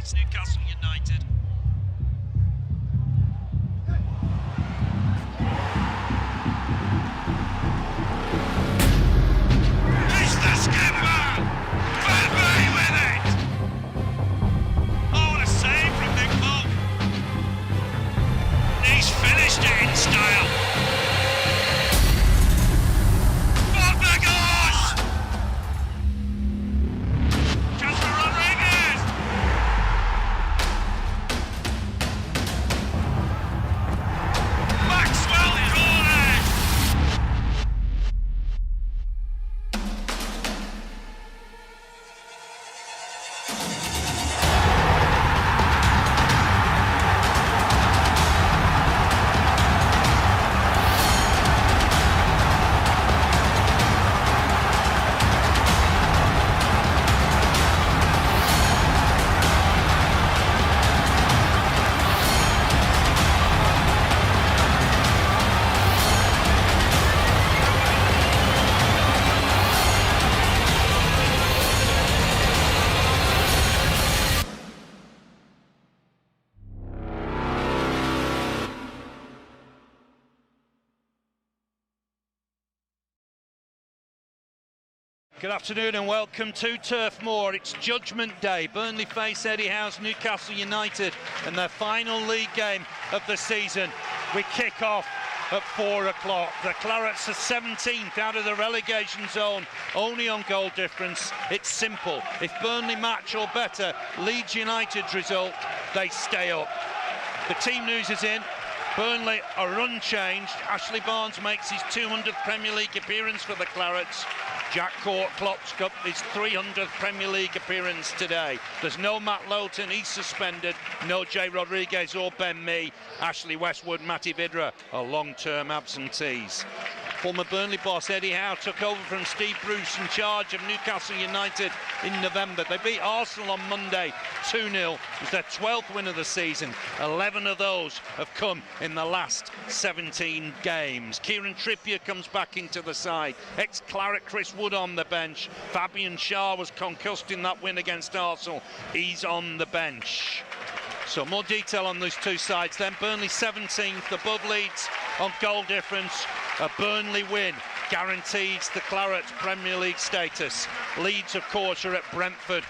Clarets, Newcastle United. It's the skipper! Burnley with it! Oh, what a save from Nick Pope! He's finished it in style. Good afternoon and welcome to Turf Moor. It's Judgment Day. Burnley face Eddie Howe's Newcastle United in their final league game of the season. We kick off at 4 o'clock. The Clarets are 17th out of the relegation zone, only on goal difference. It's simple. If Burnley match or better Leeds United's result, they stay up. The team news is in. Burnley are unchanged. Ashley Barnes makes his 200th Premier League appearance for the Clarets. Jack Court clocks up his 300th Premier League appearance today. There's no Matt Lowton, he's suspended. No Jay Rodriguez or Ben Mee. Ashley Westwood, Matty Vidra are long-term absentees. Former Burnley boss Eddie Howe took over from Steve Bruce in charge of Newcastle United in November. They beat Arsenal on Monday 2-0. It was their 12th win of the season. 11 of those have come in the last 17 games. Kieran Trippier comes back into the side. Ex-Claret Chris Wood on the bench. Fabian Schär was concussed in that win against Arsenal. He's on the bench. So more detail on those two sides then. Burnley 17th, above Leeds on goal difference. A Burnley win guarantees the Clarets Premier League status. Leeds, of course, are at Brentford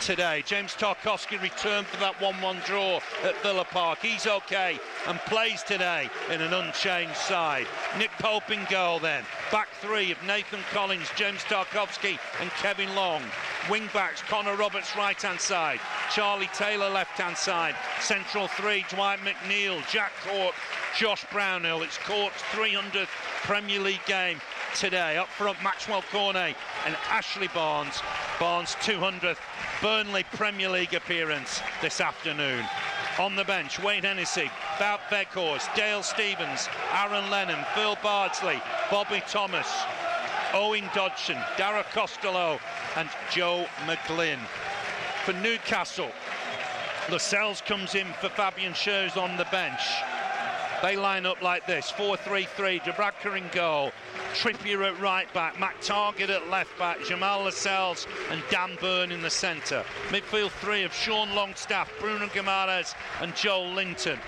today. James Tarkowski returned for that 1-1 draw at Villa Park. He's okay and plays today in an unchanged side. Nick Pope in goal then. Back three of Nathan Collins, James Tarkowski and Kevin Long. Wing-backs, Connor Roberts right-hand side, Charlie Taylor left-hand side. Central three, Dwight McNeil, Jack Court, Josh Brownhill. It's Court's 300th Premier League game today. Up front, Maxwell Cornet and Ashley Barnes. Barnes' 200th Burnley Premier League appearance this afternoon. On the bench, Wayne Hennessy, Bout Veghorst, Dale Stevens, Aaron Lennon, Phil Bardsley, Bobby Thomas, Owen Dodson, Dara Costello and Joe McGlynn. For Newcastle, Lascelles comes in for Fabian Schär on the bench. They line up like this, 4-3-3, Dubravka in goal, Trippier at right back, Matt Targett at left back, Jamal Lascelles and Dan Burn in the centre. Midfield three of Sean Longstaff, Bruno Guimaraes and Joel Linton.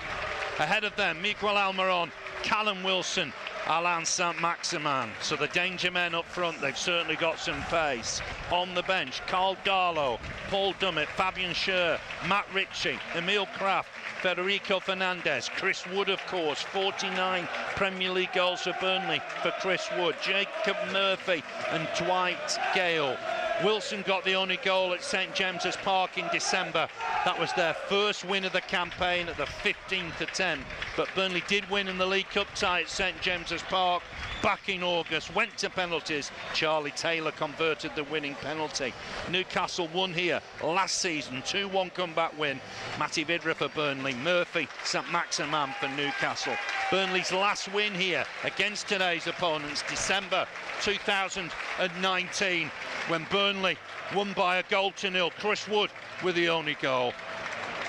Ahead of them, Miguel Almiron, Callum Wilson, Alain Saint-Maximin. So the danger men up front, they've certainly got some pace. On the bench, Carl Darlow, Paul Dummett, Fabian Schär, Matt Ritchie, Emil Kraft, Federico Fernandez, Chris Wood, of course, 49 Premier League goals for Burnley for Chris Wood, Jacob Murphy and Dwight Gale. Wilson got the only goal at St James's Park in December. That was their first win of the campaign at the 15th attempt. But Burnley did win in the League Cup tie at St James's Park back in August. Went to penalties. Charlie Taylor converted the winning penalty. Newcastle won here last season. 2-1 comeback win. Matty Vidra for Burnley. Murphy, Saint-Maximin for Newcastle. Burnley's last win here against today's opponents, December 2019, when Burnley won by 1-0. Chris Wood with the only goal.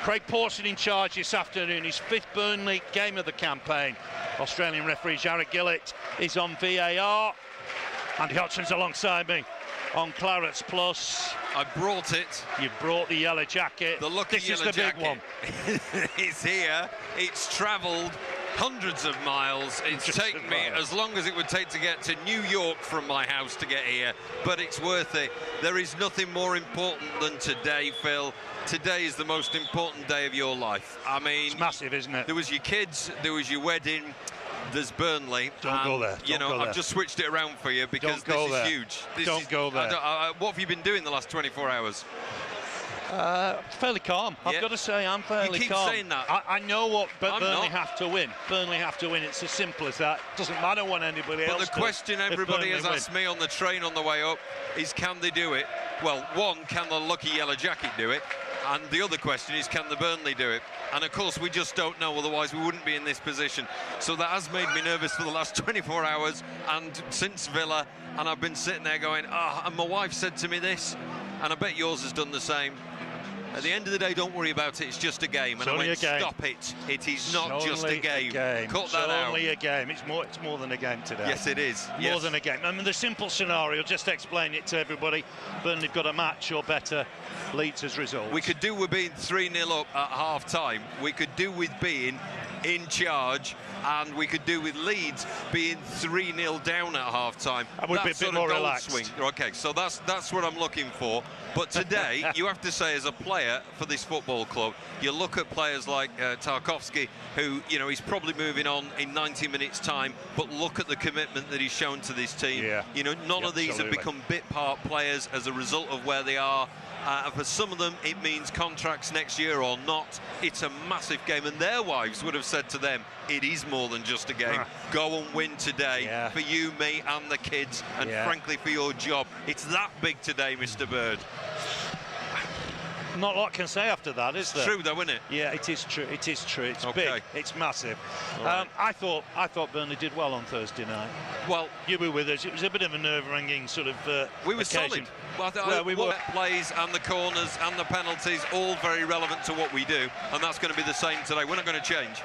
Craig Pawson in charge this afternoon, his 5th Burnley game of the campaign. Australian referee Jared Gillett is on VAR. Andy Hodgson's alongside me. on Clarets Plus. I brought it. You brought the yellow jacket. The lucky this yellow is the jacket. Big one. It's here. It's travelled hundreds of miles. It's taken me as long as it would take to get to New York from my house to get here, but it's worth it. There is nothing more important than today, Phil. Today is the most important day of your life. I mean, it's massive, isn't it? There was your kids, there was your wedding, there's Burnley. Don't go there. You know, I've just switched it around for you because this is huge. Don't go there. What have you been doing the last 24 hours? Fairly calm. I've got to say, I'm fairly calm. You keep saying that. I know what Burnley have to win. Burnley have to win. It's as simple as that. Doesn't matter what anybody else does. But the question everybody has asked me on the train on the way up is, can they do it? Well, one, can the lucky yellow jacket do it? And the other question is, can the Burnley do it? And of course, we just don't know, otherwise we wouldn't be in this position. So that has made me nervous for the last 24 hours and since Villa. And I've been sitting there going, and my wife said to me this, and I bet yours has done the same. At the end of the day, don't worry about it. It's just a game. And I went, stop it. It is not just a game. Cut that out. It's only a game. It's more than a game today. Yes, it is. More than a game. I mean, the simple scenario, just to explain it to everybody, Burnley got a match or better. Leeds as result. We could do with being 3-0 up at half-time. We could do with being in charge, and we could do with Leeds being 3-0 down at half-time. I would be a bit more relaxed. Swing. Okay, so that's what I'm looking for. But today, you have to say, as a player for this football club, you look at players like Tarkowski, who, you know, he's probably moving on in 90 minutes' time, but look at the commitment that he's shown to this team. Yeah. You know, none of these have become bit part players as a result of where they are. And for some of them, it means contracts next year or not. It's a massive game, and their wives would have said to them, it is more than just a game. Go and win today for you, me, and the kids, and frankly, for your job. It's that big today, Mr. Bird. Not a lot can say after that, is there? It's true, though, isn't it? Yeah, it is true. It is true. It's big. It's massive. Right. I thought Burnley did well on Thursday night. Well, you were with us. It was a bit of a nerve-wranging sort of. We were solid. Well, we were. Plays and the corners and the penalties, all very relevant to what we do, and that's going to be the same today. We're not going to change.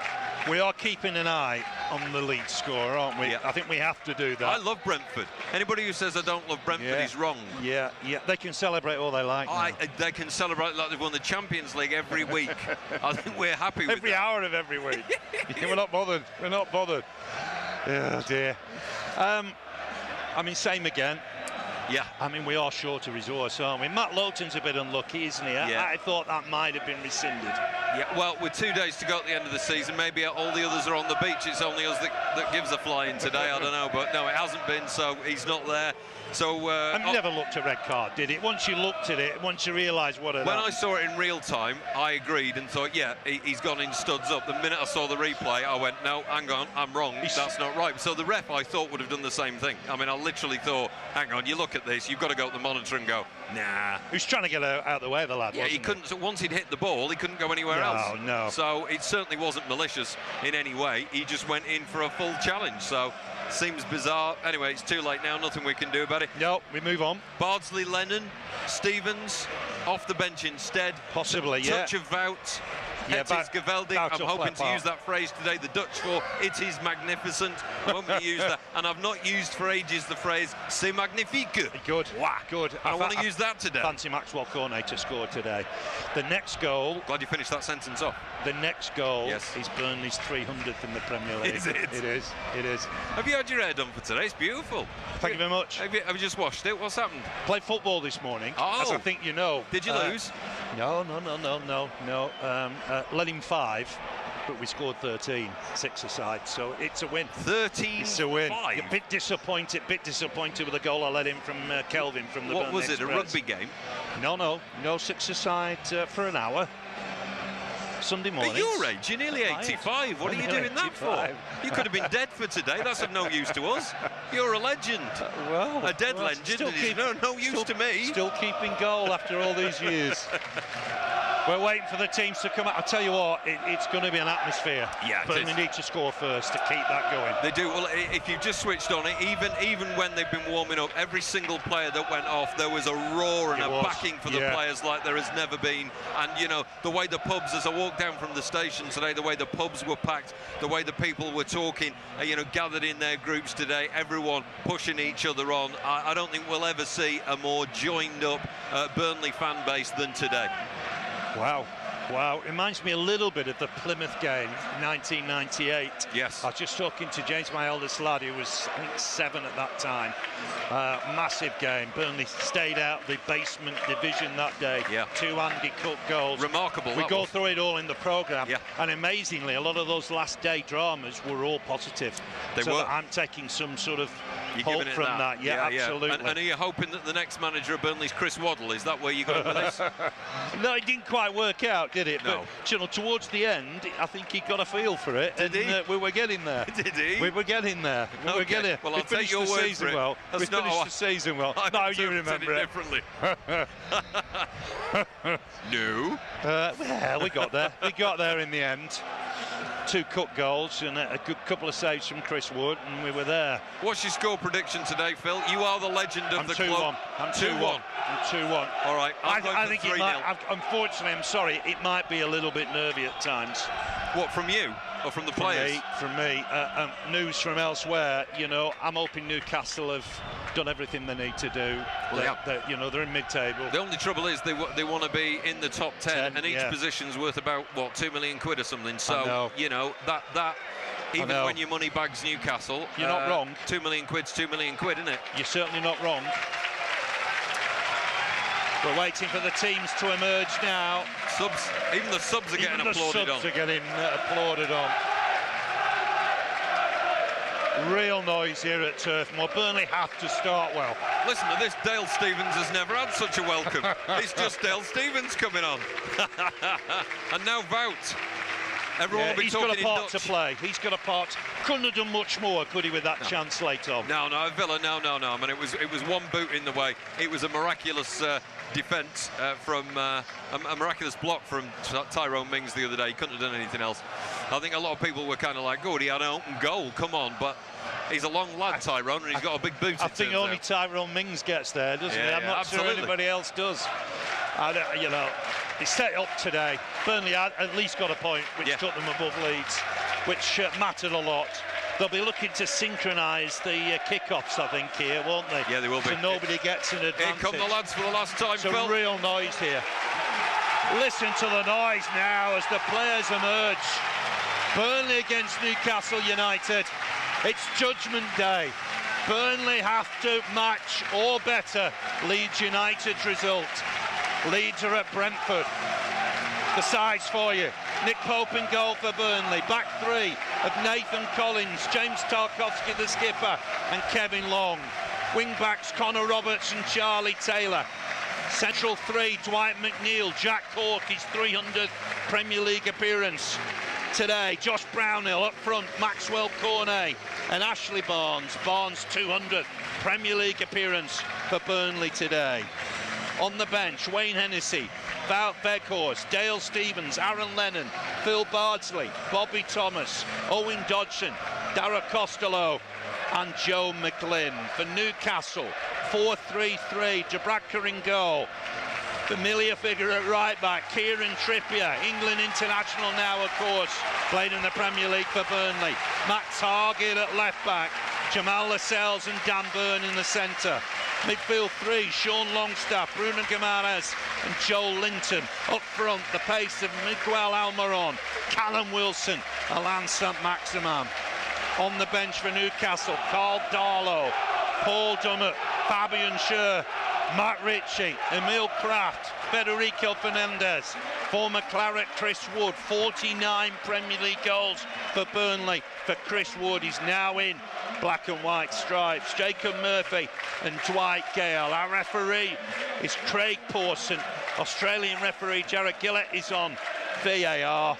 We are keeping an eye on the lead score, aren't we? Yeah. I think we have to do that. I love Brentford. Anybody who says I don't love Brentford is wrong. Yeah. They can celebrate all they like. They can celebrate like they've won the Champions League every week. I think we're happy with that. Every hour of every week. We're not bothered. We're not bothered. Oh, dear. I mean, same again. Yeah. I mean, we are short of resource, aren't we? Matt Lowton's a bit unlucky, isn't he? Yeah. I thought that might have been rescinded. Yeah, well, with 2 days to go at the end of the season, maybe all the others are on the beach. It's only us that gives a fly in today. I don't know, but no, it hasn't been, so he's not there. So I never looked at red card, did it? Once you looked at it, once you realised what it. When I saw it in real time, I agreed and thought, yeah, he's gone in studs up. The minute I saw the replay, I went, no, hang on, I'm wrong. That's not right. So the ref, I thought, would have done the same thing. I mean, I literally thought, hang on, you look at this, you've got to go at the monitor and go, nah. He was trying to get out of the way, the lad. Yeah, he couldn't. So once he'd hit the ball, he couldn't go anywhere else. No. So it certainly wasn't malicious in any way. He just went in for a full challenge. So seems bizarre. Anyway, it's too late now. Nothing we can do about it. No, we move on. Bardsley, Lennon, Stevens off the bench instead. Possibly, Touch of Wout. It's geweldig. I'm hoping to use that phrase today, the Dutch for it is magnificent. I won't be used that. And I've not used for ages the phrase c'est magnifique. Good. Wow. Good. I want to use that today. Fancy Maxwell Cornet to score today. The next goal. Glad you finished that sentence off. The next goal is Burnley's 300th in the Premier League. Is it? It is. It is. Have you had your hair done for today? It's beautiful. Thank you very much. Have you just washed it? What's happened? Played football this morning, as I think you know. Did you lose? No. Led him 5, but we scored 13, 6 aside, so it's a win. 13. It's a win. 5. A bit disappointed with the goal I let in from Kelvin from the. What Burnley was it? Express. A rugby game? No, 6 aside for an hour. Sunday morning. At your age, you're nearly 85. What are you doing that for? You could have been dead for today. That's of no use to us. You're a legend. A dead legend. No use to me. Still keeping goal after all these years. We're waiting for the teams to come out. I'll tell you what, it's going to be an atmosphere. Yeah, but they need to score first to keep that going. They do. Well, if you've just switched on it, even when they've been warming up, every single player that went off, there was a roar and backing for the players like there has never been. And, you know, the way the pubs, as I walked down from the station today, the way the pubs were packed, the way the people were talking, you know, gathered in their groups today, everyone pushing each other on. I don't think we'll ever see a more joined up Burnley fan base than today. Wow. Reminds me a little bit of the Plymouth game, 1998. Yes. I was just talking to James, my eldest lad, who was, I think, 7 at that time. Massive game. Burnley stayed out the basement division that day. Yeah. 2 Andy Cook goals. Remarkable. We go through it all in the programme. Yeah. And amazingly, a lot of those last day dramas were all positive. They were. I'm taking some sort of You're hope from that. Yeah, absolutely. And are you hoping that the next manager of Burnley's Chris Waddle? Is that where you go with this? No, it didn't quite work out, did it? No. But, you know, towards the end, I think he got a feel for it. Did he? We were getting there. Did he? We were getting there. We were getting. Well, I'll take your word for it. Well. That's We not finished how the season well. No, you remember it. differently. No. Well, we got there. We got there in the end. 2 Cook goals and a good couple of saves from Chris Wood, and we were there. What's your score prediction today, Phil? You are the legend of the club. I'm 2-1. I'm 2-1. All right. I think 3-0. it might. Unfortunately, I'm sorry. It might be a little bit nervy at times. What, from you or from the players? From me. News from elsewhere. You know, I'm hoping Newcastle have done everything they need to do. Well, you know, they're in mid-table. The only trouble is they want to be in the top 10 and each position's worth about, what, 2 million quid or something. So, you know, that even when your money bags Newcastle, you're not wrong. 2 million quid's 2 million quid, isn't it? You're certainly not wrong. We're waiting for the teams to emerge now. Even the subs are getting applauded on. Real noise here at Turf Moor. Burnley have to start well. Listen to this, Dale Stevens has never had such a welcome. It's just Dale Stevens coming on. And now Wout. Everyone will be talking in Dutch. He's got a part to play. He's got a part. Couldn't have done much more, could he, with that chance late on? No, Villa, no. I mean, it was one boot in the way. It was a miraculous defence from a miraculous block from Tyrone Mings the other day. He couldn't have done anything else. I think a lot of people were kind of like, good, he had an open goal, come on, but he's a long lad, Tyrone, and he's got a big boot. I think only Tyrone Mings gets there, doesn't he? I'm not sure anybody else does. You know, it's set up today. Burnley had at least got a point, which took them above Leeds, which mattered a lot. They'll be looking to synchronise the kick-offs, I think, here, won't they? Yeah, they will be. So nobody gets an advantage. Here come the lads for the last time, Phil. Phil. Real noise here. Listen to the noise now as the players emerge. Burnley against Newcastle United. It's Judgment Day. Burnley have to match or better Leeds United's result. Leeds are at Brentford. The sides for you. Nick Pope in goal for Burnley. Back 3 of Nathan Collins, James Tarkowski the skipper, and Kevin Long. Wing backs Connor Roberts and Charlie Taylor. Central 3, Dwight McNeil, Jack Cork, his 300th Premier League appearance today. Josh Brownhill up front, Maxwell Cornet and Ashley Barnes. Barnes' 200th Premier League appearance for Burnley today. On the bench, Wayne Hennessy, Wout Weghorst, Dale Stevens, Aaron Lennon, Phil Bardsley, Bobby Thomas, Owen Dodson, Dara Costello and Joe McGlynn. For Newcastle, 4-3-3, Dubravka in goal. Familiar figure at right back, Kieran Trippier, England international now, of course, played in the Premier League for Burnley. Matt Target at left back, Jamal Lascelles and Dan Burn in the centre. Midfield 3, Sean Longstaff, Bruno Guimaraes and Joel Linton. Up front, the pace of Miguel Almiron, Callum Wilson, Alain Saint-Maximin. On the bench for Newcastle, Carl Darlow, Paul Dummett, Fabian Schär, Matt Ritchie, Emil Kraft, Federico Fernandez, former Claret Chris Wood, 49 Premier League goals for Burnley. For Chris Wood, he's now in black and white stripes. Jacob Murphy and Dwight Gale. Our referee is Craig Pawson. Australian referee Jarrett Gillett is on VAR.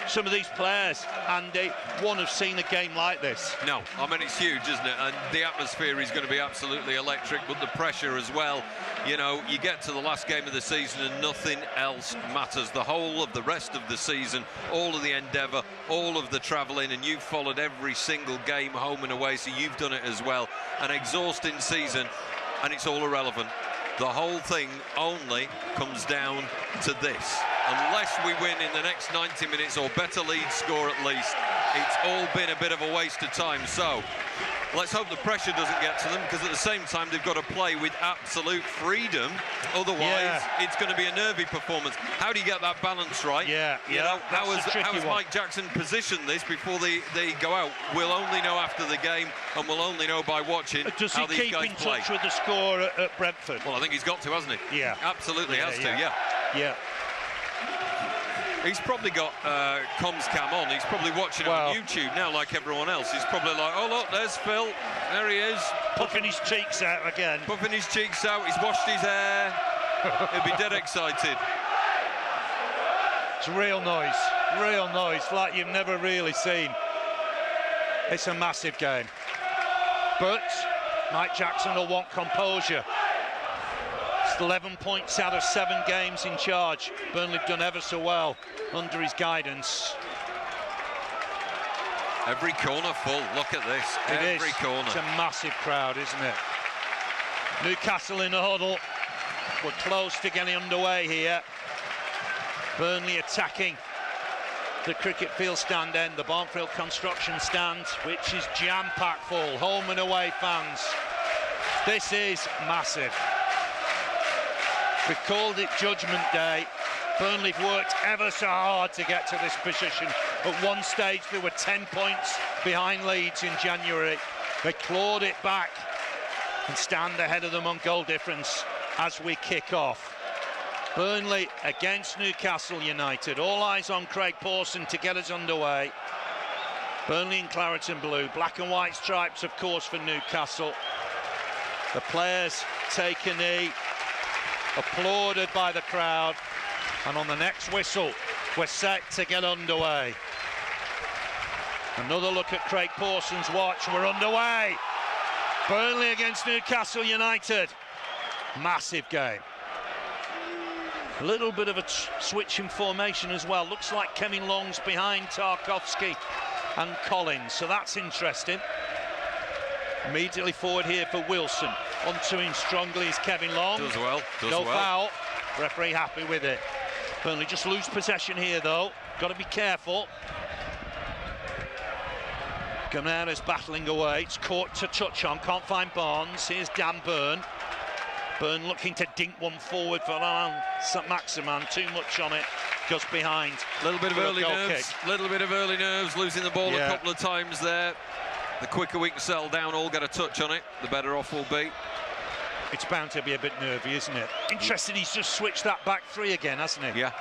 some of these players, Andy, won't have seen a game like this. No, I mean, it's huge, isn't it? And the atmosphere is going to be absolutely electric, but the pressure as well. You know, you get to the last game of the season and nothing else matters. The whole of the rest of the season, all of the endeavour, all of the travelling, and you've followed every single game home and away, so you've done it as well. An exhausting season, and it's all irrelevant. The whole thing only comes down to this. Unless we win in the next 90 minutes or better lead score at least, it's all been a bit of a waste of time. So let's hope the pressure doesn't get to them, because at the same time they've got to play with absolute freedom. Otherwise, it's going to be a nervy performance. How do you get that balance right? You know, how has Mike Jackson positioned this before they go out? We'll only know after the game, and we'll only know by watching how these guys play. Does he keep in touch with the score at Brentford? Well, I think he's got to, hasn't he? Yeah. Absolutely has to, yeah. He's probably got comms cam on. He's probably watching it on YouTube now, like everyone else. He's probably like, oh, look, there's Phil. There he is. Puffing his cheeks out again. Puffing his cheeks out. He's washed his hair. He'll be dead excited. It's real noise, like you've never really seen. It's a massive game. But Mike Jackson will want composure. 11 points out of 7 games in charge. Burnley have done ever so well under his guidance. Every corner full. Look at this. Every corner. It's a massive crowd, isn't it? Newcastle in a huddle. We're close to getting underway here. Burnley attacking the cricket field stand end, the Barnfield construction stand, which is jam-packed full. Home and away fans. This is massive. We've called it Judgment Day. Burnley have worked ever so hard to get to this position. At one stage, they were 10 points behind Leeds in January. They clawed it back and stand ahead of them on goal difference as we kick off. Burnley against Newcastle United. All eyes on Craig Pawson to get us underway. Burnley in claret and blue. Black and white stripes, of course, for Newcastle. The players take a knee. Applauded by the crowd, and on the next whistle we're set to get underway. Another look at Craig Pawson's watch. We're underway. Burnley against Newcastle United. Massive game. A little bit of a switch in formation as well. Looks like Kevin Long's behind Tarkowski and Collins, so that's interesting. Immediately forward here for Wilson. Onto him strongly is Kevin Long. Does well. No foul. Referee happy with it. Burnley just lose possession here, though. Got to be careful. Kamara's battling away. It's caught to touch on. Can't find Barnes. Here's Dan Burn. Burn looking to dink one forward for Alan Maximan. Too much on it. Goes behind. A little bit of early nerves. Little bit of early nerves. Losing the ball a couple of times there. The quicker we can settle down, all get a touch on it, the better off we'll be. It's bound to be a bit nervy, isn't it? Interesting, he's just switched that back three again, hasn't he? Yeah.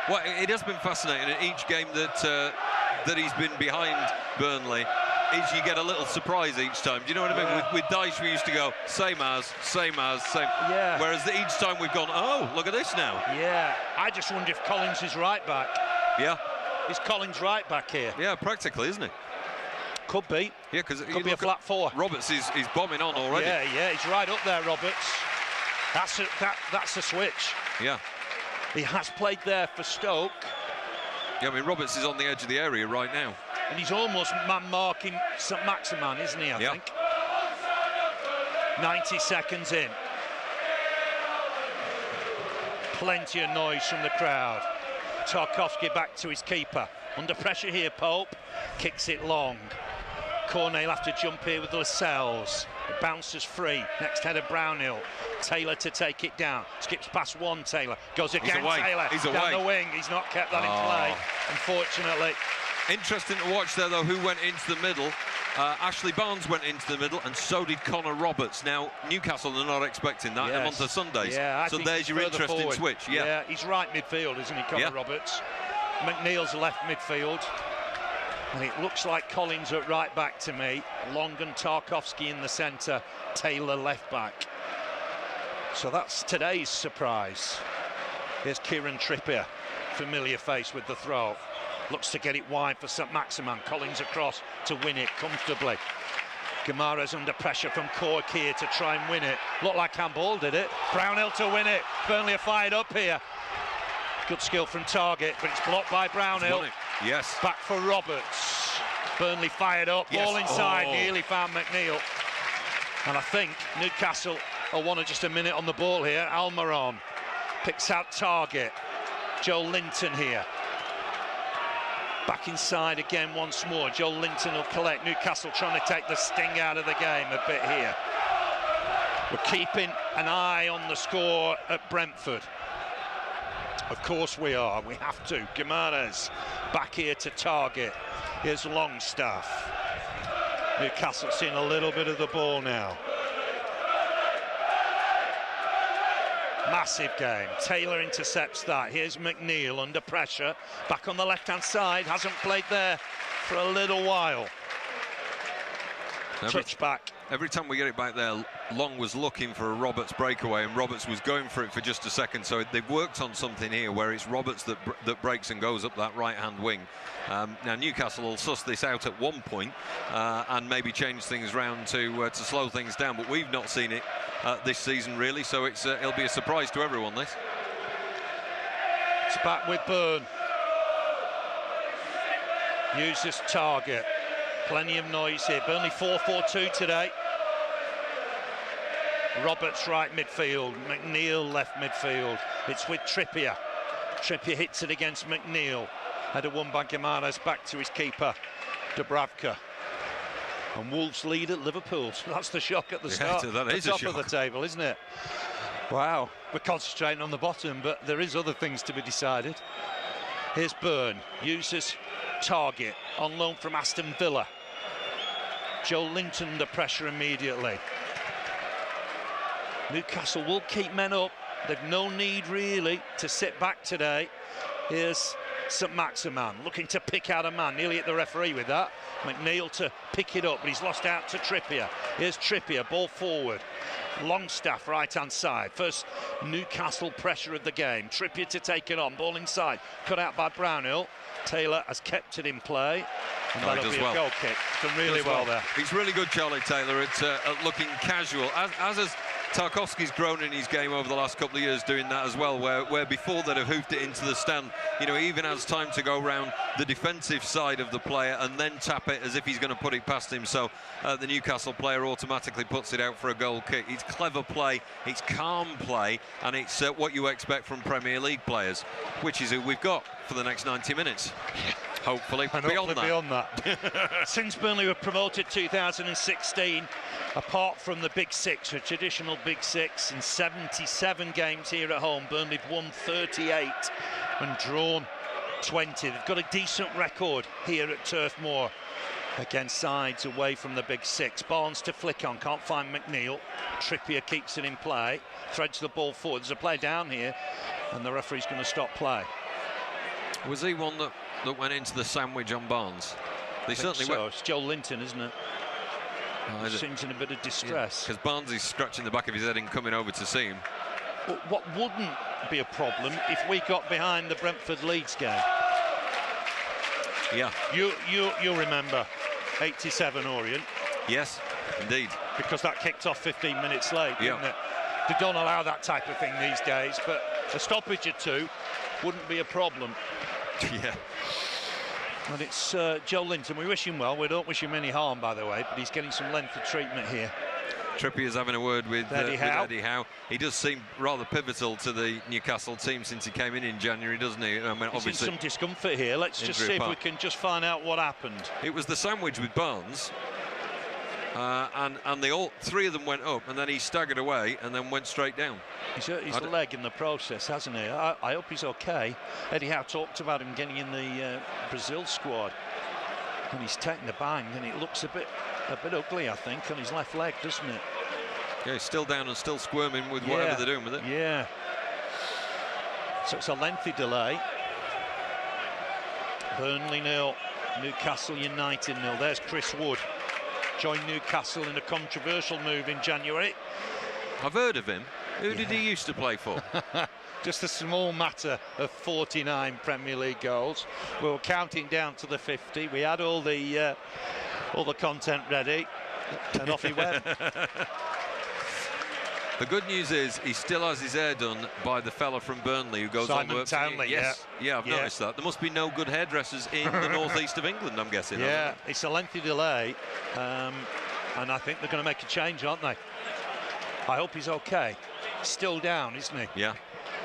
Well, it has been fascinating. At each game that he's been behind Burnley, you get a little surprise each time. Do you know what I mean? With Dyche, we used to go, same as. Yeah. Whereas each time we've gone, oh, look at this now. Yeah. I just wonder if Collins is right back. Yeah. Is Collins right back here? Yeah, practically, isn't it? Could be. Yeah, because could be a flat four. Roberts is bombing on already. Yeah, he's right up there, Roberts. That's a switch. Yeah. He has played there for Stoke. Yeah, I mean, Roberts is on the edge of the area right now. And he's almost man-marking St. Maximan, isn't he, I think? 90 seconds in. Plenty of noise from the crowd. Tarkowski back to his keeper. Under pressure here, Pope. Kicks it long. Cornet will have to jump here with Lascelles. It bounces free. Next header, Brownhill. Taylor to take it down. Skips past one, Taylor. Goes again, Taylor. He's down away. The wing. He's not kept that in play, unfortunately. Interesting to watch there, though, who went into the middle. Ashley Barnes went into the middle, and so did Connor Roberts. Now, Newcastle are not expecting that. They're on to Sundays. Yeah, so there's your interesting forward. Switch. Yeah, he's right midfield, isn't he, Connor Roberts? McNeil's left midfield. And it looks like Collins at right back to me. Long and Tarkowski in the centre. Taylor left back. So that's today's surprise. Here's Kieran Trippier. Familiar face with the throw. Looks to get it wide for St Maximin. Collins across to win it comfortably. Gamara's under pressure from Cork here to try and win it. Looked like handball, did it? Brownhill to win it. Burnley are fired up here. Good skill from Target, but it's blocked by Brownhill. Yes. Back for Roberts. Burnley fired up. Yes. Ball inside. Nearly found McNeil. And I think Newcastle will want just a minute on the ball here. Almiron picks out Target. Joe Linton here. Back inside again once more. Joe Linton will collect. Newcastle trying to take the sting out of the game a bit here. We're keeping an eye on the score at Brentford. Of course we are. We have to. Guimaraes back here to Target. Here's Longstaff. Newcastle seeing a little bit of the ball now. Massive game. Taylor intercepts that. Here's McNeil under pressure. Back on the left-hand side. Hasn't played there for a little while. Touch back. Every time we get it back there, Long was looking for a Roberts breakaway, and Roberts was going for it for just a second. So they've worked on something here where it's Roberts that breaks and goes up that right-hand wing. Now Newcastle will suss this out at one point and maybe change things round to slow things down. But we've not seen it this season really, so it'll be a surprise to everyone. This. It's back with Burn. Uses Target. Plenty of noise here. Burnley 4-4-2 today. Roberts right midfield. McNeil left midfield. It's with Trippier. Trippier hits it against McNeil. Header won by Guimaraes back to his keeper, Dubravka. And Wolves lead at Liverpool. So that's the shock at the start. Yeah, that is the top of the table, isn't it? Wow. We're concentrating on the bottom, but there is other things to be decided. Here's Burn. Uses Target on loan from Aston Villa. Joe Linton under pressure immediately. Newcastle will keep men up. They've no need really to sit back today. Here's St Maximin looking to pick out a man. Nearly hit the referee with that. McNeil to pick it up, but he's lost out to Trippier. Here's Trippier, ball forward. Longstaff right hand side. First Newcastle pressure of the game. Trippier to take it on, ball inside, cut out by Brownhill. Taylor has kept it in play, and that'll be a goal kick. Done really well there. He's really good, Charlie Taylor, at looking casual, as has Tarkowski's grown in his game over the last couple of years doing that as well, where before they'd have hoofed it into the stand. You know, he even has time to go round the defensive side of the player and then tap it as if he's going to put it past him. So the Newcastle player automatically puts it out for a goal kick. It's clever play, it's calm play, and it's what you expect from Premier League players, which is who we've got for the next 90 minutes. Hopefully beyond that. Since Burnley were promoted 2016, apart from the Big Six, a traditional Big Six, in 77 games here at home, Burnley have won 38 and drawn 20. They've got a decent record here at Turf Moor against sides away from the Big Six. Barnes to flick on, can't find McNeil. Trippier keeps it in play, threads the ball forward. There's a play down here, and the referee's going to stop play. Was he one that went into the sandwich on Barnes? They certainly so. It's Joe Linton, isn't it? He seems in a bit of distress. Because Barnes is scratching the back of his head and coming over to see him. But what wouldn't be a problem if we got behind the Brentford Leeds game? Yeah. You remember 87 Orient? Yes, indeed. Because that kicked off 15 minutes late, didn't it? They don't allow that type of thing these days, but a stoppage or two wouldn't be a problem. Yeah. And it's Joe Linton. We wish him well. We don't wish him any harm, by the way, but he's getting some lengthy treatment here. Trippier's having a word with Eddie Howe. He does seem rather pivotal to the Newcastle team since he came in January, doesn't he? I mean, obviously some discomfort here. Let's just see if we can just find out what happened. It was the sandwich with Barnes, and they all three of them went up, and then he staggered away and then went straight down. He's hurt his leg in the process, hasn't he? I hope he's okay. Eddie Howe talked about him getting in the Brazil squad, and he's taken the bang, and it looks a bit ugly, I think, on his left leg, doesn't it? Yeah, he's still down and still squirming with whatever they're doing with it. Yeah. So it's a lengthy delay. Burnley 0, Newcastle United 0. There's Chris Wood. Joined Newcastle in a controversial move in January. I've heard of him. Who did he used to play for? Just a small matter of 49 Premier League goals. We were counting down to the 50. We had all the content ready, and off he went. The good news is he still has his hair done by the fella from Burnley who goes Simon on to Townley, yes, yeah, I've noticed that. There must be no good hairdressers in the northeast of England, I'm guessing. Yeah, it's a lengthy delay, and I think they're going to make a change, aren't they? I hope he's okay. Still down, isn't he? Yeah.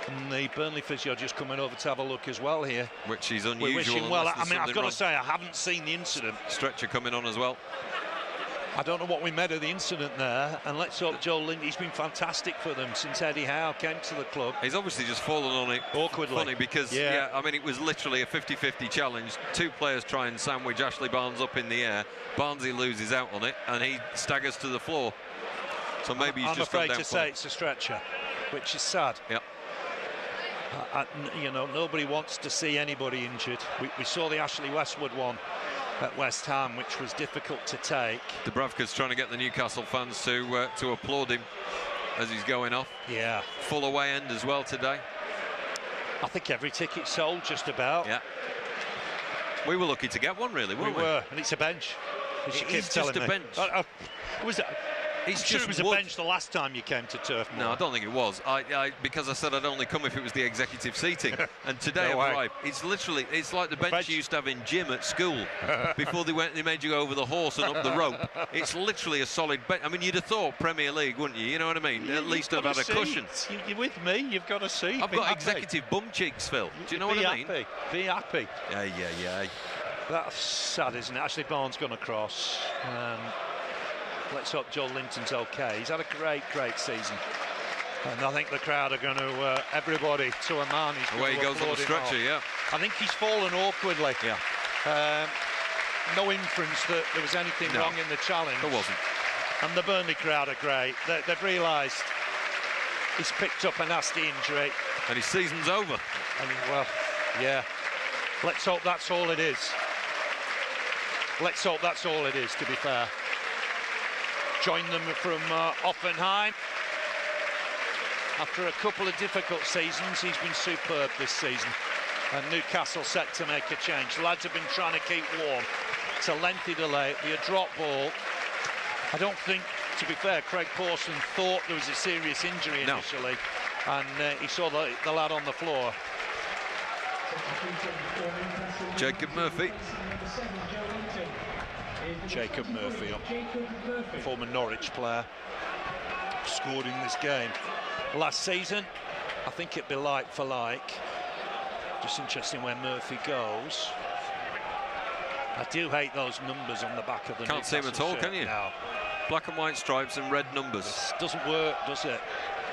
And the Burnley physio just coming over to have a look as well here. Which is unusual. We wish him well. I mean, I've got to say, I haven't seen the incident. Stretcher coming on as well. I don't know what we made of the incident there, and let's hope Joe Linton, he's been fantastic for them since Eddie Howe came to the club. He's obviously just fallen on it awkwardly. Funny because, yeah, I mean, it was literally a 50-50 challenge. Two players try and sandwich Ashley Barnes up in the air. Barnsley loses out on it, and he staggers to the floor. So maybe he's just gone down. I'm afraid to say it's a stretcher, which is sad. Yeah. You know, nobody wants to see anybody injured. We saw the Ashley Westwood one at West Ham, which was difficult to take. Dubravka's trying to get the Newcastle fans to applaud him as he's going off. Yeah. Full away end as well today. I think every ticket sold just about. Yeah. We were lucky to get one, really, weren't we? We were, and it's a bench. It's just a bench. Was that? I'm sure it was a bench the last time you came to Turf Moor. No, I don't think it was. Because I said I'd only come if it was the executive seating. And today I've arrived. It's literally, it's like the bench you used to have in gym at school before they made you go over the horse and up the rope. It's literally a solid bench. I mean, you'd have thought Premier League, wouldn't you? You know what I mean? At least I've had a cushion. You're with me. You've got a seat. I've got executive bum cheeks, Phil. Do you know what I mean? Be happy. Yeah. That's sad, isn't it? Ashley Barnes gone across. Let's hope Joe Linton's okay. He's had a great season. And I think the crowd are going to, everybody to a man. Away he goes on the stretcher, yeah. I think he's fallen awkwardly. Yeah. No inference that there was anything wrong in the challenge. There wasn't. And the Burnley crowd are great. They've realised he's picked up a nasty injury. And his season's over. I mean, well, yeah. Let's hope that's all it is. Let's hope that's all it is, to be fair. Joined them from Offenheim. After a couple of difficult seasons, he's been superb this season. And Newcastle set to make a change. The lads have been trying to keep warm. It's a lengthy delay. It'll be a drop ball. I don't think, to be fair, Craig Pawson thought there was a serious injury initially. No. And he saw the lad on the floor. Jacob Murphy. Jacob Murphy, former Norwich player, scored in this game last season. I think it'd be like for like. Just interesting where Murphy goes. I do hate those numbers on the back of the Can't see them at all, shirt. can you? No. Black and white stripes and red numbers. This doesn't work, does it?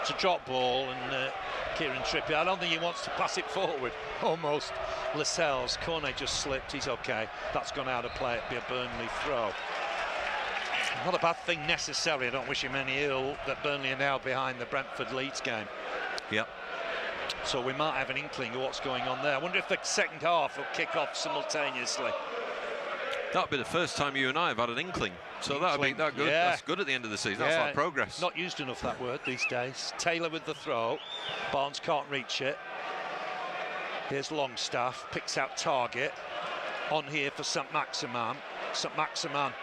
It's a drop ball, and Kieran Trippier, I don't think he wants to pass it forward. Almost. Lascelles, Cornet just slipped, he's okay. That's gone out of play, it'd be a Burnley throw. Not a bad thing necessarily, I don't wish him any ill, that Burnley are now behind the Brentford-Leeds game. Yep. So we might have an inkling of what's going on there. I wonder if the second half will kick off simultaneously. That'll be the first time you and I have had an inkling. So that'll be that good. Yeah. That's good at the end of the season. That's like progress. Not used enough, that word, these days. Taylor with the throw. Barnes can't reach it. Here's Longstaff, picks out target. On here for St Maximin. St Maximin.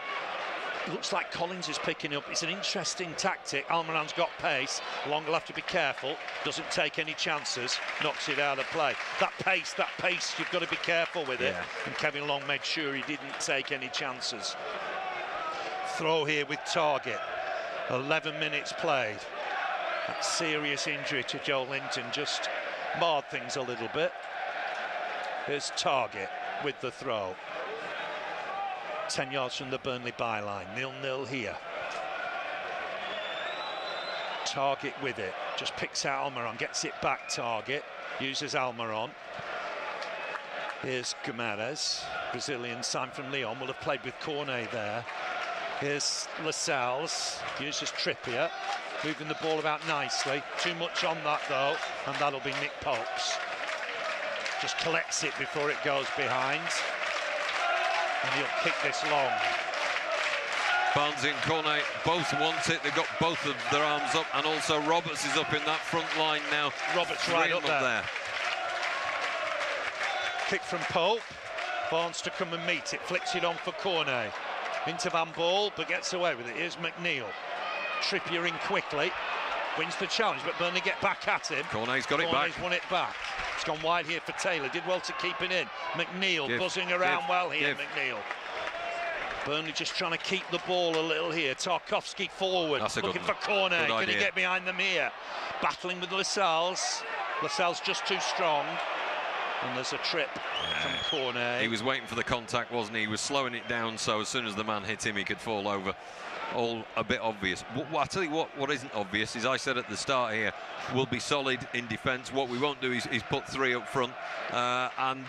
Looks like Collins is picking up. It's an interesting tactic. Almiron's got pace. Long will have to be careful. Doesn't take any chances. Knocks it out of play. That pace, you've got to be careful with it. And Kevin Long made sure he didn't take any chances. Throw here with target. 11 minutes played. That serious injury to Joe Linton just marred things a little bit. Here's target with the throw. 10 yards from the Burnley byline. 0-0 here. Target with it. Just picks out Almiron. Gets it back. Target. Uses Almiron. Here's Guimaraes. Brazilian signed from Lyon. Will have played with Cornet there. Here's Lascelles. Uses Trippier. Moving the ball about nicely. Too much on that though. And that'll be Nick Popes. Just collects it before it goes behind. And he'll kick this long. Barnes and Cornet both want it. They've got both of their arms up, and also Roberts is up in that front line now. Roberts right up there. Kick from Pope. Barnes to come and meet it. Flicks it on for Cornet. Into Van Baal, but gets away with it. Here's McNeil. Trippier in quickly. Wins the challenge, but Burnley get back at him. Cornet's got it back. Won it back. It's gone wide here for Taylor. Did well to keep it in. McNeil buzzing around well here. McNeil. Burnley just trying to keep the ball a little here. Tarkowski forward, looking for Cornet. Can he get behind them here? Battling with Lascelles. Lascelles just too strong. And there's a trip from Cornet. He was waiting for the contact, wasn't he? He was slowing it down, so as soon as the man hit him, he could fall over. All a bit obvious. I tell you what isn't obvious is, I said at the start here, we'll be solid in defence. What we won't do is put three up front, and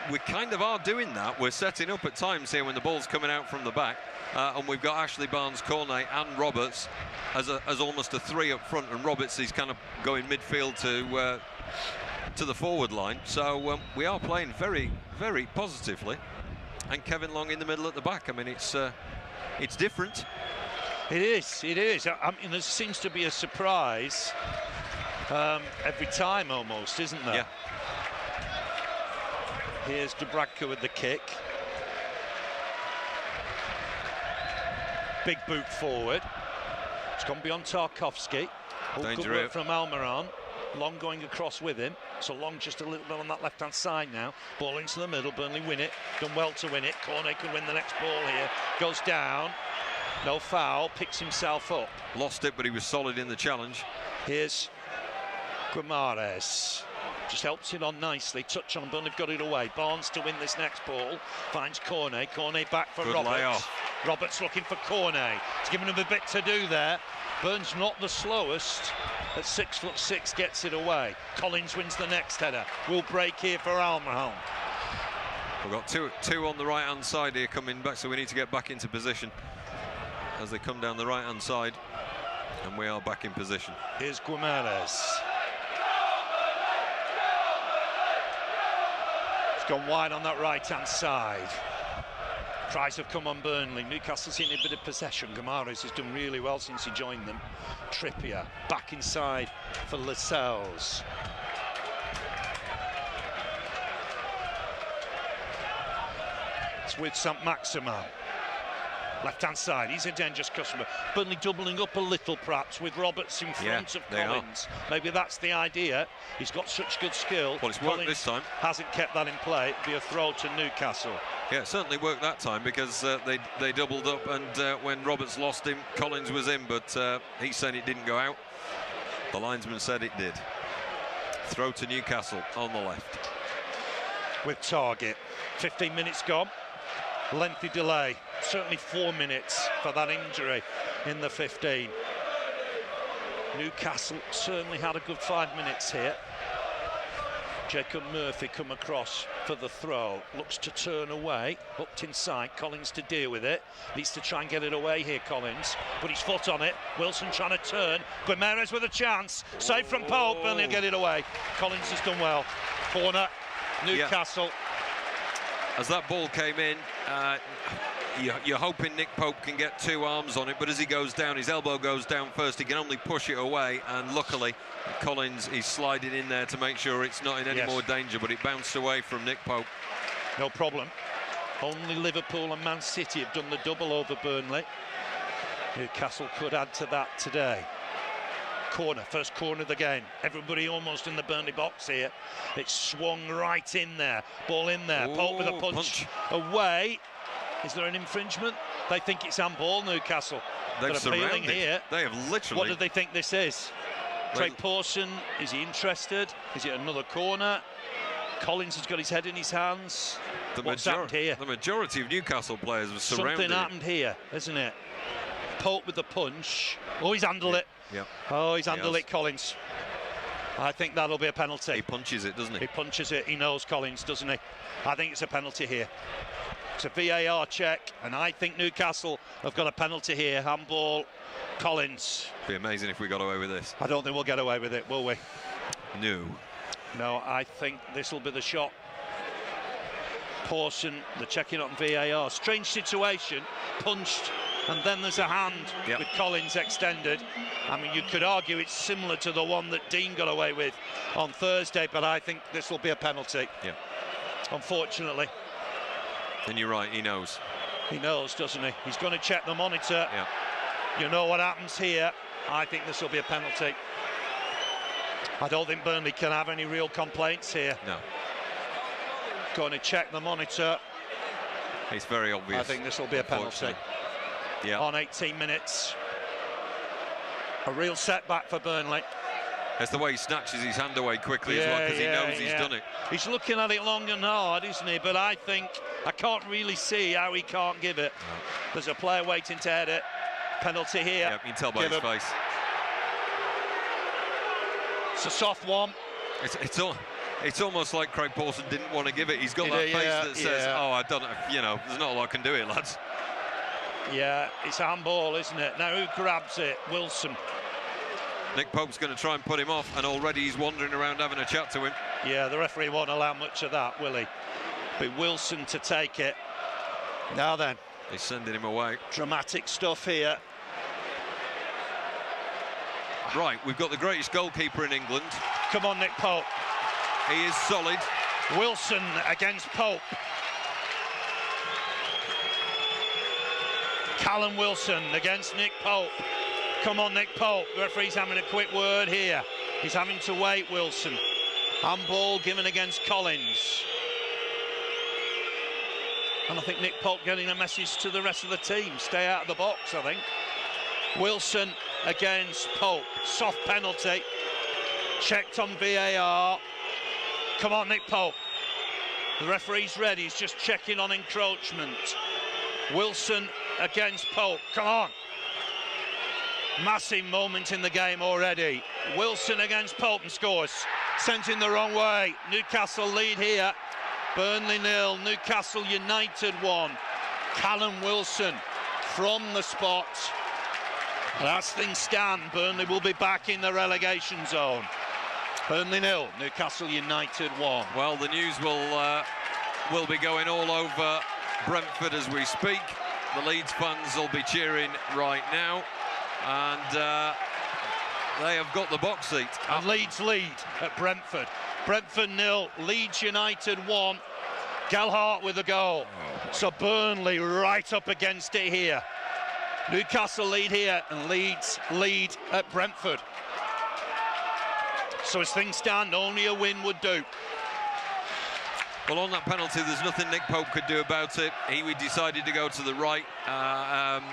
we kind of are doing that. We're setting up at times here when the ball's coming out from the back, and we've got Ashley Barnes, Cornet and Roberts as almost a three up front, and Roberts is kind of going midfield to the forward line. So we are playing very, very positively, and Kevin Long in the middle at the back. I mean, it's different. It is. I mean, there seems to be a surprise every time almost, isn't there? Yeah. Here's Dubravka with the kick. Big boot forward. It's gone beyond Tarkowski. Good work from Almiron. Long going across with him. So Long just a little bit on that left-hand side now. Ball into the middle. Burnley win it. Done well to win it. Cornet could win the next ball here. Goes down. No foul. Picks himself up. Lost it, but he was solid in the challenge. Here's Guimaraes. Just helps it on nicely. Touch on. Burnley got it away. Barnes to win this next ball. Finds Cornet. Cornet back for Roberts. Roberts looking for Cornet. It's given him a bit to do there. Burns not the slowest. At 6'6", gets it away. Collins wins the next header. Will break here for Almiron. We've got two on the right-hand side here coming back, so we need to get back into position as they come down the right-hand side, and we are back in position. Here's Guimaraes. It's gone wide on that right-hand side. Tries have come on Burnley. Newcastle's seen a bit of possession. Guimaraes has done really well since he joined them. Trippier back inside for Lascelles. It's with Saint-Maximin. Left-hand side, he's a dangerous customer. Burnley doubling up a little, perhaps, with Roberts in front of Collins. Maybe that's the idea. He's got such good skill. Well, it's worked this time. Hasn't kept that in play. It'll be a throw to Newcastle. Yeah, it certainly worked that time, because they doubled up, and when Roberts lost him, Collins was in, but he said it didn't go out. The linesman said it did. Throw to Newcastle on the left. With target. 15 minutes gone. Lengthy delay. Certainly 4 minutes for that injury in the 15. Newcastle certainly had a good 5 minutes here. Jacob Murphy come across for the throw. Looks to turn away. Hooked inside. Collins to deal with it. Needs to try and get it away here, Collins. Put his foot on it. Wilson trying to turn. Guimaraes with a chance. Save from Pope, and he'll get it away. Collins has done well. Corner. Newcastle. Yeah. As that ball came in, you're hoping Nick Pope can get two arms on it, but as he goes down, his elbow goes down first. He can only push it away, and luckily Collins is sliding in there to make sure it's not in any more danger, but it bounced away from Nick Pope. No problem. Only Liverpool and Man City have done the double over Burnley. Newcastle could add to that today. Corner, first corner of the game. Everybody almost in the Burnley box here. It's swung right in there. Ball in there. Pope with a punch away. Is there an infringement? They think it's handball, Newcastle. They're appealing here. They have literally... What do they think this is? Craig Pawson, is he interested? Is it another corner? Collins has got his head in his hands. What's happened here? The majority of Newcastle players were surrounded. Something happened here, isn't it? Pope with the punch. Oh, he's handled it. Yeah. Oh, he's handled it, Collins. I think that'll be a penalty. He punches it, doesn't he? He punches it. He knows Collins, doesn't he? I think it's a penalty here. It's a VAR check, and I think Newcastle have got a penalty here. Handball, Collins. It'd be amazing if we got away with this. I don't think we'll get away with it, will we? No. No, I think this will be the shot. Pawson, they're checking on VAR. Strange situation. Punched and then there's a hand with Collins extended. I mean, you could argue it's similar to the one that Dean got away with on Thursday, but I think this will be a penalty. Yeah. Unfortunately. And you're right, he knows. He knows, doesn't he? He's going to check the monitor. Yeah. You know what happens here. I think this will be a penalty. I don't think Burnley can have any real complaints here. No. Going to check the monitor. It's very obvious. I think this will be a penalty. Yeah. On 18 minutes. A real setback for Burnley. That's the way he snatches his hand away quickly as well, because he knows he's done it. He's looking at it long and hard, isn't he? But I think I can't really see how he can't give it. No. There's a player waiting to head it. Penalty here. Yeah, you can tell by his face. It's a soft one. It's almost like Craig Pawson didn't want to give it. He's got that face that says, "Oh, I don't know. You know, there's not a lot I can do here, lads." Yeah, it's a handball, isn't it? Now who grabs it? Wilson. Nick Pope's going to try and put him off, and already he's wandering around having a chat to him. Yeah, the referee won't allow much of that, will he? But Wilson to take it. Now then. He's sending him away. Dramatic stuff here. Right, we've got the greatest goalkeeper in England. Come on, Nick Pope. He is solid. Wilson against Pope. Callum Wilson against Nick Pope. Come on, Nick Pope. The referee's having a quick word here. He's having to wait, Wilson. Handball given against Collins. And I think Nick Pope getting a message to the rest of the team. Stay out of the box, I think. Wilson against Pope. Soft penalty. Checked on VAR. Come on, Nick Pope. The referee's ready. He's just checking on encroachment. Wilson against Pope. Come on. Massive moment in the game already. Wilson against Pope and scores. Sent in the wrong way. Newcastle lead here. Burnley 0, Newcastle United 1. Callum Wilson from the spot. And as things stand, Burnley will be back in the relegation zone. Burnley 0, Newcastle United 1. Well, the news will be going all over Brentford as we speak. The Leeds fans will be cheering right now. And they have got the box seat. And Leeds lead at Brentford. Brentford 0, Leeds United 1. Gelhardt with a goal. So Burnley right up against it here. Newcastle lead here and Leeds lead at Brentford. So as things stand, only a win would do. Well, on that penalty, there's nothing Nick Pope could do about it. He decided to go to the right, and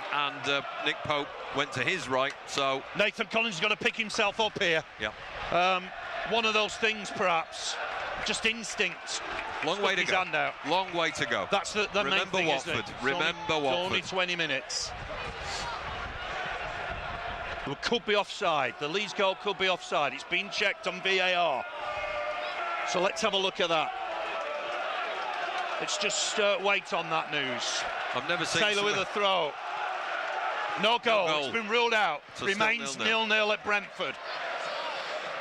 Nick Pope went to his right. So Nathan Collins is going to pick himself up here. Yeah. One of those things, perhaps, just instinct. Long way to go. Long way to go. That's the main thing, Watford. Isn't it? Remember Watford. It's only 20 minutes. It could be offside. The Leeds goal could be offside. It's been checked on VAR. So let's have a look at that. Let's just wait on that news. I've never seen Taylor with a throw. No goal. It's been ruled out. So remains 0-0 at Brentford.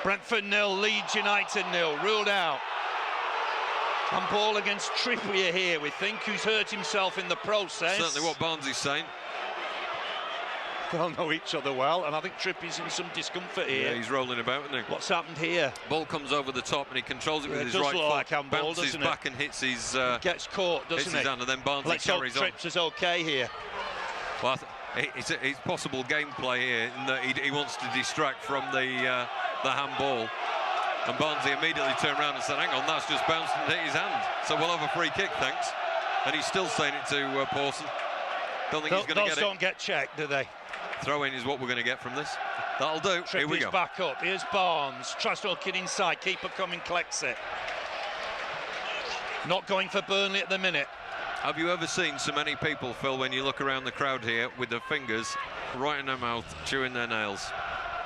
Brentford 0, Leeds United 0. Ruled out. And ball against Trippier here, we think, who's hurt himself in the process. Certainly what Barnes is saying. They'll know each other well, and I think Trippier's in some discomfort here. Yeah, he's rolling about, isn't he? What's happened here? Ball comes over the top and he controls it with his right foot. Like handball, bounces back and hits his... gets caught, doesn't his hand, and then Barnes carries on. Let's hope Trips is okay here. Well, it's possible gameplay here in that he wants to distract from the handball. And Barnsley immediately turned around and said, hang on, that's just bounced and hit his hand. So we'll have a free kick, thanks. And he's still saying it to Pawson. Don't think he's going to get it. Those don't get checked, do they? Throw-in is what we're going to get from this. That'll do. Here we go. Back up. Here's Barnes. Tries to hook it inside. Keeper coming, collects it. Not going for Burnley at the minute. Have you ever seen so many people, Phil, when you look around the crowd here with their fingers right in their mouth, chewing their nails?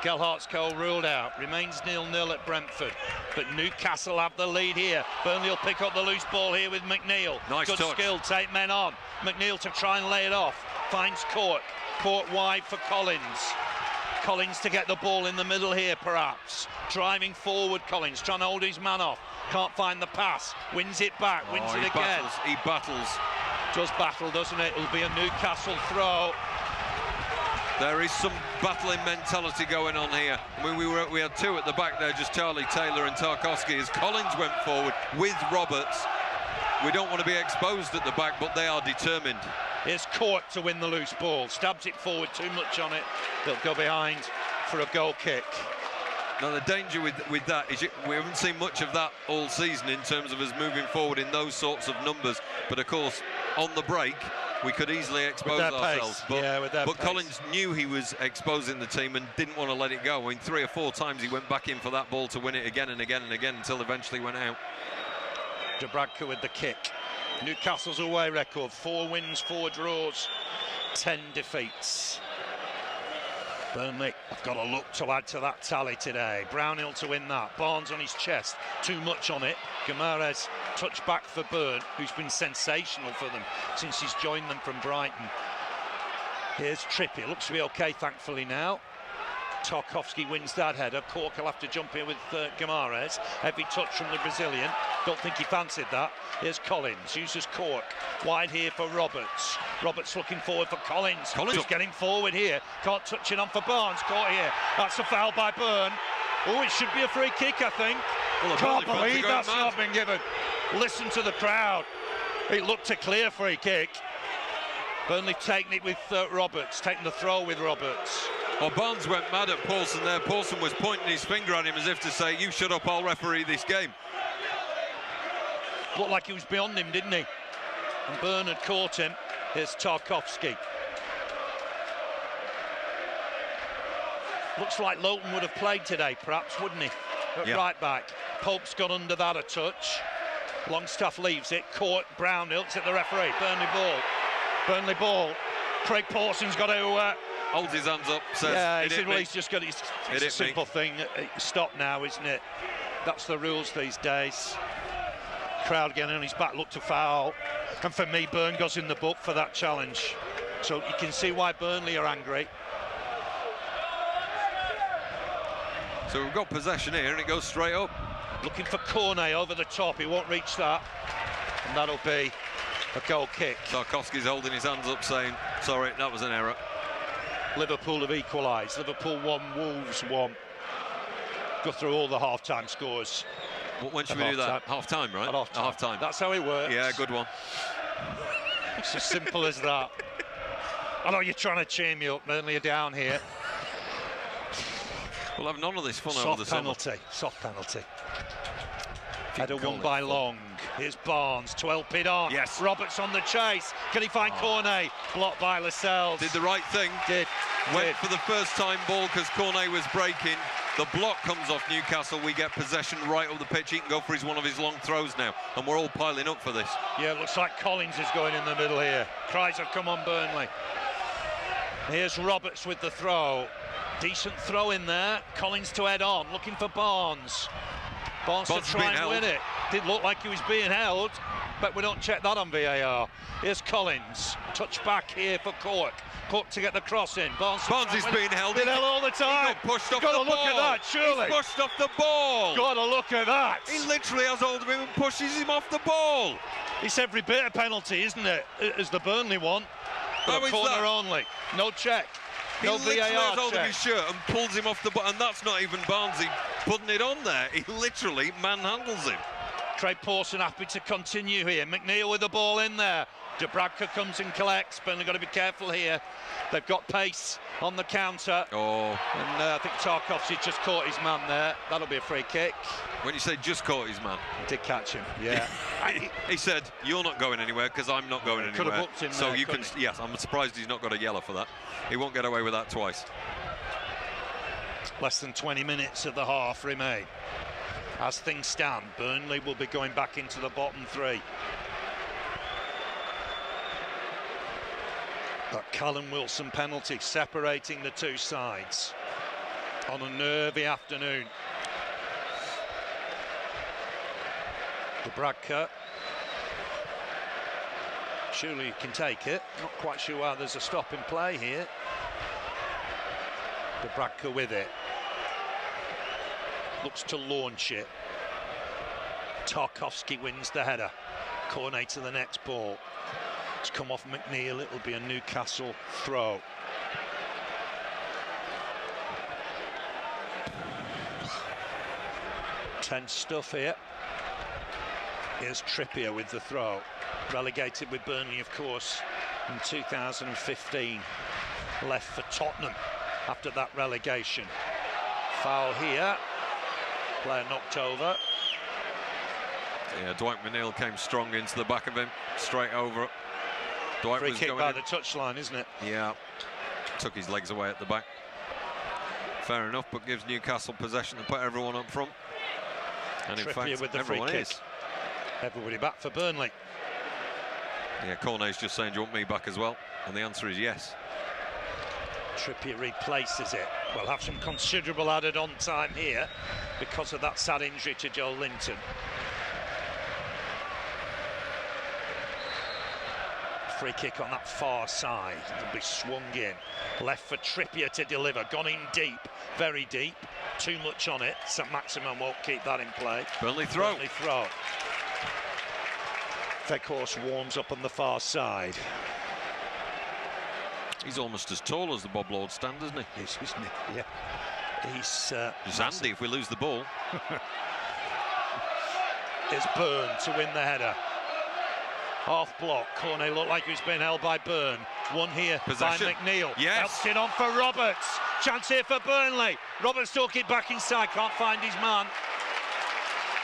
Gelhardt's goal ruled out. Remains 0-0 at Brentford. But Newcastle have the lead here. Burnley will pick up the loose ball here with McNeil. Nice Good touch. Skill, take men on. McNeil to try and lay it off. Finds Court. Court wide for Collins. Collins to get the ball in the middle here, perhaps. Driving forward, Collins, trying to hold his man off. Can't find the pass. Wins it back, wins it again. He battles. Does battle, doesn't it? It'll be a Newcastle throw. There is some battling mentality going on here. I mean, we had two at the back there, just Charlie Taylor and Tarkowski, as Collins went forward with Roberts. We don't want to be exposed at the back, but they are determined. Here's Court to win the loose ball. Stabs it forward, too much on it. They'll go behind for a goal kick. Now, the danger with that is we haven't seen much of that all season in terms of us moving forward in those sorts of numbers. But, of course, on the break, we could easily expose ourselves. But Collins knew he was exposing the team and didn't want to let it go. I mean, 3 or 4 times he went back in for that ball to win it again and again and again until eventually went out. Dubravka with the kick. Newcastle's away record, 4 wins, 4 draws, 10 defeats. Burnley have got a look to add to that tally today. Brownhill to win that. Barnes on his chest, too much on it. Guimaraes touch back for Burn, who's been sensational for them since he's joined them from Brighton. Here's Trippier, looks to be okay thankfully now. Tarkowski wins that header. Cork will have to jump in with Guimaraes. Heavy touch from the Brazilian. Don't think he fancied that. Here's Collins, uses Cork. Wide here for Roberts. Roberts looking forward for Collins. Just getting forward here. Can't touch it on for Barnes. Caught here. That's a foul by Burn. Oh, it should be a free kick, I think. Well, can't believe that's not been given. Listen to the crowd. It looked a clear free kick. Burnley taking it with Roberts, taking the throw with Roberts. Well, Barnes went mad at Paulson there. Paulson was pointing his finger at him as if to say, you shut up, I'll referee this game. Looked like he was beyond him, didn't he? And Burn had caught him. Here's Tarkowski. Looks like Lowton would have played today, perhaps, wouldn't he? At right back. Pope's got under that a touch. Longstaff leaves it. Court, Brownhill, it's at the referee. Burnley ball. Burnley ball. Craig Pawson's got to... holds his hands up, says, yeah, he's just got it's a simple thing. Stop now, isn't it? That's the rules these days. Crowd getting on his back, looked to foul. And for me, Burn goes in the book for that challenge. So you can see why Burnley are angry. So we've got possession here and it goes straight up. Looking for Cornet over the top, he won't reach that. And that'll be a goal kick. Tarkowski's holding his hands up saying, sorry, that was an error. Liverpool have equalised. Liverpool 1, Wolves 1. Go through all the half-time scores. When should we do that? Half-time, right? At half-time. Half-time. That's how it works. Yeah, good one. It's as simple as that. I know you're trying to cheer me up, Burnley are down here. We'll have none of this fun over the summer. Soft penalty. Header won by Long. Here's Barnes, 12 on. Yes. Roberts on the chase. Can he find Cornet? Blocked by Lascelles. Did the right thing. Went for the first time ball because Cornet was breaking. The block comes off Newcastle. We get possession right up the pitch. He can go for one of his long throws now. And we're all piling up for this. Yeah, it looks like Collins is going in the middle here. Cries have come on Burnley. Here's Roberts with the throw. Decent throw in there. Collins to head on, looking for Barnes. Barnes to try and win it. Did look like he was being held, but we don't check that on VAR. Here's Collins. Touch back here for Cork. Cork to get the cross in. Barnes is being held. Been held all the time. He got pushed off the ball. Got to look at that, surely. He's pushed off the ball. Got to look at that. He literally has hold of him and pushes him off the ball. It's every bit a penalty, isn't it? As the Burnley one. But a corner only. No check. No VAR literally has hold check. of his shirt and pulls him off the ball, and that's not even Barnsley putting it on there. He literally manhandles him. Craig Pawson happy to continue here. McNeil with the ball in there. Dubravka comes and collects. Burnley got to be careful here. They've got pace on the counter. Oh. And I think Tarkowski just caught his man there. That'll be a free kick. When you say just caught his man? He did catch him, yeah. He said, you're not going anywhere because I'm not going anywhere. Could have booked him so there, you can, yes, I'm surprised he's not got a yellow for that. He won't get away with that twice. Less than 20 minutes of the half remain. As things stand, Burnley will be going back into the bottom 3. That Callum Wilson penalty separating the two sides on a nervy afternoon. Dubravka. Surely you can take it. Not quite sure why there's a stop in play here. Dubravka with it. Looks to launch it. Tarkowski wins the header. Cornet to the next ball. It's come off McNeil. It'll be a Newcastle throw. Tense stuff here. Here's Trippier with the throw. Relegated with Burnley, of course, in 2015. Left for Tottenham after that relegation. Foul here. Player knocked over. Yeah, Dwight McNeil came strong into the back of him, straight over. Dwight Free was kick going by in. the touchline, isn't it? Yeah, took his legs away at the back. Fair enough, but gives Newcastle possession to put everyone up front. And in Trippier fact, with the everyone free is. kick. Everybody back for Burnley. Yeah, Cornet's just saying, do you want me back as well? And the answer is yes. Trippier replaces it. We'll have some considerable added on time here because of that sad injury to Joe Linton. Free kick on that far side. It'll be swung in. Left for Trippier to deliver. Gone in deep, very deep. Too much on it. St. Maximin won't keep that in play. Burnley throw. Burnley throw. Weghorst warms up on the far side. He's almost as tall as the Bob Lord stand, isn't he? Yes, isn't he? Yeah. He's Just Andy if we lose the ball. It's Byrne to win the header. Half block. Cornet looked like he was being held by Byrne. One here Possession. by McNeil. Yes. Helps it on for Roberts. Chance here for Burnley. Roberts took it back inside. Can't find his man.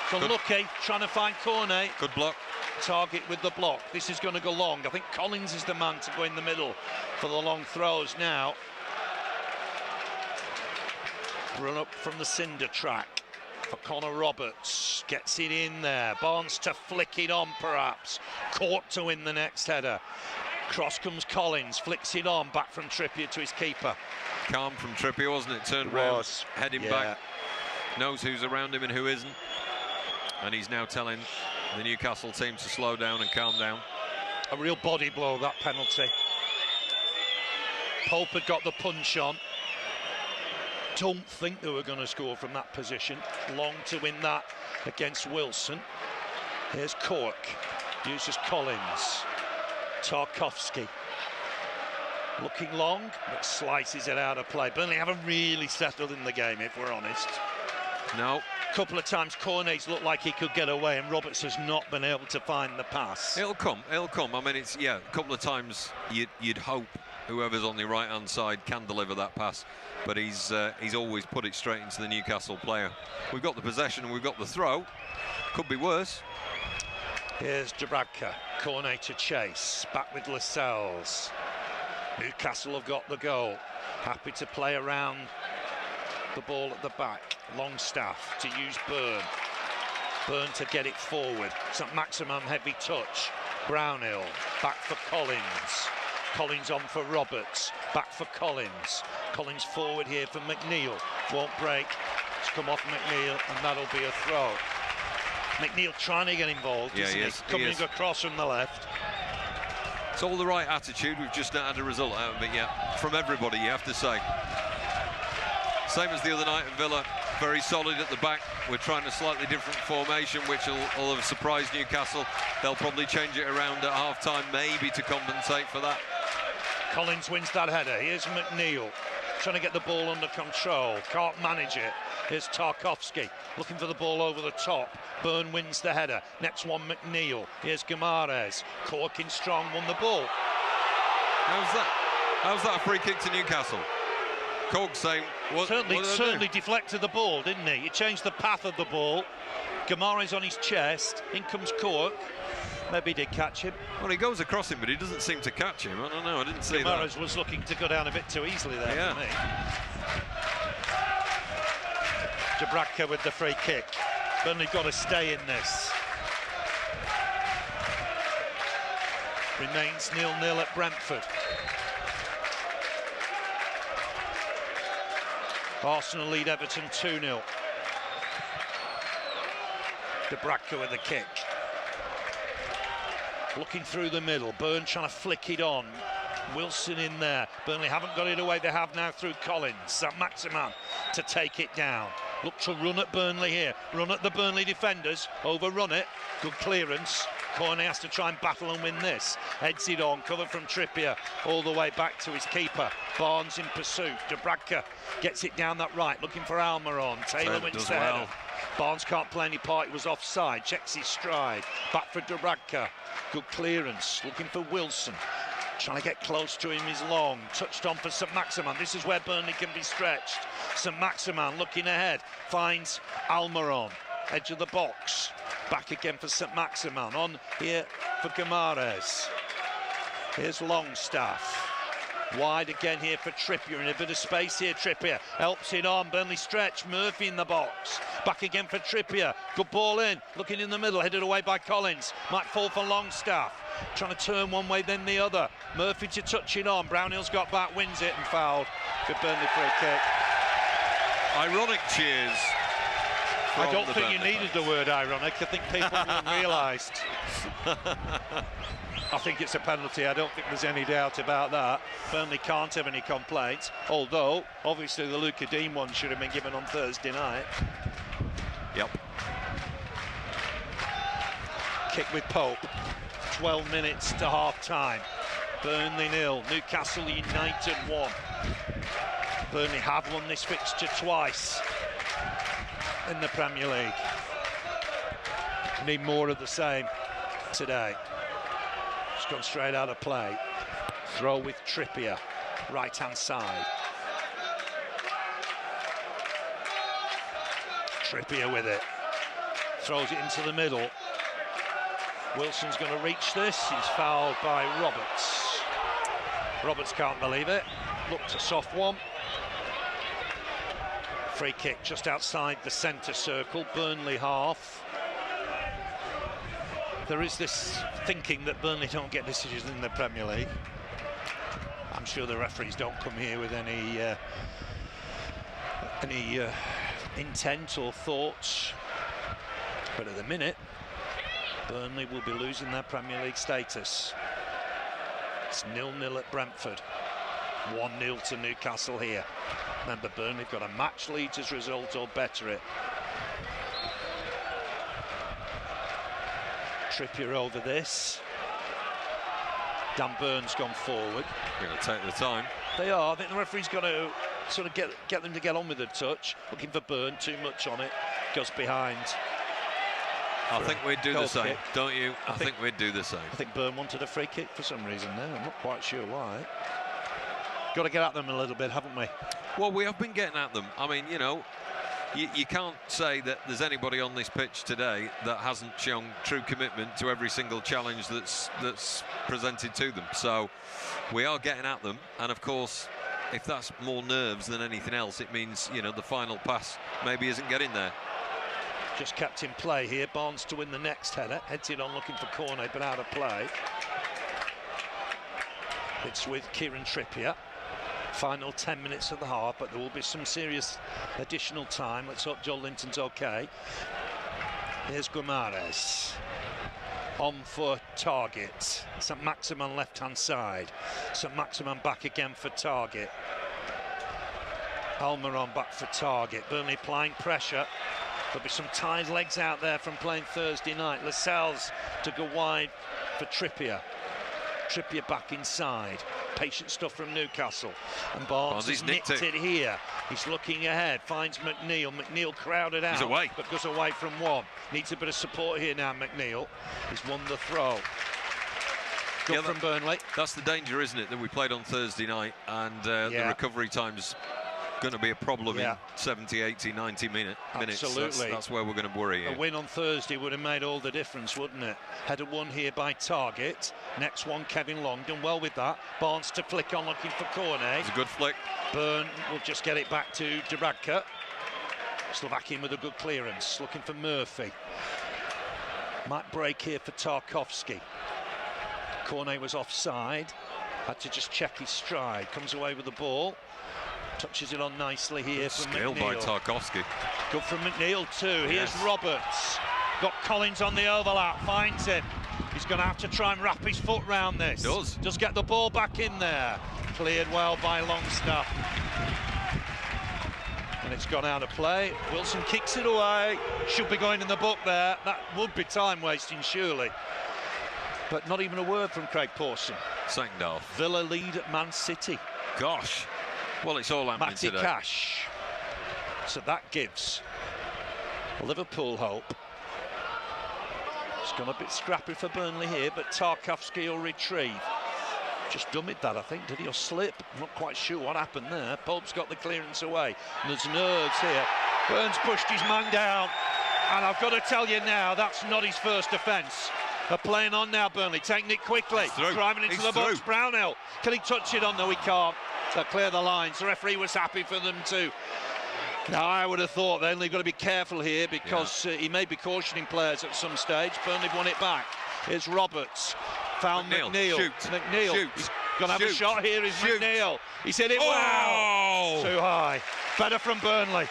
So unlucky. Trying to find Cornet. Good block. Target with the block. This is going to go long. I think Collins is the man to go in the middle for the long throws now. Run up from the cinder track for Connor Roberts. Gets it in there. Barnes to flick it on perhaps. Court to win the next header. Cross comes Collins. Flicks it on. Back from Trippier to his keeper. Calm from Trippier, wasn't it? Turned round, heading back. Knows who's around him and who isn't. And he's now telling the Newcastle team to slow down and calm down. A real body blow, that penalty. Pope had got the punch on. Don't think they were going to score from that position. Long to win that against Wilson. Here's Cork. Uses Collins. Tarkowski. Looking long, but slices it out of play. Burnley haven't really settled in the game, if we're honest. No. A couple of times Cornet's looked like he could get away and Roberts has not been able to find the pass. It'll come. I mean, it's, yeah, a couple of times you'd hope whoever's on the right-hand side can deliver that pass, but he's always put it straight into the Newcastle player. We've got the possession and we've got the throw. Could be worse. Here's Dubravka. Cornet to chase. Back with Lascelles. Newcastle have got the goal. Happy to play around the ball at the back. Longstaff to use Byrne. Byrne to get it forward. St. Maximin heavy touch. Brownhill back for Collins. Collins on for Roberts. Back for Collins. Collins forward here for McNeil. Won't break. It's come off McNeil and that'll be a throw. McNeil trying to get involved, isn't he? Coming across from the left. It's all the right attitude. We've just not had a result out of it yet. From everybody, you have to say. Same as the other night at Villa. Very solid at the back. We're trying a slightly different formation, which will have surprised Newcastle. They'll probably change it around at half-time, maybe to compensate for that. Collins wins that header. Here's McNeil. Trying to get the ball under control. Can't manage it. Here's Tarkowski. Looking for the ball over the top. Byrne wins the header. Next one, McNeil. Here's Guimaraes. Corking strong, won the ball. How's that? How's that a free kick to Newcastle? Cork saying... Certainly deflected the ball, didn't he? He changed the path of the ball. Guimaraes on his chest. In comes Cork. Maybe he did catch him. Well, he goes across him, but he doesn't seem to catch him. I don't know, I didn't see that. Guimaraes was looking to go down a bit too easily there for me. Dubravka with the free kick. Burnley got to stay in this. Remains 0-0 at Brentford. Arsenal lead Everton 2-0. Dubravka with the kick. Looking through the middle. Byrne trying to flick it on. Wilson in there. Burnley haven't got it away. They have now through Collins. St. Maximin to take it down. Look to run at Burnley here. Run at the Burnley defenders. Overrun it. Good clearance. Cornet has to try and battle and win this. Heads it on. Cover from Trippier. All the way back to his keeper. Barnes in pursuit. Dubravka gets it down that right. Looking for Almiron. Taylor wins the header. Barnes can't play any part. He was offside. Checks his stride. Back for Dubravka. Good clearance. Looking for Wilson. Trying to get close to him is Long. Touched on for St Maximin. This is where Burnley can be stretched. St Maximin looking ahead. Finds Almiron. Edge of the box. Back again for St Maximin. On here for Guimaraes. Here's Longstaff. Wide again here for Trippier. In a bit of space here, Trippier helps it on. Burnley stretch. Murphy in the box. Back again for Trippier. Good ball in. Looking in the middle. Headed away by Collins. Might fall for Longstaff. Trying to turn one way, then the other. Murphy to touch it on. Brownhill's got back, wins it and fouled. Good Burnley free kick. Ironic cheers. I don't think you needed the word ironic. I think people realised. I think it's a penalty. I don't think there's any doubt about that. Burnley can't have any complaints. Although, obviously, the Luca Dean one should have been given on Thursday night. Yep. Kick with Pope. 12 minutes to half-time. Burnley 0, Newcastle United 1. Burnley have won this fixture twice in the Premier League. Need more of the same today. It's gone straight out of play. Throw with Trippier, right-hand side. Trippier with it. Throws it into the middle. Wilson's going to reach this. He's fouled by Roberts. Roberts can't believe it. Looked a soft one. Free kick just outside the centre circle. Burnley half. There is this thinking that Burnley don't get decisions in the Premier League. I'm sure the referees don't come here with any intent or thoughts. But at the minute, Burnley will be losing their Premier League status. It's 0-0 at Brentford. 1-0 to Newcastle here. Remember, Burnley have got a match lead as result or better it. Trippier over this. Dan Burn's gone forward. They're going to take the time. They are. I think the referee's got to sort of get them to get on with the touch. Looking for Burn, too much on it. Goes behind. I think we'd do the same, don't you? I think we'd do the same. I think Burn wanted a free kick for some reason there. I'm not quite sure why. Got to get at them a little bit, haven't we? Well, we have been getting at them. I mean, you know, you can't say that there's anybody on this pitch today that hasn't shown true commitment to every single challenge that's presented to them. So we are getting at them, and of course, if that's more nerves than anything else, it means, you know, the final pass maybe isn't getting there. Just kept in play here. Barnes to win the next header. Heads it on looking for Cornet, but out of play. It's with Kieran Trippier. Final 10 minutes of the half, but there will be some serious additional time. Let's hope Joel Linton's okay. Here's Guimaraes. On for Target. St Maximin left-hand side. St Maximin back again for Target. Almiron back for Target. Burnley applying pressure. There'll be some tired legs out there from playing Thursday night. Lascelles to go wide for Trippier. Trippier back inside. Patient stuff from Newcastle. And Barnes has nicked it here. He's looking ahead. Finds McNeil. McNeil crowded out. He's away. But goes away from one. Needs a bit of support here now, McNeil. He's won the throw. Good from Burnley. That's the danger, isn't it, that we played on Thursday night, and the recovery time's going to be a problem in 70, 80, 90 minutes. Absolutely. That's where we're going to worry here. A win on Thursday would have made all the difference, wouldn't it? Header one here by Target. Next one, Kevin Long. Done well with that. Barnes to flick on, looking for Cornet. It's a good flick. Burn will just get it back to Dubravka. Slovakian with a good clearance. Looking for Murphy. Might break here for Tarkowski. Cornet was offside. Had to just check his stride. Comes away with the ball. Touches it on nicely here from Skill McNeil. by Tarkowski. Good from McNeil too. Here's Roberts. Got Collins on the overlap. Finds him. He's going to have to try and wrap his foot round this. Does get the ball back in there. Cleared well by Longstaff. And It's gone out of play. Wilson kicks it away. Should be going in the book there. That would be time wasting, surely. But not even a word from Craig Pawson. Second half. Villa lead at Man City. Gosh. Well, it's all happening Matty today. Cash. So that gives Liverpool hope. It's gone a bit scrappy for Burnley here, but Tarkowski will retrieve. Just dummied that, I think, did he, or slip? I'm not quite sure what happened there. Pope's got the clearance away. And there's nerves here. Burns pushed his man down. And I've got to tell you now, that's not his first offence. They're playing on now, Burnley, taking it quickly. Driving into the box, Brownhill. Can he touch it on? No, he can't. So clear the lines. The referee was happy for them too. Now, I would have thought then they've got to be careful here because he may be cautioning players at some stage. Burnley have won it back. Here's Roberts. Found McNeil. McNeil. Shoot. He's going to have a shot here. Is McNeil. He's hit it well. Too high. Better from Burnley.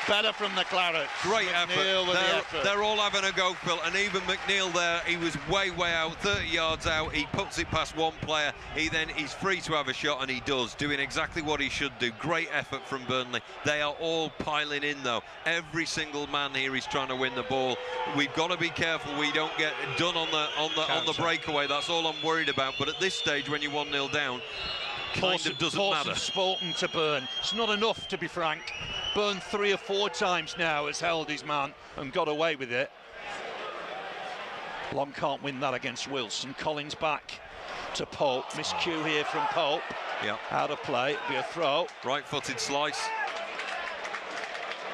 Better from the Clarets. Great effort. They're all having a go, Phil. And even McNeil there, he was way out, 30 yards out. He puts it past one player. He then is free to have a shot, and he does, doing exactly what he should do. Great effort from Burnley. They are all piling in, though. Every single man here is trying to win the ball. We've got to be careful we don't get done on the breakaway. That's all I'm worried about. But at this stage, when you're 1-0 down, kind of doesn't matter. Spoken to Burn. It's not enough, to be frank. Burn 3 or 4 times now has held his man and got away with it. Long can't win that against Wilson. Collins back to Pope. Miscue here from Pope. Yeah. Out of play. It'll be a throw. Right-footed slice.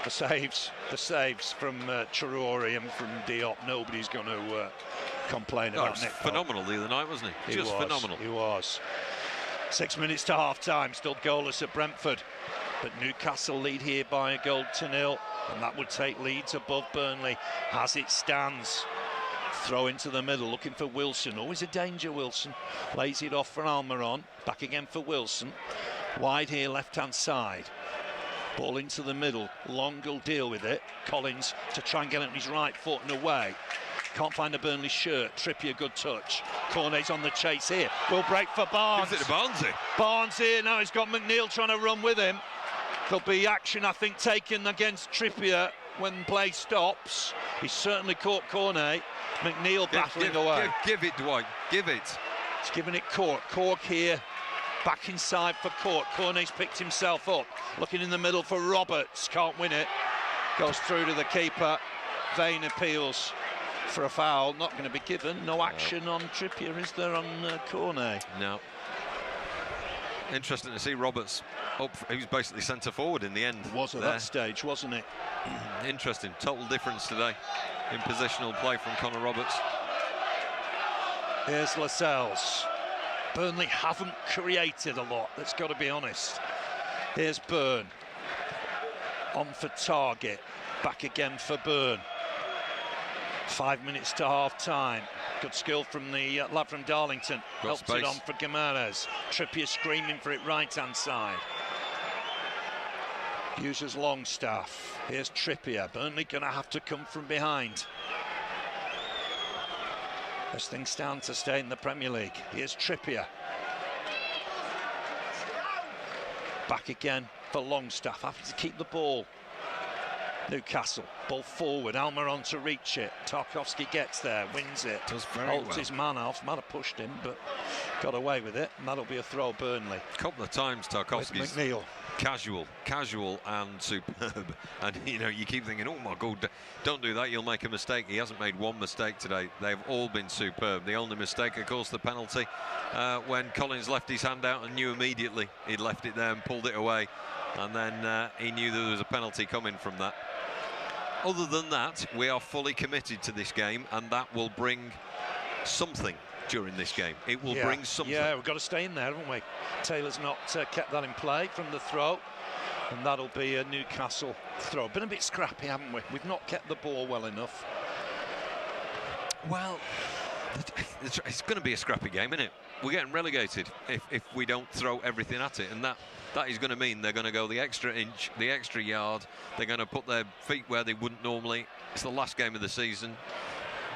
The saves from Traore and from Diop. Nobody's going to complain about Nick Pope. Phenomenal the other night, wasn't he? Just phenomenal. He was. 6 minutes to half-time. Still goalless at Brentford. But Newcastle lead here by a goal to 0, and that would take Leeds above Burnley as it stands. Throw into the middle, looking for Wilson. Always a danger, Wilson. Lays it off for Almiron. Back again for Wilson. Wide here, left-hand side. Ball into the middle. Long will deal with it. Collins to try and get it on his right foot and away. Can't find a Burnley shirt. Trippier, good touch. Cornet's on the chase here. Will break for Barnes. Gives it to Barnesy. Barnes here, now he's got McNeil trying to run with him. There'll be action, I think, taken against Trippier when play stops. He's certainly caught Cornet. McNeil battling away. Give it, Dwight. Give it. He's giving it Cork. Cork here. Back inside for Cork. Cornet's picked himself up. Looking in the middle for Roberts. Can't win it. Goes through to the keeper. Vane appeals for a foul. Not going to be given. No action on Trippier, is there, on Cornet? No. Interesting to see Roberts up. He was basically centre forward in the end. It was at that stage, wasn't it? Interesting. Total difference today in positional play from Connor Roberts. Here's Lascelles. Burnley haven't created a lot, let's got to be honest. Here's Burn. On for target. Back again for Burn. 5 minutes to half-time. Good skill from the lad from Darlington. Helps it on for Gimenez. Trippier screaming for it right-hand side. Uses Longstaff. Here's Trippier. Burnley going to have to come from behind. As things stand to stay in the Premier League. Here's Trippier. Back again for Longstaff. Happy to keep the ball. Newcastle, ball forward, Almiron to reach it. Tarkowski gets there, wins it. Does very Holds his man off, might have pushed him, but got away with it, and that'll be a throw, Burnley. A couple of times Tarkowski's McNeil. Casual and superb. And, you know, you keep thinking, oh my God, don't do that, you'll make a mistake. He hasn't made one mistake today. They've all been superb. The only mistake, of course, the penalty, when Collins left his hand out and knew immediately he'd left it there and pulled it away. And then he knew there was a penalty coming from that. Other than that, we are fully committed to this game, and that will bring something during this game. It will bring something. Yeah, we've got to stay in there, haven't we? Taylor's not kept that in play from the throw, and that'll be a Newcastle throw. Been a bit scrappy, haven't we? We've not kept the ball well enough. Well, it's going to be a scrappy game, isn't it? We're getting relegated if we don't throw everything at it, and that is going to mean they're going to go the extra inch, the extra yard. They're going to put their feet where they wouldn't normally. It's the last game of the season.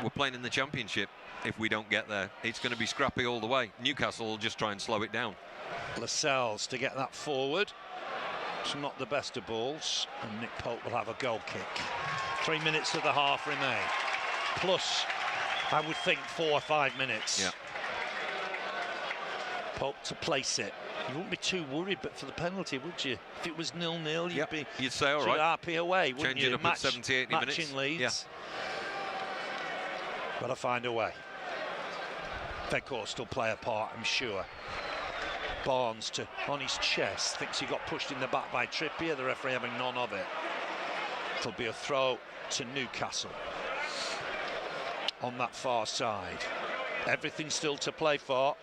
We're playing in the Championship. If we don't get there, it's going to be scrappy all the way. Newcastle will just try and slow it down. Lascelles to get that forward. It's not the best of balls, and Nick Pope will have a goal kick. 3 minutes of the half remain. Plus, I would think 4 or 5 minutes. Yeah. Pope to place it. You wouldn't be too worried, but for the penalty, would you? If it was 0-0, you'd say all right. RP away, wouldn't Change you? it up at 70, 80 minutes. Matching leads. Yeah. Gotta find a way. Veghorst will play a part, I'm sure. Barnes on his chest, thinks he got pushed in the back by Trippier, the referee having none of it. It'll be a throw to Newcastle on that far side. Everything still to play for,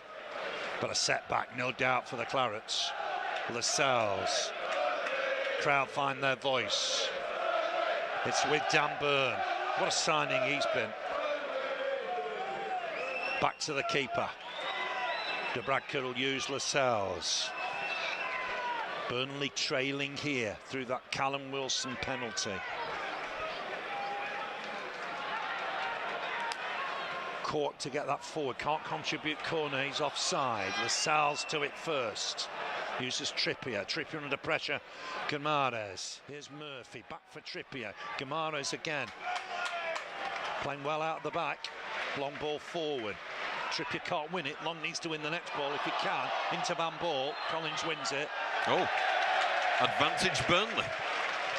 but a setback, no doubt, for the Clarets. Lascelles. Crowd find their voice. It's with Dan Burn. What a signing he's been. Back to the keeper. Dubravka will use Lascelles. Burnley trailing here through that Callum Wilson penalty. Court to get that forward, can't contribute corner, he's offside. Lascelles to it first. Uses Trippier under pressure. Guimaraes, here's Murphy, back for Trippier. Guimaraes again. Playing well out of the back. Long ball forward. Trippier can't win it. Long needs to win the next ball if he can. Into Van Ball. Collins wins it. Oh, advantage Burnley.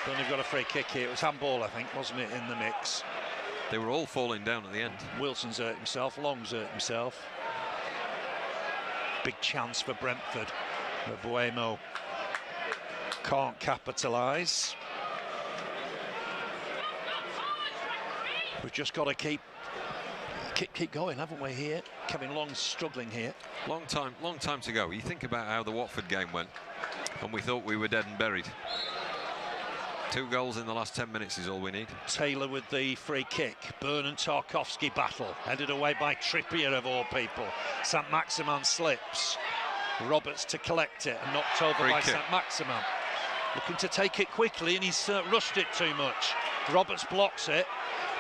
Burnley got a free kick here. It was handball, I think, wasn't it, in the mix? They were all falling down at the end. Wilson's hurt himself. Long's hurt himself. Big chance for Brentford. But Buemo can't capitalise. We've just got to keep going, haven't we, here? Kevin Long's struggling here. Long time to go. You think about how the Watford game went, and we thought we were dead and buried. 2 goals in the last 10 minutes is all we need. Taylor with the free kick. Burn and Tarkowski battle. Headed away by Trippier, of all people. St. Maximin slips. Roberts to collect it and knocked over by St. Maximin. Looking to take it quickly, and he's rushed it too much. Roberts blocks it.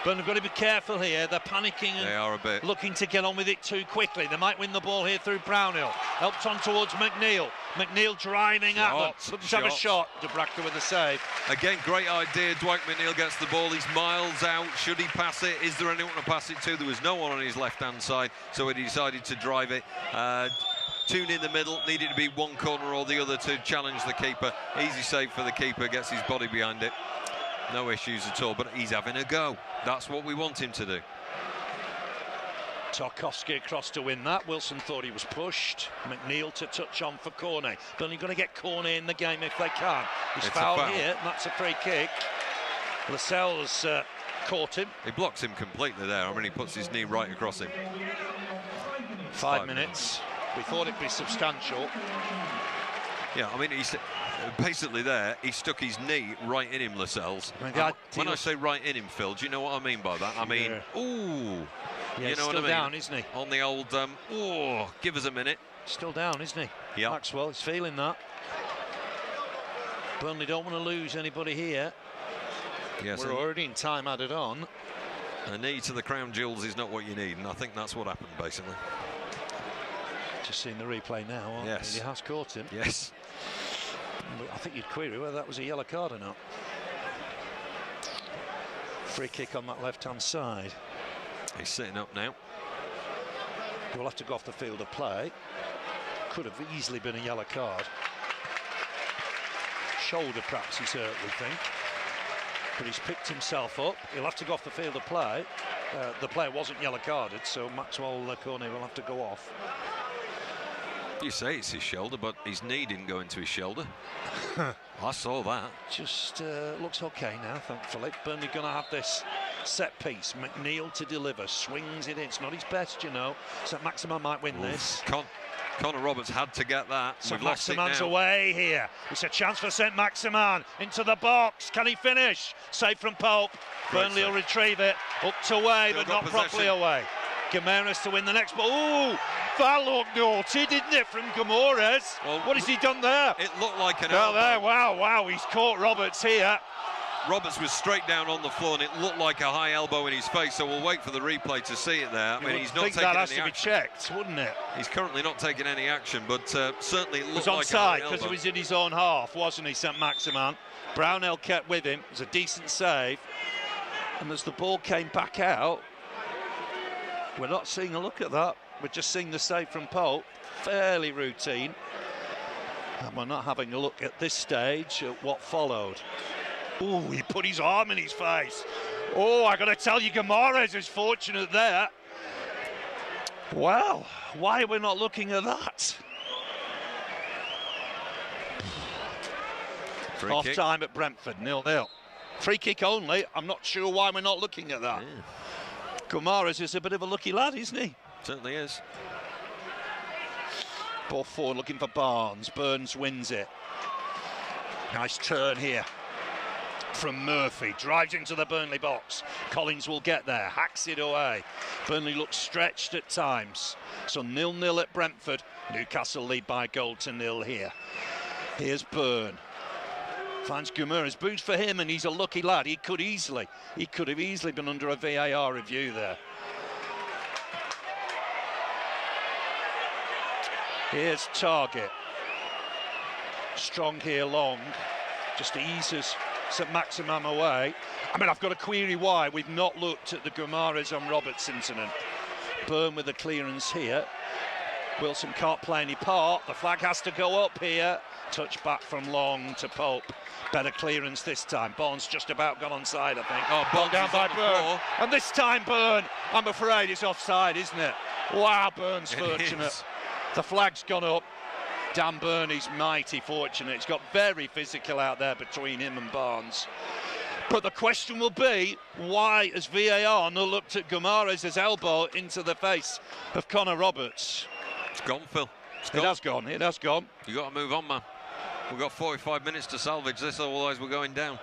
But they've got to be careful here. They're panicking and they are a bit looking to get on with it too quickly. They might win the ball here through Brownhill. Helped on towards McNeil. McNeil driving at them. Let's have a shot. Dubravka with the save. Again, great idea. Dwight McNeil gets the ball. He's miles out. Should he pass it? Is there anyone to pass it to? There was no one on his left-hand side, so he decided to drive it. Tune in the middle. Needed to be one corner or the other to challenge the keeper. Easy save for the keeper. Gets his body behind it. No issues at all, but he's having a go. That's what we want him to do. Tarkowski across to win that. Wilson thought he was pushed. McNeil to touch on for Cornet. Burnley going to get Cornet in the game if they can. He's fouled here, and that's a free kick. Lascelles caught him. He blocks him completely there. I mean, he puts his knee right across him. 5 minutes. We thought it'd be substantial. Yeah, I mean, he's basically there. He stuck his knee right in him, Lascelles. When I say right in him, Phil, do you know what I mean by that? I mean, ooh. Yeah, you know what I mean? Still down, isn't he? On the old, give us a minute. Still down, isn't he? Yeah. Maxwell is feeling that. Burnley don't want to lose anybody here. Yes, we're already in time added on. A knee to the crown jewels is not what you need, and I think that's what happened, basically. Just seeing the replay now. Yes. He has caught him. Yes. I think you'd query whether that was a yellow card or not. Free kick on that left-hand side. He's sitting up now. He'll have to go off the field of play. Could have easily been a yellow card. Shoulder perhaps he's hurt, we think. But he's picked himself up. He'll have to go off the field of play. The player wasn't yellow carded, so Maxwell Cornet will have to go off. You say it's his shoulder, but his knee didn't go into his shoulder. I saw that. Just looks okay now, thankfully. Burnley going to have this set piece. McNeil to deliver, swings it in. It's not his best, you know. St. Maximin might win this. Connor Roberts had to get that. St. Maximin's away here. It's a chance for St. Maximin into the box. Can he finish? Save from Pope. Burnley will retrieve it. Up to away, but not properly away. Guimaraes to win the next ball. Ooh, that looked naughty, didn't it, from Guimaraes? Well, what has he done there? It looked like an elbow. There, wow, he's caught Roberts here. Roberts was straight down on the floor, and it looked like a high elbow in his face. So we'll wait for the replay to see it there. I mean, he's not taking that has any to be action. checked, wouldn't it? He's currently not taking any action, but certainly it looked It like was a high onside elbow. because he was in his own half, wasn't he, St Maximin? Brownell kept with him. It was a decent save. And as the ball came back out, we're not seeing a look at that. We're just seeing the save from Pope. Fairly routine. And we're not having a look at this stage at what followed. Oh, he put his arm in his face. Oh, I got to tell you, Guimaraes is fortunate there. Well, why are we not looking at that? Half time at Brentford, 0-0. Free kick only. I'm not sure why we're not looking at that. Yeah. Guimaraes is a bit of a lucky lad, isn't he? Certainly is. Ball forward looking for Barnes. Burns wins it. Nice turn here from Murphy. Drives into the Burnley box. Collins will get there. Hacks it away. Burnley looks stretched at times. So 0-0 at Brentford. Newcastle lead by 1-0 here. Here's Burn. Finds Guimaraes. Boost for him, and he's a lucky lad. He could have easily been under a VAR review there. Here's Target. Strong here, long. Just eases St Maximin away. I mean, I've got a query why we've not looked at the Guimaraes on Roberts incident. Burn with the clearance here. Wilson can't play any part. The flag has to go up here. Touch back from Long to Pope. Better clearance this time. Barnes just about got onside, I think. Oh, ball down by Burn. And this time Burn, I'm afraid, is offside, isn't it? Wow, Burn's fortunate. The flag's gone up. Dan Burn is mighty fortunate. It's got very physical out there between him and Barnes. But the question will be, why has VAR not looked at Guimaraes' elbow into the face of Connor Roberts? It's gone, Phil. It has gone. You got to move on, man. We've got 45 minutes to salvage this, otherwise we're going down.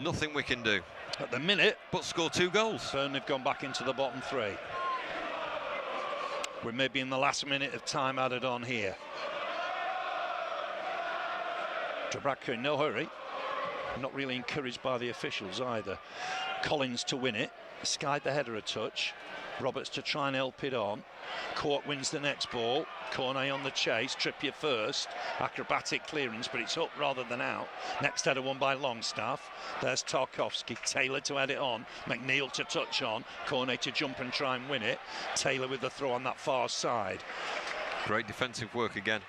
Nothing we can do. At the minute, but score 2 goals. Burnley have gone back into the bottom 3. We're maybe in the last minute of time added on here. Dubravka in no hurry. Not really encouraged by the officials either. Collins to win it. Skied the header a touch. Roberts to try and help it on. Court wins the next ball. Cornet on the chase. Trippier first. Acrobatic clearance, but it's up rather than out. Next header won by Longstaff. There's Tarkowski. Taylor to head it on. McNeil to touch on. Cornet to jump and try and win it. Taylor with the throw on that far side. Great defensive work again.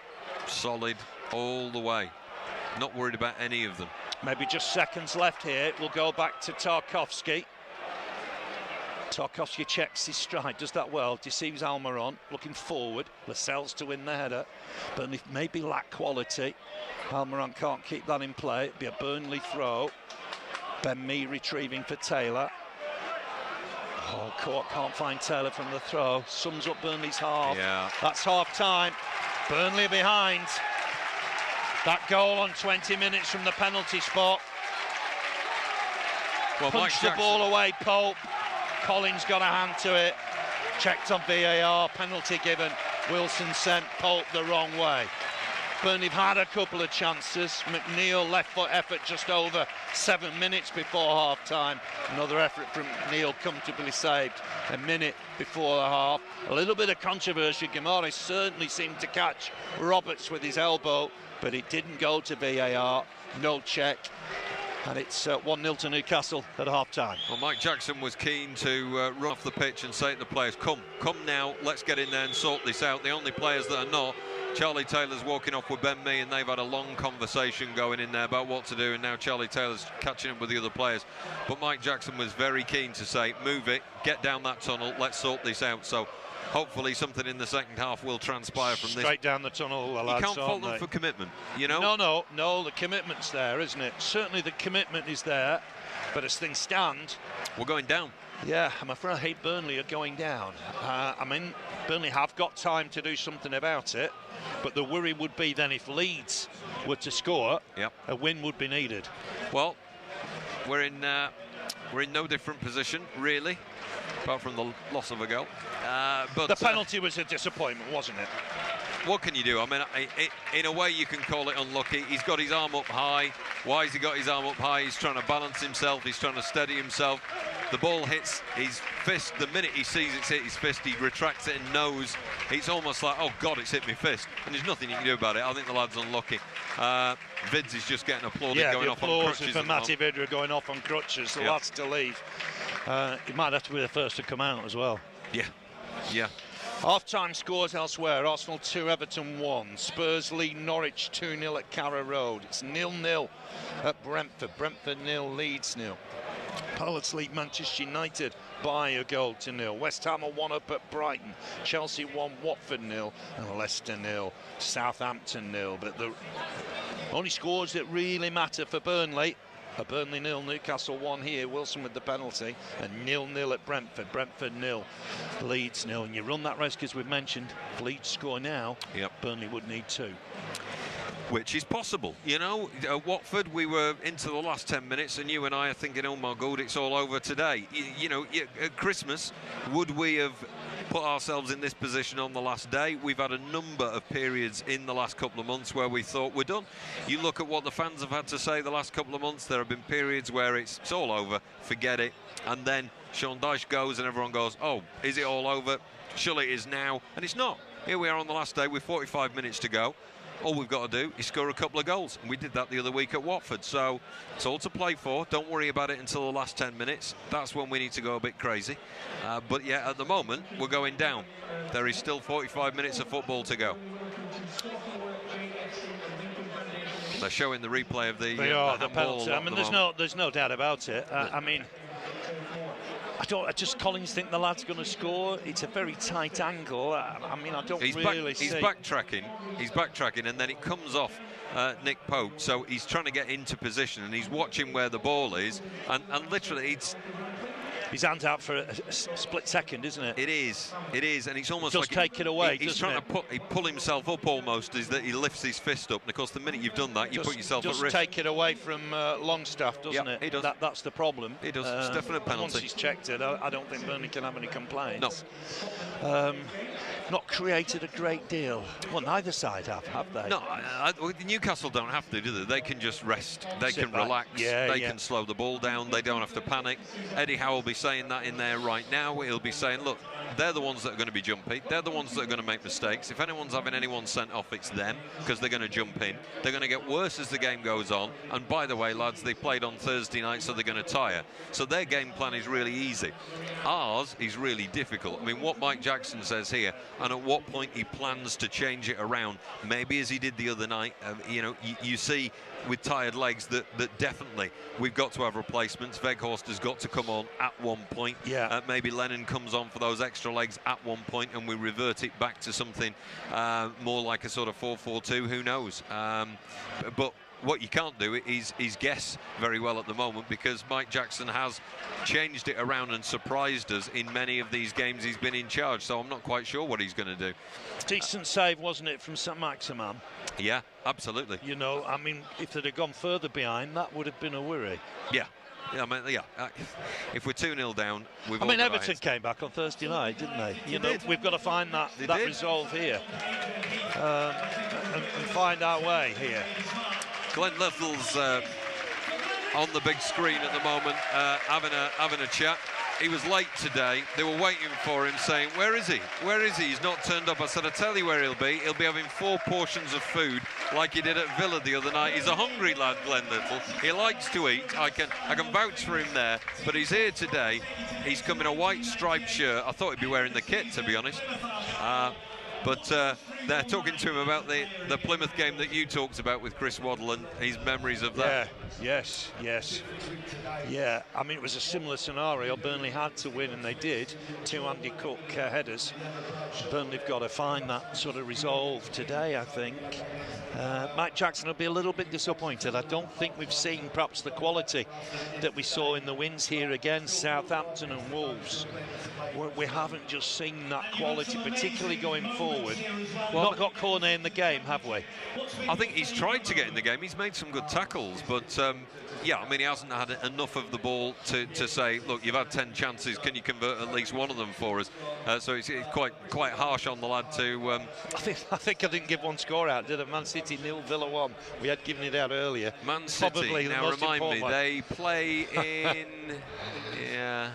Solid all the way. Not worried about any of them. Maybe just seconds left here. We'll go back to Tarkowski. Tarkowski checks his stride, does that well, deceives Almiron, looking forward. Lascelles to win the header. Burnley maybe lack quality. Almiron can't keep that in play. It'd be a Burnley throw. Ben Mee retrieving for Taylor. Oh, Court can't find Taylor from the throw. Sums up Burnley's half. Yeah. That's half time. Burnley behind. That goal on 20 minutes from the penalty spot. Well, Punched the ball away, Pope. Collins got a hand to it. Checked on VAR, penalty given. Wilson sent Pope the wrong way. Burnley have had a couple of chances. McNeil left foot effort just over 7 minutes before half time. Another effort from McNeil comfortably saved a minute before the half. A little bit of controversy. Guimaraes certainly seemed to catch Roberts with his elbow, but it didn't go to VAR. No check. And it's 1-0 to Newcastle at half-time. Well, Mike Jackson was keen to run off the pitch and say to the players, come now, let's get in there and sort this out. The only players that are not, Charlie Taylor's walking off with Ben Mee, and they've had a long conversation going in there about what to do, and now Charlie Taylor's catching up with the other players. But Mike Jackson was very keen to say, move it, get down that tunnel, let's sort this out. So hopefully something in the second half will transpire from this. Straight down the tunnel, the lads, you can't fault them for commitment, you know? No, the commitment's there, isn't it? Certainly the commitment is there, but as things stand... We're going down. Yeah, I'm afraid Burnley are going down. I mean, Burnley have got time to do something about it, but the worry would be then if Leeds were to score, a win would be needed. Well, we're in no different position, really, apart from the loss of a goal. But the penalty was a disappointment, wasn't it? what can you do? I mean, in a way you can call it unlucky. He's got his arm up high. Why has he got his arm up high? He's trying to balance himself. He's trying to steady himself. The ball hits his fist. The minute he sees it's hit his fist, he retracts it and knows. It's almost like, oh God, it's hit my fist. And there's nothing you can do about it. I think the lad's unlucky. Vids is just getting applauded, going off on crutches. For Matty Vidra going off on crutches, the last to leave. He might have to be the first to come out as well. Yeah. Half-time scores elsewhere. Arsenal 2, Everton 1. Spurs lead Norwich 2-0 at Carrow Road. It's 0-0 at Brentford. Brentford 0, Leeds 0. Palace lead Manchester United by a goal to 0. West Ham are 1-up at Brighton. Chelsea 1, Watford 0, and Leicester 0, Southampton 0. But the only scores that really matter for Burnley are Burnley 0, Newcastle 1 here, Wilson with the penalty, and 0-0 at Brentford. Brentford 0, Leeds 0. And you run that risk, as we've mentioned. If Leeds score now, Burnley would need 2. Which is possible, you know. Watford, we were into the last 10 minutes and you and I are thinking, oh my God, it's all over today. You know, at Christmas, would we have put ourselves in this position on the last day? We've had a number of periods in the last couple of months where we thought we're done. You look at what the fans have had to say the last couple of months, there have been periods where it's all over, forget it. And then Sean Dyche goes and everyone goes, oh, is it all over? Surely it is now. And it's not. Here we are on the last day with 45 minutes to go. All we've got to do is score a couple of goals, and we did that the other week at Watford. So it's all to play for. Don't worry about it until the last 10 minutes. That's when we need to go a bit crazy. But yeah, at the moment we're going down. There is still 45 minutes of football to go. They're showing the replay of the penalty. I mean, there's no doubt about it. I mean, I just Collins think the lad's going to score. It's a very tight angle. I mean, I don't really see. He's backtracking, and then it comes off Nick Pope. So he's trying to get into position, and he's watching where the ball is, and literally it's. His hand's out for a split second, isn't it? It is, and it's almost like take it away. He's trying to pull himself up almost. Is that he lifts his fist up, and of course the minute you've done that, you put yourself at risk. Just take it away from Longstaff, doesn't it? He does. That's the problem. He does. It's definitely a penalty. Once he's checked it, I don't think Burnley can have any complaints. No. Not created a great deal. Well, neither side have they? No, Newcastle don't have to, do they? They can just rest. They can relax. They can slow the ball down. They don't have to panic. Eddie Howe will be saying that in there right now. He'll be saying, look, they're the ones that are going to be jumpy. They're the ones that are going to make mistakes. If anyone's having anyone sent off, it's them, because they're going to jump in. They're going to get worse as the game goes on. And by the way, lads, they played on Thursday night, so they're going to tire. So their game plan is really easy. Ours is really difficult. I mean, what Mike Jackson says here, and at what point he plans to change it around, maybe as he did the other night. You see with tired legs that definitely we've got to have replacements. Weghorst has got to come on at one point. Maybe Lennon comes on for those extra legs at one point, and we revert it back to something more like a sort of 4-4-2. Who knows? But what you can't do is guess very well at the moment, because Mike Jackson has changed it around and surprised us in many of these games he's been in charge. So I'm not quite sure what he's going to do. Decent save, wasn't it, from St Maximin? Yeah, absolutely. You know, I mean, if they'd have gone further behind, that would have been a worry. Yeah. I mean, if we're 2-0 down, Everton came back on Thursday night, didn't they? We've got to find that resolve here and find our way here. Glenn Little's on the big screen at the moment, having a chat. He was late today. They were waiting for him, saying, where is he? Where is he? He's not turned up. I said, I'll tell you where he'll be. He'll be having 4 portions of food like he did at Villa the other night. He's a hungry lad, Glenn Little. He likes to eat. I can vouch for him there. But he's here today. He's come in a white striped shirt. I thought he'd be wearing the kit, to be honest. But they're talking to him about the Plymouth game that you talked about with Chris Waddle and his memories of that. Yes. Yeah, I mean, it was a similar scenario. Burnley had to win, and they did. 2 Andy Cook headers. Burnley have got to find that sort of resolve today, I think. Mike Jackson will be a little bit disappointed. I don't think we've seen perhaps the quality that we saw in the wins here against Southampton and Wolves. We haven't just seen that quality, particularly going forward. Well, not got Cornet in the game, have we? I think he's tried to get in the game. He's made some good tackles, but yeah, I mean, he hasn't had enough of the ball to say, look, you've had 10 chances, can you convert at least one of them for us? So it's quite harsh on the lad to... I think I didn't give one score out, did I? Man City 0, Villa 1. We had given it out earlier. Man City, probably now remind me, they play in... yeah...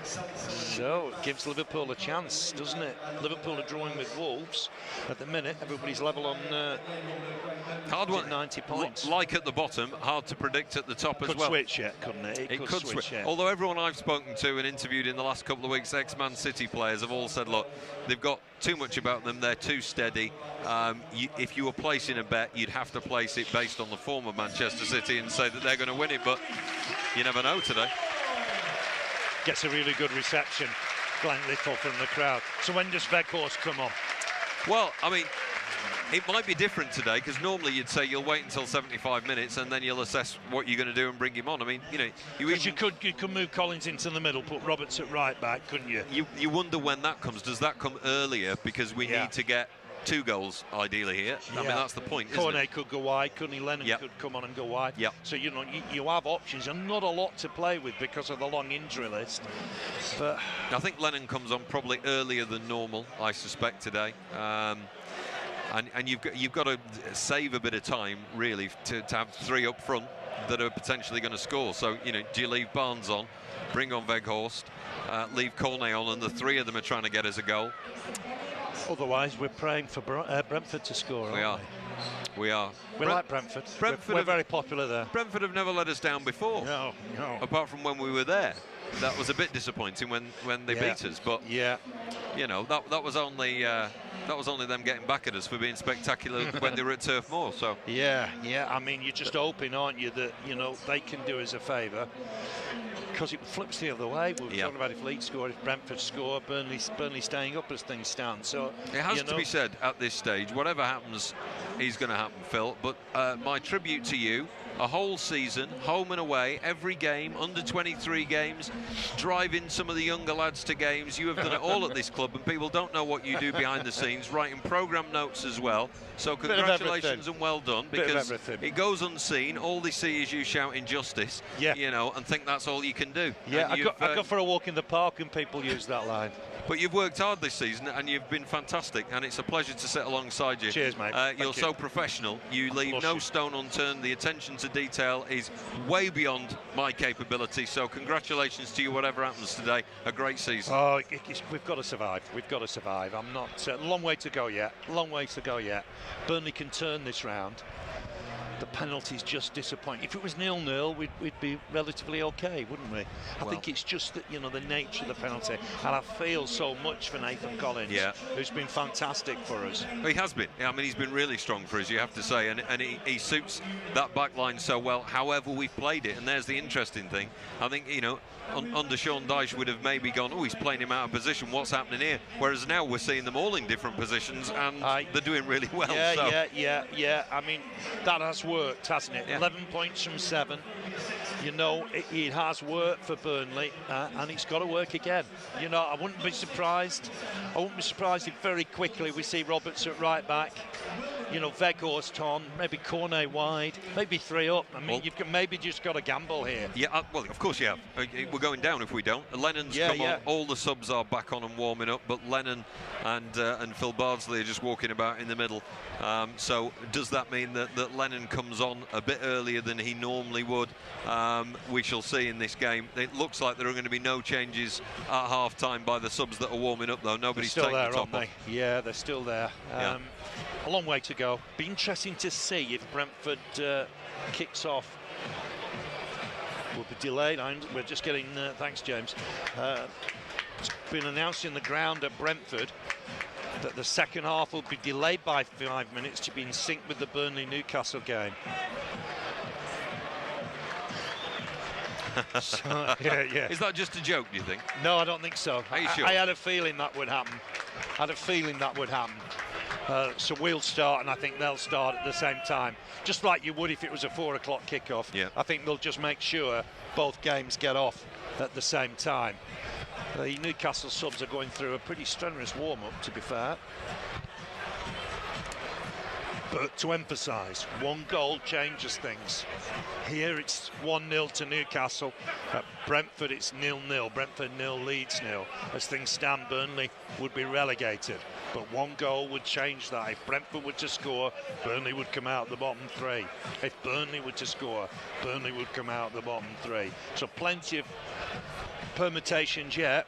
So it gives Liverpool a chance, doesn't it? Liverpool are drawing with Wolves at the minute. Everybody's level on hard one. 90 points. Like at the bottom, hard to predict at the top as well. Could switch yet, couldn't it? It could switch. Yet. Although everyone I've spoken to and interviewed in the last couple of weeks, ex-Man City players, have all said, look, they've got too much about them, they're too steady. If you were placing a bet, you'd have to place it based on the form of Manchester City and say that they're going to win it, but you never know today. Gets a really good reception, Glenn Little from the crowd. So when does Weghorst come on? Well, I mean, it might be different today, because normally you'd say you'll wait until 75 minutes and then you'll assess what you're going to do and bring him on. I mean, you know, you could move Collins into the middle, put Roberts at right back, couldn't you? You wonder when that comes. Does that come earlier because we need to get 2 goals ideally here? I mean, that's the point, isn't it? Cornet could go wide, couldn't he? Lennon could come on and go wide. So, you know, you have options and not a lot to play with because of the long injury list. But I think Lennon comes on probably earlier than normal, I suspect, today. And you've got to save a bit of time, really, to have 3 up front that are potentially going to score. So, you know, do you leave Barnes on, bring on Weghorst, leave Cornet on, and the 3 of them are trying to get us a goal? Otherwise, we're praying for Brentford to score. We are. We like Brentford. We're very popular there. Brentford have never let us down before. No. Apart from when we were there. That was a bit disappointing when they beat us. But you know, that was only them getting back at us for being spectacular when they were at Turf Moor. So yeah. I mean, you're just hoping, aren't you, that they can do us a favour. Because it flips the other way. We were talking about if Leeds score, if Brentford score, Burnley staying up as things stand. So it has to be said at this stage, whatever happens is going to happen, Phil. But my tribute to you, a whole season, home and away, every game, under 23 games, driving some of the younger lads to games. You have done it all at this club, and people don't know what you do behind the scenes, writing programme notes as well. So congratulations and well done, because it goes unseen. All they see is you shouting justice, you know, and think that's all you can do. Yeah, I go for a walk in the park and people use that line. But you've worked hard this season and you've been fantastic, and it's a pleasure to sit alongside you. Cheers, mate. You're so professional. You leave no stone unturned. The attention to detail is way beyond my capability. So congratulations to you, whatever happens today. A great season. Oh, we've got to survive. We've got to survive. I'm not... long way to go yet. Long way to go yet. Burnley can turn this round. The penalty's just disappointing. If it was 0-0, we'd be relatively okay, wouldn't we? I think it's just that, you know, the nature of the penalty. And I feel so much for Nathan Collins, who's been fantastic for us. He has been. I mean, he's been really strong for us, you have to say, and he suits that back line so well, however we've played it. And there's the interesting thing. I think, you know, under Sean Dyche would have maybe gone, oh, he's playing him out of position, what's happening here? Whereas now we're seeing them all in different positions, and they're doing really well. Yeah. I mean, that has worked, hasn't it? 11 points from 7. You know, it has worked for Burnley, and it's got to work again. You know, I wouldn't be surprised. If very quickly we see Roberts at right back. You know, Weghorst on, maybe Cornet wide, maybe 3 up. I mean, you've maybe just got to gamble here. Yeah, well, of course you have. We're going down if we don't. Lennon's come on. All the subs are back on and warming up, but Lennon and Phil Bardsley are just walking about in the middle. So does that mean that Lennon comes on a bit earlier than he normally would? We shall see in this game. It looks like there are going to be no changes at half-time by the subs that are warming up, though. Nobody's taking the top off. Yeah, they're still there. A long way to go. Be interesting to see if Brentford kicks off. Will be delayed. We're just getting thanks, James. It's been announced in the ground at Brentford that the second half will be delayed by 5 minutes to be in sync with the Burnley-Newcastle game. So, yeah. Is that just a joke, do you think? No, I don't think so. Are you sure? I had a feeling that would happen. So we'll start, and I think they'll start at the same time, just like you would if it was a 4 o'clock kickoff. I think they'll just make sure both games get off at the same time. The Newcastle subs are going through a pretty strenuous warm-up, to be fair. But to emphasise, one goal changes things. Here it's 1-0 to Newcastle. At Brentford it's 0-0. Brentford 0, Leeds 0. As things stand, Burnley would be relegated. But one goal would change that. If Brentford were to score, Burnley would come out the bottom three. If Burnley were to score, Burnley would come out the bottom three. So plenty of permutations yet.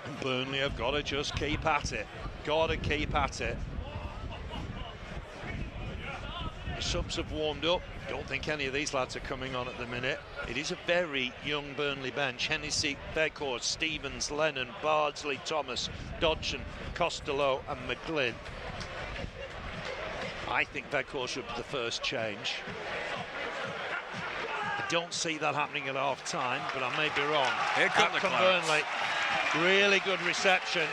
And Burnley have got to just keep at it. Got to keep at it. The subs have warmed up. Don't think any of these lads are coming on at the minute. It is a very young Burnley bench. Hennessy, Beckhorst, Stevens, Lennon, Bardsley, Thomas, Dodson, Costello and McGlynn. I think Beckhorst should be the first change. I don't see that happening at half time, but I may be wrong. Here come the Clarets. Burnley. Really good reception.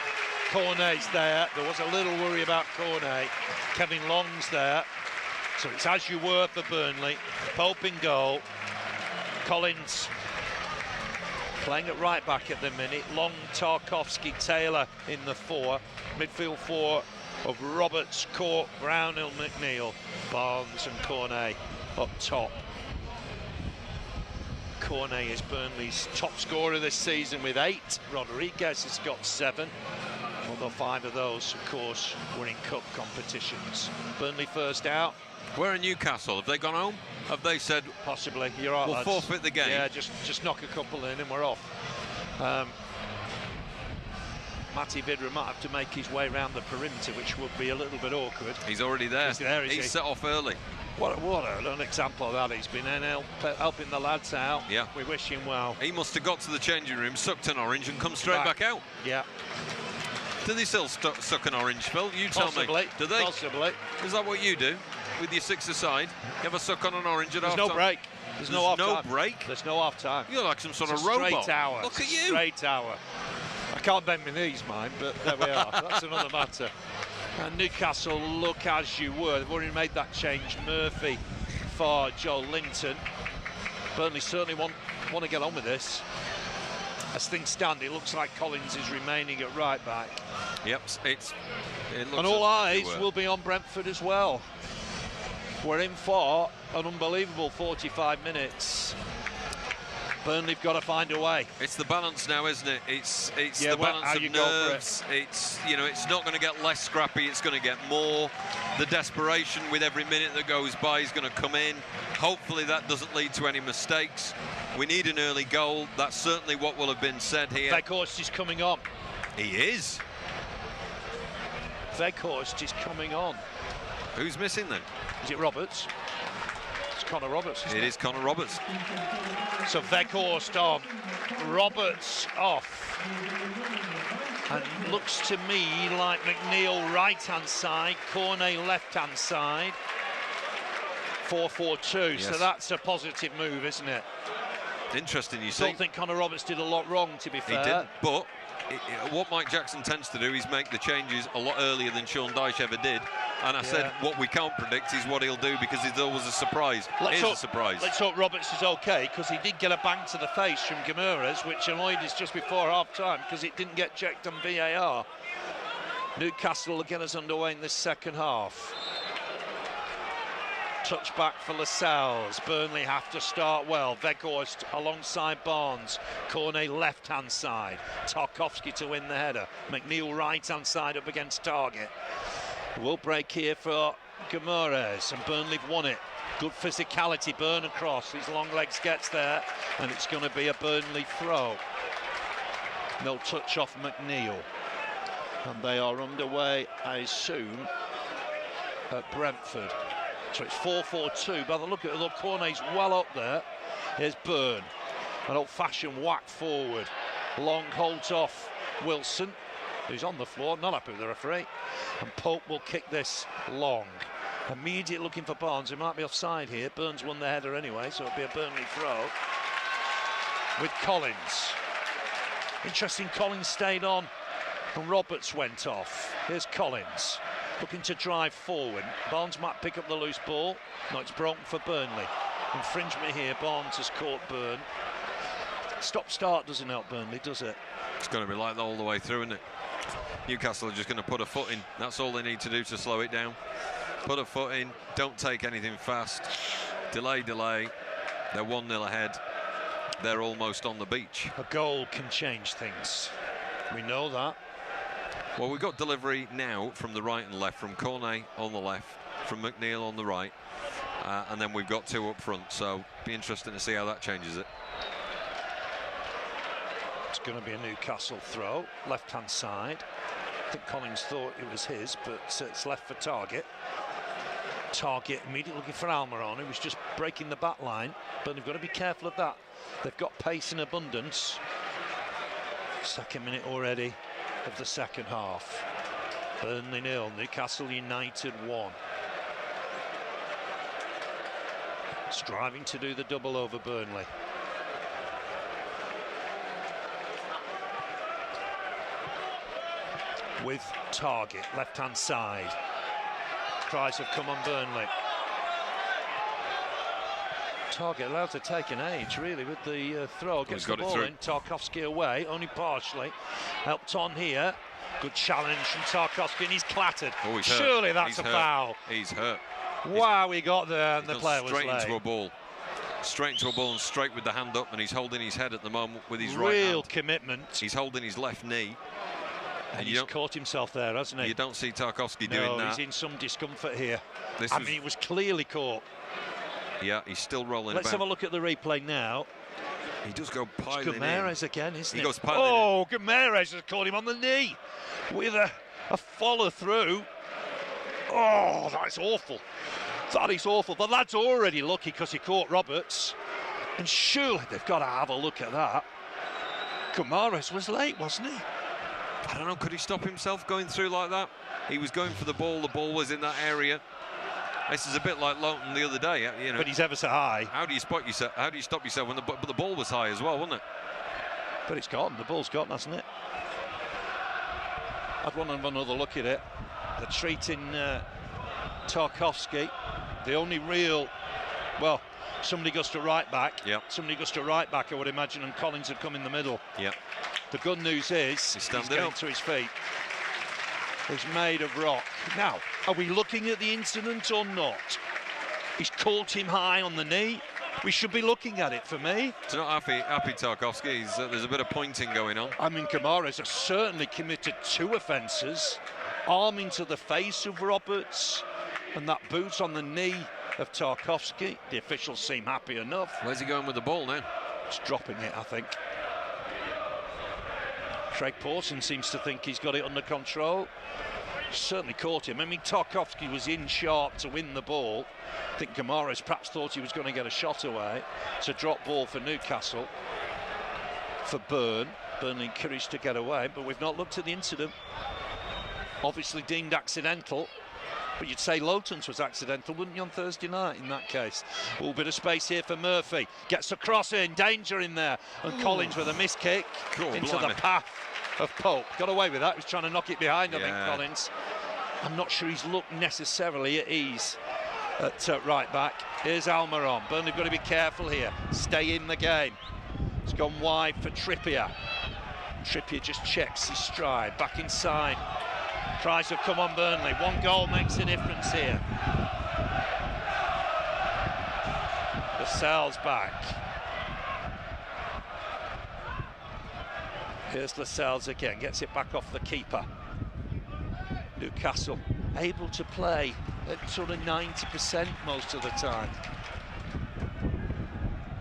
Cornet's there. There was a little worry about Cornet. Kevin Long's there. So it's as you were for Burnley. Pope in goal. Collins playing at right back at the minute. Long, Tarkowski, Taylor in the four. Midfield four of Roberts, Court, Brownhill, McNeil, Barnes and Cornet up top. Cornet is Burnley's top scorer this season with 8. Rodriguez has got 7. Although 5 of those, of course, were in cup competitions. Burnley first out. Where are Newcastle? Have they gone home? Have they said possibly? You're right, we'll lads. forfeit the game? Yeah, just knock a couple in and we're off. Matty Vidra might have to make his way around the perimeter, which would be a little bit awkward. He's already there. He's there, is he? Set off early. What an example of that. He's been in helping the lads out. Yeah. We wish him well. He must have got to the changing room, sucked an orange and come straight back out. Yeah. Do they still suck an orange, Phil? You tell Possibly. me. Do they? Possibly. Is that what you do with your 6 aside? You ever suck on an orange at half time? There's no break. There's no half time. No break? There's no half time. You're like some sort it's of a robot. Straight hour. Look at you. Straight hour. I can't bend my knees, mind, but there we are. That's another matter. And Newcastle look as you were. They've already made that change. Murphy for Joel Linton. Burnley certainly want to get on with this. As things stand, it looks like Collins is remaining at right back. Yep, it looks and all eyes will be on Brentford as well. We're in for an unbelievable 45 minutes. Burnley have got to find a way. It's the balance now, isn't it? It's yeah, the balance of nerves. It's it's not going to get less scrappy. It's going to get more. The desperation with every minute that goes by is going to come in. Hopefully that doesn't lead to any mistakes. We need an early goal. That's certainly what will have been said here. Weghorst is coming on. He is. Weghorst is coming on. Who's missing then? Is it Roberts? It's Connor Roberts, isn't it? It is Connor Roberts. So Weghorst on, Roberts off. And it looks to me like McNeil right-hand side, Cornet left-hand side. 4-4-2, yes. So that's a positive move, isn't it? Interesting, you see. I don't think Connor Roberts did a lot wrong, to be fair. He didn't, but what Mike Jackson tends to do is make the changes a lot earlier than Sean Dyche ever did. And I said what we can't predict is what he'll do, because it's always a surprise. It's a surprise. Let's hope Roberts is okay, because he did get a bang to the face from Gamura's, which annoyed us just before half-time, because it didn't get checked on VAR. Newcastle will get us underway in this second half. Touch back for Lascelles. Burnley have to start well. Weghorst alongside Barnes. Cornet left-hand side. Tarkowski to win the header. McNeil right-hand side up against target. Will break here for Gamura's, and Burnley have won it. Good physicality, burn across. His long legs gets there, and it's going to be a Burnley throw. No touch off McNeil. And they are underway, I assume, at Brentford. So it's 4-4-2. By the look at it, look, Cornet's well up there. Here's Byrne. An old-fashioned whack forward. Long holds off Wilson, who's on the floor, not happy with the referee. And Pope will kick this long. Immediate looking for Barnes, who might be offside here. Burns won the header anyway, so it'll be a Burnley throw. With Collins. Interesting, Collins stayed on and Roberts went off. Here's Collins, looking to drive forward. Barnes might pick up the loose ball. No, it's broken for Burnley. Infringement here, Barnes has caught Byrne. Stop-start doesn't help Burnley, does it? It's going to be like that all the way through, isn't it? Newcastle are just going to put a foot in. That's all they need to do to slow it down. Put a foot in, don't take anything fast. Delay. They're 1-0 ahead. They're almost on the beach. A goal can change things. We know that. Well, we've got delivery now from the right and left, from Cornet on the left, from McNeil on the right, and then we've got 2 up front, so be interesting to see how that changes it. It's going to be a Newcastle throw, left-hand side. I think Collins thought it was his, but it's left for Target. Target immediately looking for Almiron, who was just breaking the back line, but they've got to be careful of that. They've got pace in abundance. Second minute already of the second half. Burnley 0, Newcastle United 1. Striving to do the double over Burnley. With Target, left-hand side. Cries have come on Burnley. Target allowed to take an age, really, with the throw. Gets the ball in. Tarkowski away, only partially. Helped on here. Good challenge from Tarkowski, and he's clattered. Oh, he's Surely hurt. that's a foul. He's hurt. Wow, he got there, and the player was late. Straight into a ball. Straight into a ball and straight with the hand up, and he's holding his head at the moment with his right hand. Real commitment. He's holding his left knee. And he's caught himself there, hasn't he? You don't see Tarkowski doing that. No, he's in some discomfort here. I mean, he was clearly caught. Yeah, he's still rolling Let's about. have a look at the replay now. He does go piling in. Guimarães again, isn't it? He goes piling in. Guimarães has caught him on the knee with a follow-through. Oh, that's awful. That is awful. The lad's already lucky because he caught Roberts. And surely they've got to have a look at that. Guimarães was late, wasn't he? I don't know, could he stop himself going through like that? He was going for the ball was in that area. This is a bit like Lowton the other day, you know. But he's ever so high. How do you spot yourself? How do you stop yourself when the ball was high as well, wasn't it? But it's gone. The ball's gone, hasn't it? I'd want to have another look at it. They're treating Tarkowski. The only real, well, somebody goes to right back. Yep. Somebody goes to right back, I would imagine, and Collins had come in the middle. Yep. The good news is he's getting to his feet. He's made of rock. Now, are we looking at the incident or not? He's caught him high on the knee. We should be looking at it, for me. It's not happy Tarkowski. There's a bit of pointing going on. I mean, Guimarães has certainly committed 2 offences. Arm into the face of Roberts, and that boot on the knee of Tarkowski. The officials seem happy enough. Where's he going with the ball now? He's dropping it, I think. Craig Pawson seems to think he's got it under control. Certainly caught him. I mean, Tarkowski was in sharp to win the ball. I think Guimarães perhaps thought he was going to get a shot away. It's a drop ball for Newcastle. For Burnley encouraged to get away, but we've not looked at the incident. Obviously deemed accidental, but you'd say Lowton's was accidental, wouldn't you, on Thursday night in that case? A little bit of space here for Murphy. Gets a cross in, danger in there. And Collins with a missed kick into the path of Pope. Got away with that. He was trying to knock it behind, I think, Collins. I'm not sure he's looked necessarily at ease at right back. Here's Almiron. Burnley have got to be careful here. Stay in the game. It's gone wide for Trippier. Trippier just checks his stride. Back inside. Tries to come on Burnley. 1 goal makes a difference here. Lascelles back. Here's Lascelles again. Gets it back off the keeper. Newcastle able to play at sort of 90% most of the time.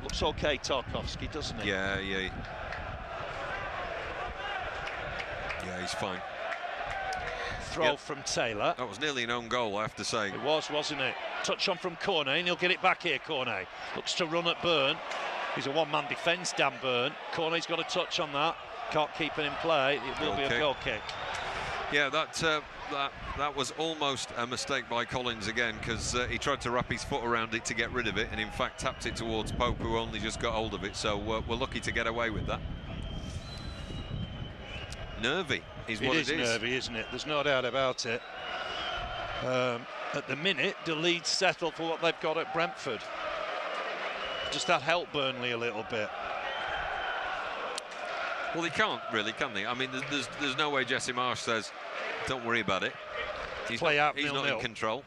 Looks okay, Tarkowski, doesn't he? Yeah, he's fine. Throw from Taylor. That was nearly an own goal, I have to say. It was, wasn't it? Touch on from Cornet, and he'll get it back here, Cornet. Looks to run at Burn. He's a one-man defence, Dan Burn. Cornet's got a touch on that. Can't keep it in play. It will be a goal kick. Yeah, that was almost a mistake by Collins again, because he tried to wrap his foot around it to get rid of it, and in fact tapped it towards Pope, who only just got hold of it. So we're lucky to get away with that. Nervy is what it is. It is nervy, isn't it? There's no doubt about it. At the minute, the Leeds settle for what they've got at Brentford. Does that help Burnley a little bit? Well, they can't really, can they? I mean, there's no way Jesse Marsh says, don't worry about it. He's not in control.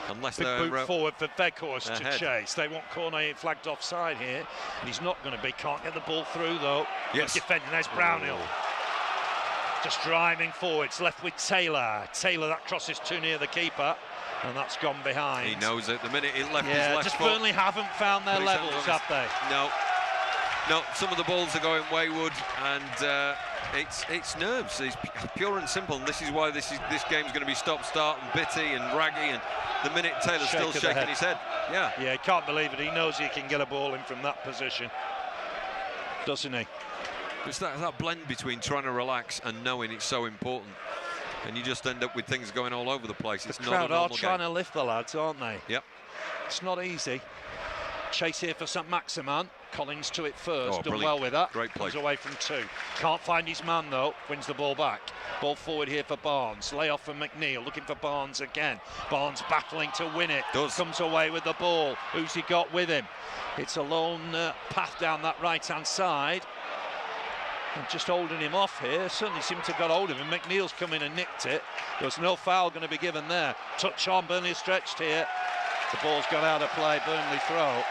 Unless big they're boot forward for Weghorst to ahead. chase. They want Cornet flagged offside here. And he's not going to be. Can't get the ball through though. Yes. Defending. There's Brownhill. Just driving forwards. Left with Taylor. Taylor, that cross is too near the keeper. And that's gone behind. He knows it. The minute he left his Yeah, left just foot. Burnley haven't found their levels, have they? No, some of the balls are going wayward, and it's nerves. It's pure and simple, and this is why this game's going to be stop-start and bitty and raggy. And the minute Taylor's still shaking his head, yeah, he can't believe it. He knows he can get a ball in from that position, doesn't he? It's that blend between trying to relax and knowing it's so important, and you just end up with things going all over the place. It's the not crowd a normal are trying game. to lift the lads, aren't they? Yep. It's not easy. Chase here for St Maximin. Collins to it first, done brilliant. well with that. Great play. Comes away from 2. Can't find his man though, wins the ball back. Ball forward here for Barnes. Lay off for McNeil, looking for Barnes again. Barnes battling to win it. Comes away with the ball. Who's he got with him? It's a lone path down that right-hand side. And just holding him off here. Certainly seemed to have got hold of him. McNeil's come in and nicked it. There's no foul going to be given there. Touch on, Burnley stretched here. The ball's gone out of play, Burnley throw.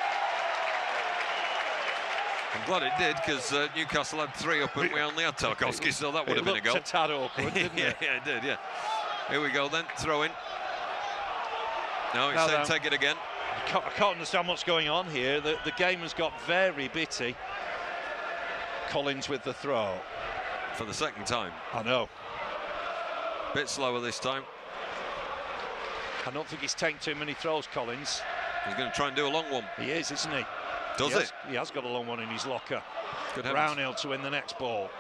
I'm glad it did, because Newcastle had 3 up and we only had Tarkowski, so that would have been a goal. It looked a tad awkward, didn't it? Yeah, it did, yeah. Here we go then, throw in. No, it's saying take it again. I can't understand what's going on here. The game has got very bitty. Collins with the throw. For the second time. I know. Bit slower this time. I don't think he's taken too many throws, Collins. He's going to try and do a long one. He is, isn't he? He has got a long one in his locker. Good Brownhill to win the next ball.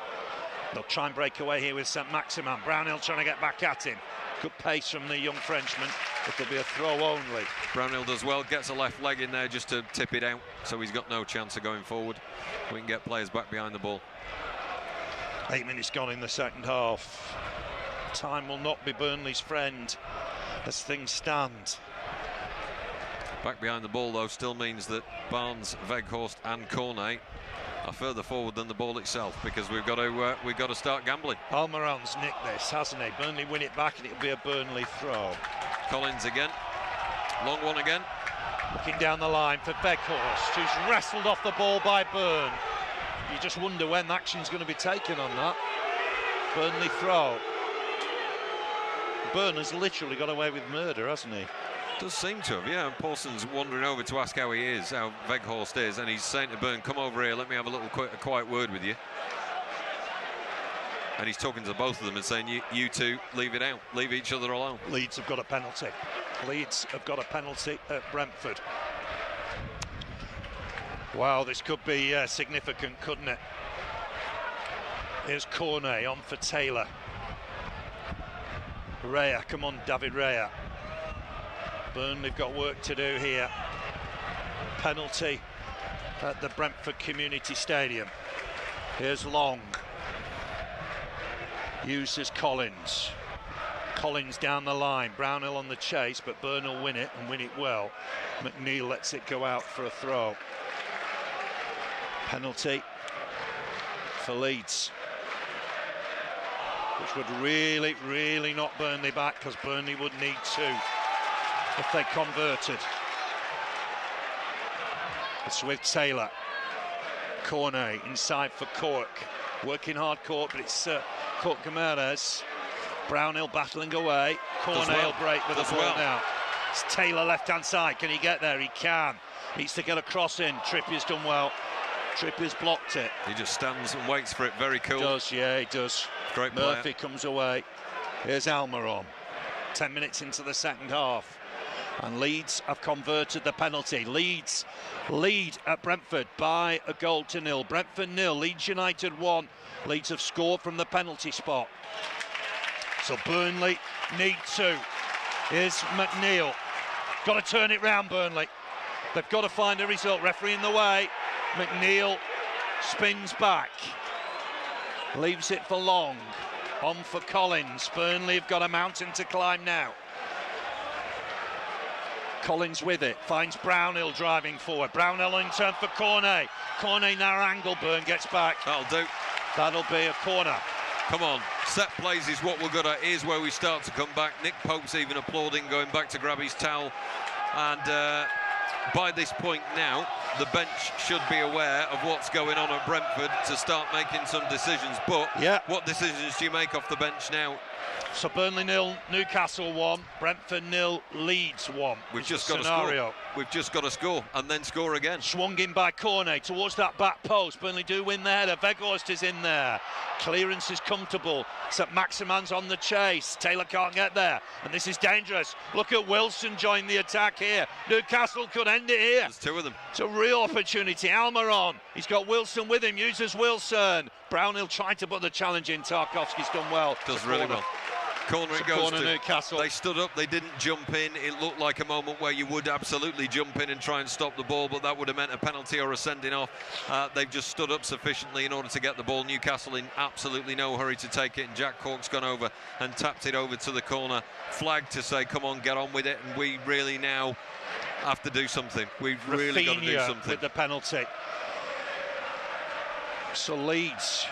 They'll try and break away here with St Maximin. Brownhill trying to get back at him. Good pace from the young Frenchman. It'll be a throw only. Brownhill does well, gets a left leg in there just to tip it out, so he's got no chance of going forward. We can get players back behind the ball. 8 minutes gone in the second half. Time will not be Burnley's friend as things stand. Back behind the ball, though, still means that Barnes, Weghorst and Cornet are further forward than the ball itself, because we've got to start gambling. Almiron's nicked this, hasn't he? Burnley win it back and it'll be a Burnley throw. Collins again, long one again. Looking down the line for Weghorst, who's wrestled off the ball by Burn. You just wonder when action's going to be taken on that. Burnley throw. Burn has literally got away with murder, hasn't he? Does seem to have, yeah. And Paulson's wandering over to ask how he is, how Weghorst is, and he's saying to Burn, come over here, let me have a quiet word with you. And he's talking to both of them and saying, you two, leave it out, leave each other alone. Leeds have got a penalty. Leeds have got a penalty at Brentford. Wow, this could be significant, couldn't it? Here's Cornet on for Taylor. Raya, come on, David Raya. Burnley've got work to do here. Penalty at the Brentford Community Stadium. Here's Long. Uses Collins. Collins down the line. Brownhill on the chase, but Burn will win it and win it well. McNeil lets it go out for a throw. Penalty for Leeds, which would really, really knock Burnley back, because Burnley would need 2 if they converted. It's with Taylor. Cornet inside for Cork. Working hard, Cork, but it's Cork Gameres. Brownhill battling away. Cornet will break with the ball now. It's Taylor left-hand side. Can he get there? He can. Needs to get a cross in. Trippier's done well. Trippier's blocked it. He just stands and waits for it. Very cool. He does, yeah, he does. Great player. Murphy comes away. Here's Almiron. 10 minutes into the second half. And Leeds have converted the penalty. Leeds lead at Brentford by a goal to 0. Brentford 0, Leeds United 1. Leeds have scored from the penalty spot. So Burnley need 2. Here's McNeil. Got to turn it round, Burnley. They've got to find a result. Referee in the way. McNeil spins back. Leaves it for Long. On for Collins. Burnley have got a mountain to climb now. Collins with it, finds Brownhill driving forward. Brownhill in turn for Cornet. Cornet narrow angle, Burn gets back. That'll do. That'll be a corner. Come on, set plays is what we're good at. Here's where we start to come back. Nick Pope's even applauding, going back to grab his towel. And by this point now, the bench should be aware of what's going on at Brentford to start making some decisions. But what decisions do you make off the bench now? So Burnley 0, Newcastle 1, Brentford 0, Leeds 1. We've just got to score. We've just got to score and then score again. Swung in by Cornet towards that back post. Burnley do win the header. Weghorst is in there. Clearance is comfortable. St Maximan's on the chase. Taylor can't get there. And this is dangerous. Look at Wilson join the attack here. Newcastle could end it here. There's two of them. It's a real opportunity. Almiron. He's got Wilson with him. Uses Wilson. Brownhill tried to put the challenge in. Tarkowski's done well. Does really well. Corner it goes to Newcastle. They stood up, they didn't jump in. It looked like a moment where you would absolutely jump in and try and stop the ball, but that would have meant a penalty or a sending off. They've just stood up sufficiently in order to get the ball. Newcastle in absolutely no hurry to take it, and Jack Cork's gone over and tapped it over to the corner. Flag to say, come on, get on with it, and we really now have to do something. We've really got to do something. With the penalty. So Leeds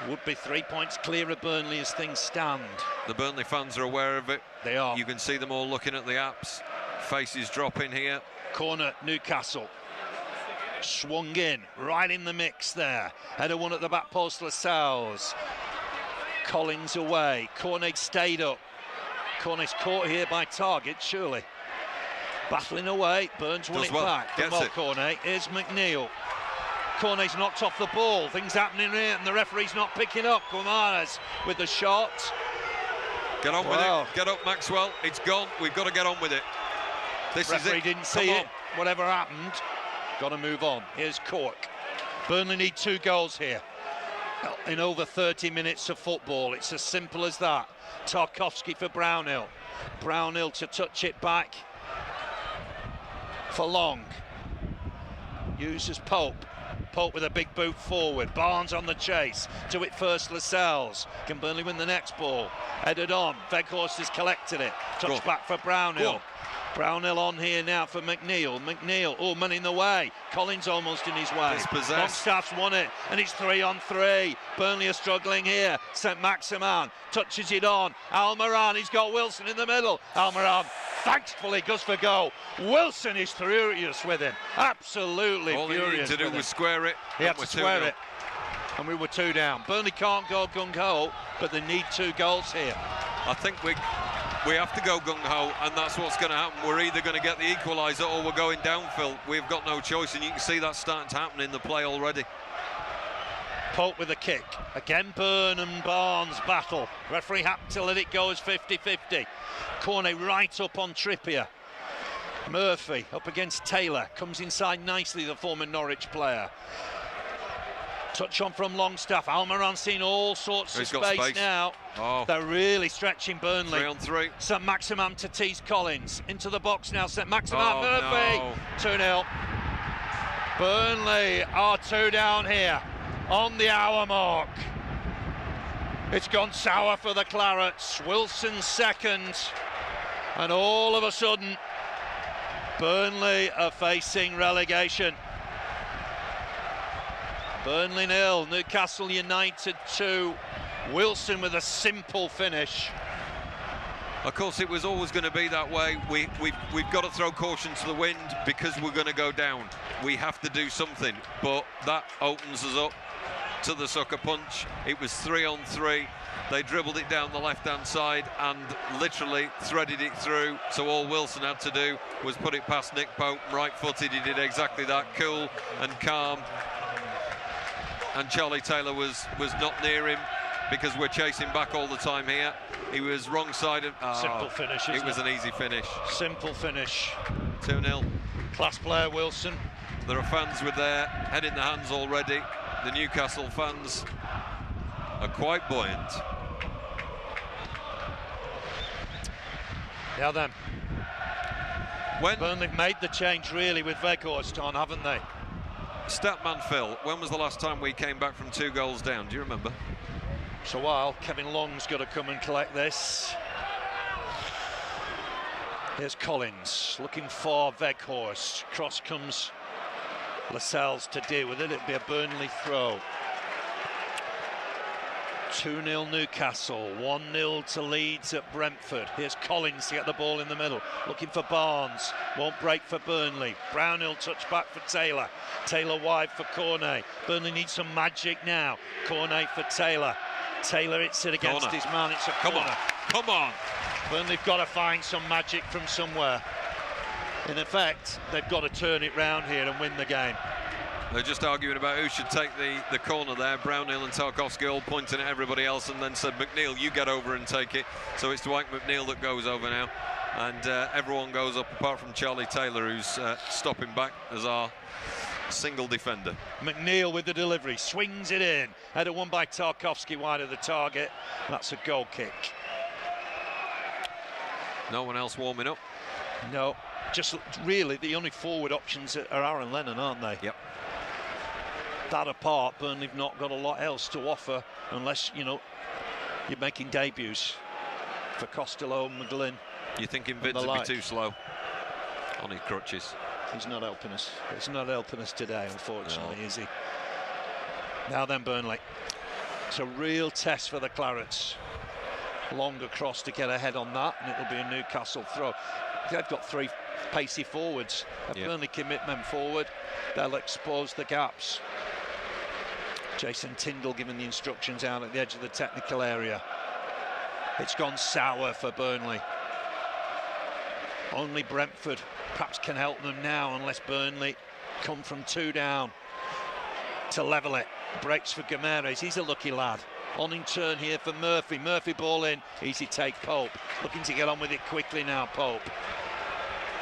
would be 3 points clear of Burnley as things stand. The Burnley fans are aware of it. They are. You can see them all looking at the apps. Faces dropping here. Corner, Newcastle. Swung in, right in the mix there. Header one at the back post, Lascelles. Collins away. Cornet stayed up. Cornet's caught here by Target, surely. Battling away. Burns won it back. Gets it. Cornet. Here's McNeil. Cornet's knocked off the ball. Things happening here, and the referee's not picking up. Gomares with the shot. Get on with it. Get up, Maxwell. It's gone. We've got to get on with it. This is it. Referee didn't see it. Whatever happened, got to move on. Here's Cork. Burnley need 2 goals here in over 30 minutes of football. It's as simple as that. Tarkowski for Brownhill. Brownhill to touch it back for Long. Uses Pope. Pope with a big boot forward. Barnes on the chase. To it first, Lascelles. Can Burnley win the next ball? Headed on. Weghorst has collected it. Touch back for Brownhill. Brownhill on here now for McNeil. McNeil, man in the way. Collins almost in his way. Longstaff's won it, and it's 3 on 3. Burnley are struggling here. St Maximan touches it on. Almiron, he's got Wilson in the middle. Almiron thankfully goes for goal. Wilson is furious with him. Absolutely all furious. All he needed to do was square it. He had to square it. And we were 2 down. Burnley can't go gung-ho, but they need 2 goals here. I think we have to go gung-ho, and that's what's going to happen. We're either going to get the equaliser or we're going down, Phil. We've got no choice, and you can see that starting to happen in the play already. Pope with a kick. Again, Burn and Barnes battle. Referee happy to let it go as 50-50. Cornet right up on Trippier. Murphy up against Taylor. Comes inside nicely, the former Norwich player. Touch on from Longstaff. Almiron seen all sorts of space now. They're really stretching Burnley. 3 on 3. St Maximan to tease Collins. Into the box now, St Maximan. Murphy. 2-0. Burnley are 2 down here on the hour mark. It's gone sour for the Clarets. Wilson second. And all of a sudden, Burnley are facing relegation. Burnley 0, Newcastle United 2. Wilson with a simple finish. Of course, it was always going to be that way. We've got to throw caution to the wind because we're going to go down. We have to do something, but that opens us up to the sucker punch. It was 3 on 3. They dribbled it down the left-hand side and literally threaded it through. So all Wilson had to do was put it past Nick Pope, right-footed. He did exactly that, cool and calm. And Charlie Taylor was not near him because we're chasing back all the time here. He was wrong-sided. Simple finish, isn't it? It was an easy finish. Simple finish. 2-0. Class player Wilson. There are fans with their head in the hands already. The Newcastle fans are quite buoyant. Now then. Burnley made the change really with Weghorst on, haven't they? Statman Phil, when was the last time we came back from 2 goals down? Do you remember? It's a while. Kevin Long's got to come and collect this. Here's Collins looking for Weghorst. Cross comes Lascelles to deal with it. It'll be a Burnley throw. 2-0 Newcastle, 1-0 to Leeds at Brentford. Here's Collins to get the ball in the middle, looking for Barnes, won't break for Burnley. Brownhill touch back for Taylor. Taylor wide for Cornet. Burnley needs some magic now. Cornet for Taylor. Taylor hits it against his man, it's a corner. Come on. Burnley've got to find some magic from somewhere. In effect, they've got to turn it round here and win the game. They're just arguing about who should take the corner there. Brownhill and Tarkowski all pointing at everybody else, and then said, McNeil, you get over and take it. So it's Dwight McNeil that goes over now, and everyone goes up apart from Charlie Taylor, who's stopping back as our single defender. McNeil with the delivery, swings it in. Header won by Tarkowski wide of the target. That's a goal kick. No one else warming up? No, just really the only forward options are Aaron Lennon, aren't they? Yep. That apart, Burnley have not got a lot else to offer unless, you know, you're making debuts for Costello, McGlynn. You're thinking Vince would be too slow on his crutches? He's not helping us. He's not helping us today, unfortunately, is he? Now then, Burnley. It's a real test for the Clarets. Long across to get ahead on that, and it'll be a Newcastle throw. They've got 3 pacey forwards. If Burnley commit men forward, they'll expose the gaps. Jason Tyndall giving the instructions out at the edge of the technical area. It's gone sour for Burnley. Only Brentford perhaps can help them now, unless Burnley come from 2 down to level it. Breaks for Gomeres, he's a lucky lad. On in turn here for Murphy. Murphy ball in, easy take Pope. Looking to get on with it quickly now, Pope.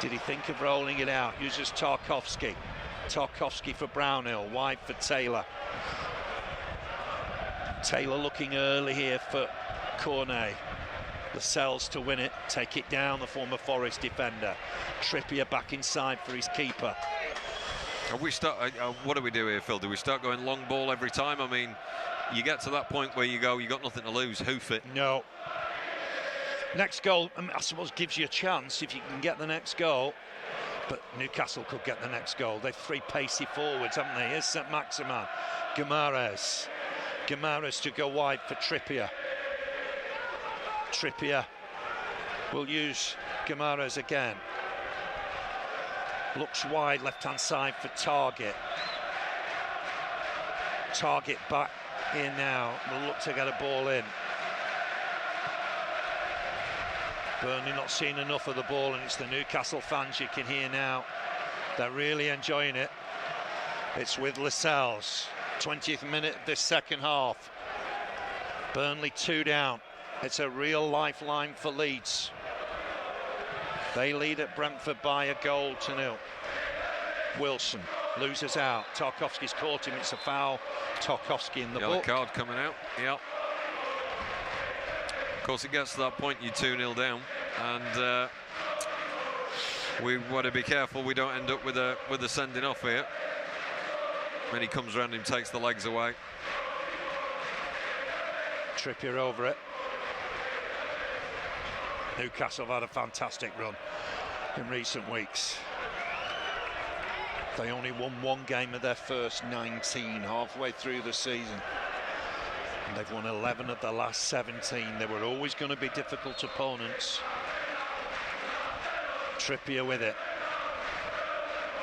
Did he think of rolling it out? Uses Tarkowski. Tarkowski for Brownhill, wide for Taylor. Taylor looking early here for Cornet. Lascelles to win it, take it down, the former Forest defender. Trippier back inside for his keeper. What do we do here, Phil? Do we start going long ball every time? I mean, you get to that point where you go, you got nothing to lose, hoof it. No. Next goal, I suppose, gives you a chance if you can get the next goal. But Newcastle could get the next goal. They've 3 pacey forwards, haven't they? Here's St. Maximin. Gomeres. Gomeres to go wide for Trippier. Trippier will use Gomeres again. Looks wide, left-hand side for Target. Target back in now. Will look to get a ball in. Burnley not seeing enough of the ball, and it's the Newcastle fans you can hear now. They're really enjoying it. It's with Lascelles. 20th minute of this second half. Burnley 2 down. It's a real lifeline for Leeds. They lead at Brentford by a goal to 0. Wilson loses out. Tarkowski's caught him. It's a foul. Tarkowski in the Yellow book. card coming out. Yeah. Of course, it gets to that point, you're 2-0 down, and we want to be careful we don't end up with a sending off here. When he comes around him, takes the legs away. Trippier over it. Newcastle have had a fantastic run in recent weeks. They only won 1 game of their first 19 halfway through the season. And they've won 11 of the last 17. They were always going to be difficult opponents. Trippier with it.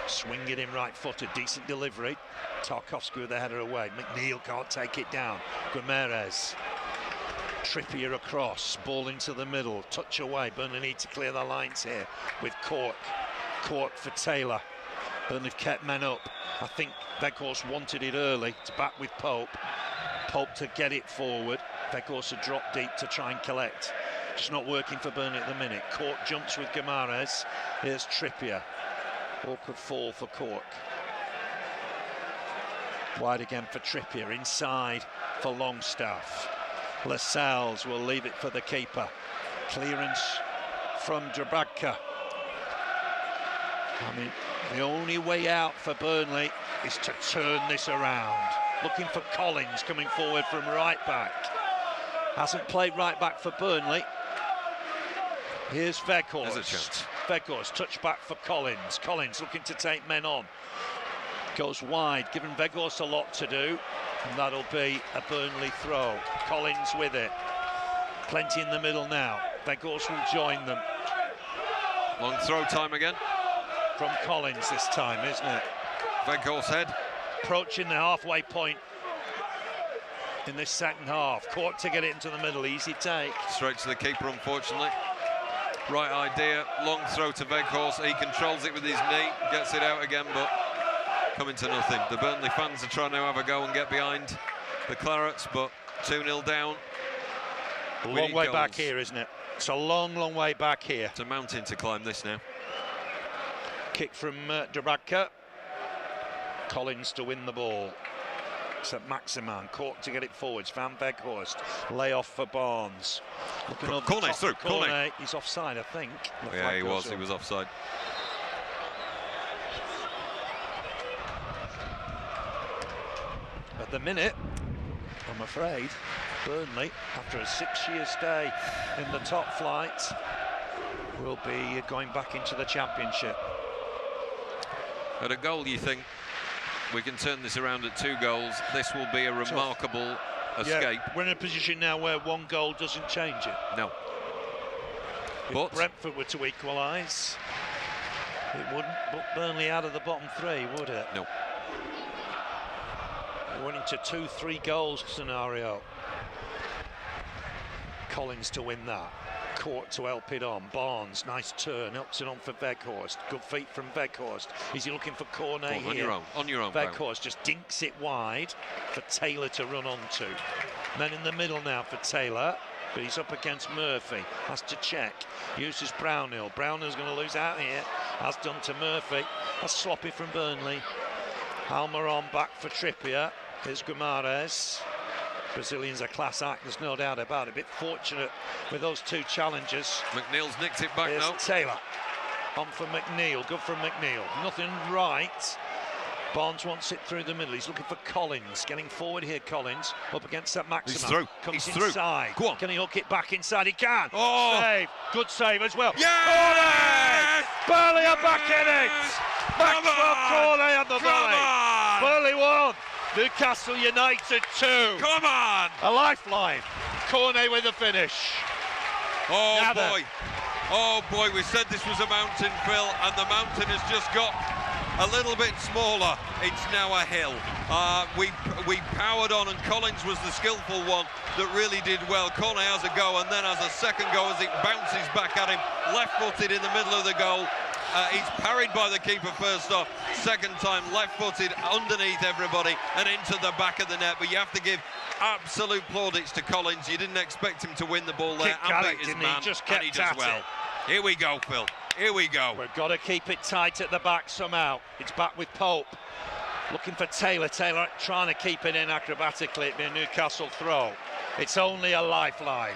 Swing it in right-footed, decent delivery. Tarkowski with the header away. McNeil can't take it down. Gomeres. Trippier across, ball into the middle, touch away. Burnley need to clear their lines here with Cork. Cork for Taylor. Burnley have kept men up. I think Weghorst wanted it early. It's back with Pope. Pope to get it forward. Weghorst to drop deep to try and collect. Just not working for Burnley at the minute. Cork jumps with Gomeres. Here's Trippier. Awkward fall for Cork. Wide again for Trippier. Inside for Longstaff. Lascelles will leave it for the keeper. Clearance from Drabagka. I mean, the only way out for Burnley is to turn this around. Looking for Collins coming forward from right back. Hasn't played right back for Burnley. Here's Weghorst. There's a chance. Weghorst, touch back for Collins. Collins looking to take men on. Goes wide, giving Weghorst a lot to do. And that'll be a Burnley throw. Collins with it. Plenty in the middle now. Weghorst will join them. Long throw time again. From Collins this time, isn't it? Weghorst head. Approaching the halfway point in this second half. Caught to get it into the middle, easy take. Straight to the keeper, unfortunately. Right idea, long throw to Weghorst. He controls it with his knee, gets it out again, but coming to nothing. The Burnley fans are trying to have a go and get behind the Clarets, but 2-0 down. A long way back here, isn't it? It's a long, long way back here. It's a mountain to climb this now. Kick from Dubravka. Collins to win the ball. St. Maximan caught to get it forwards. Van Weghorst lay off for Barnes. Looking over Cornet through. Cornet. He's offside, I think. Yeah, he was offside. At the minute, I'm afraid, Burnley, after a 6-year stay in the top flight, will be going back into the Championship. At a goal, you think we can turn this around at 2 goals. This will be a remarkable escape. Yeah, we're in a position now where 1 goal doesn't change it. No. If Brentford were to equalise, it wouldn't put Burnley out of the bottom 3, would it? No. We went into 2-3 goals scenario. Collins to win that. Court to help it on. Barnes, nice turn, helps it on for Weghorst. Good feet from Weghorst. Is he looking for Cornet here? On your own. Weghorst just dinks it wide for Taylor to run onto. Then in the middle now for Taylor, but he's up against Murphy. Has to check. Uses Brownhill. Brownhill's going to lose out here. Has done to Murphy. That's sloppy from Burnley. Almiron back for Trippier. Here's Guimaraes. Brazilians are class act, there's no doubt about it. A bit fortunate with those 2 challenges. McNeil's nicked it back now. Taylor on for McNeil, good from McNeil. Nothing right. Barnes wants it through the middle. He's looking for Collins, getting forward here. Collins up against that Maximan. He's through. Comes He's inside. Through. Go on. Can he hook it back inside? He can. Oh, save. Good save as well. Yes! Burnley are back in it. Maxwell Cornet on the volley. Burnley 1. Newcastle United 2. Come on! A lifeline. Cornet with the finish. Oh boy. Oh boy, we said this was a mountain, Phil, and the mountain has just got a little bit smaller. It's now a hill. We powered on, and Collins was the skillful one that really did well. Cornet has a go, and then has a second go as it bounces back at him, left-footed in the middle of the goal. He's parried by the keeper first off, second time left-footed underneath everybody and into the back of the net. But you have to give absolute plaudits to Collins. You didn't expect him to win the ball there and beat his man, and he does well. Here we go, Phil. Here we go. We've got to keep it tight at the back somehow. It's back with Pope. Looking for Taylor. Taylor trying to keep it in acrobatically. It'd be a Newcastle throw. It's only a lifeline.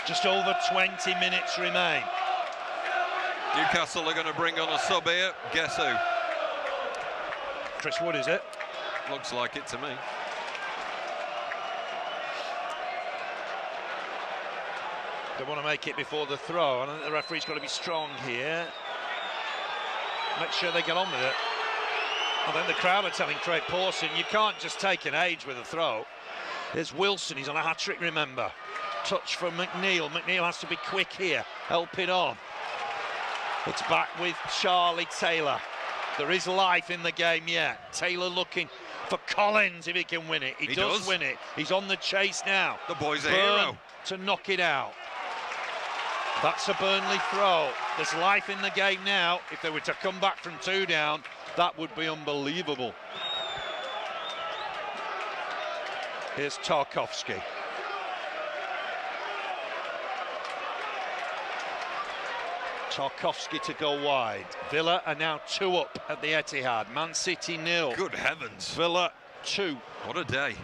Just over 20 minutes remain. Newcastle are going to bring on a sub here. Guess who? Chris Wood, is it? Looks like it to me. They want to make it before the throw. I think the referee's got to be strong here. Make sure they get on with it. I think the crowd are telling Craig Pawson, you can't just take an age with a throw. There's Wilson, he's on a hat-trick, remember. Touch from McNeil. McNeil has to be quick here. Help it on. It's back with Charlie Taylor. There is life in the game yet. Taylor looking for Collins if he can win it. He does win it. He's on the chase now. The boy's a hero. To knock it out. That's a Burnley throw. There's life in the game now. If they were to come back from 2 down, that would be unbelievable. Here's Tarkowski. Tarkowski to go wide. Villa are now 2 up at the Etihad. Man City 0. Good heavens. Villa 2. What a day.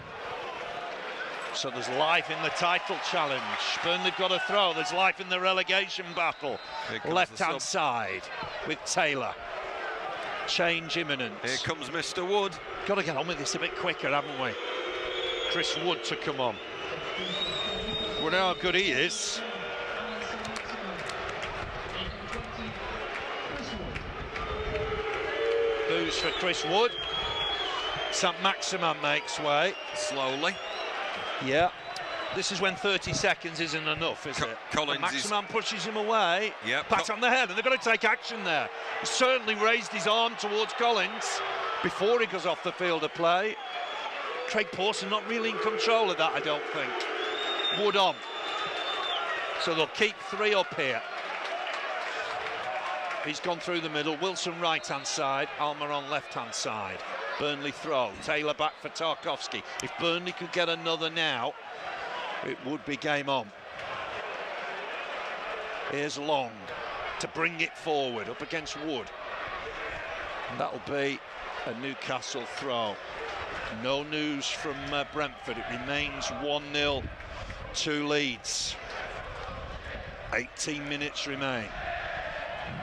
So there's life in the title challenge. Burnley've got a throw. There's life in the relegation battle. Left-hand side with Taylor. Change imminent. Here comes Mr. Wood. Got to get on with this a bit quicker, haven't we? Chris Wood to come on. We know how good he is. Booze for Chris Wood. Saint-Maximin makes way. Slowly. Yeah. This is when 30 seconds isn't enough, is it? Maximin pushes him away. Yeah. Pat on the head, and they've got to take action there. He certainly raised his arm towards Collins before he goes off the field of play. Craig Pawson not really in control of that, I don't think. Wood on. So they'll keep 3 up here. He's gone through the middle. Wilson right-hand side, Almiron left-hand side. Burnley throw. Taylor back for Tarkowski. If Burnley could get another now, it would be game on. Here's Long to bring it forward up against Wood. And that'll be a Newcastle throw. No news from Brentford. It remains 1-0, 2 leads. 18 minutes remain.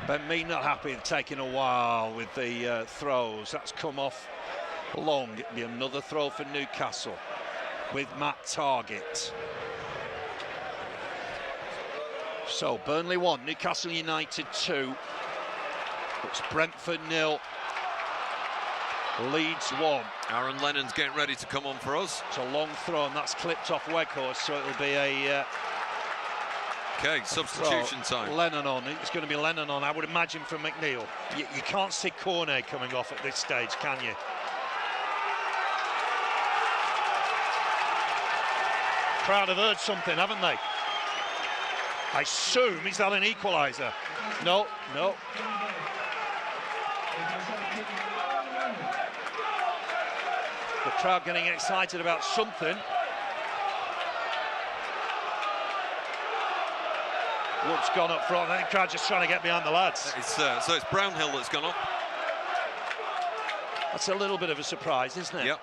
Ben Mee not happy and taking a while with the throws. That's come off Long. It'll be another throw for Newcastle with Matt Targett. So Burnley 1, Newcastle United 2. It's Brentford 0. Leeds 1. Aaron Lennon's getting ready to come on for us. It's a long throw, and that's clipped off Weghorst, so it'll be a... Okay, substitution time. Lennon on. It's going to be Lennon on, I would imagine, from McNeil. You can't see Cornet coming off at this stage, can you? Crowd have heard something, haven't they? I assume he's had an equaliser. No. The crowd getting excited about something. Wood's gone up front. I think the crowd just trying to get behind the lads. So it's Brownhill that's gone up. That's a little bit of a surprise, isn't it? Yep.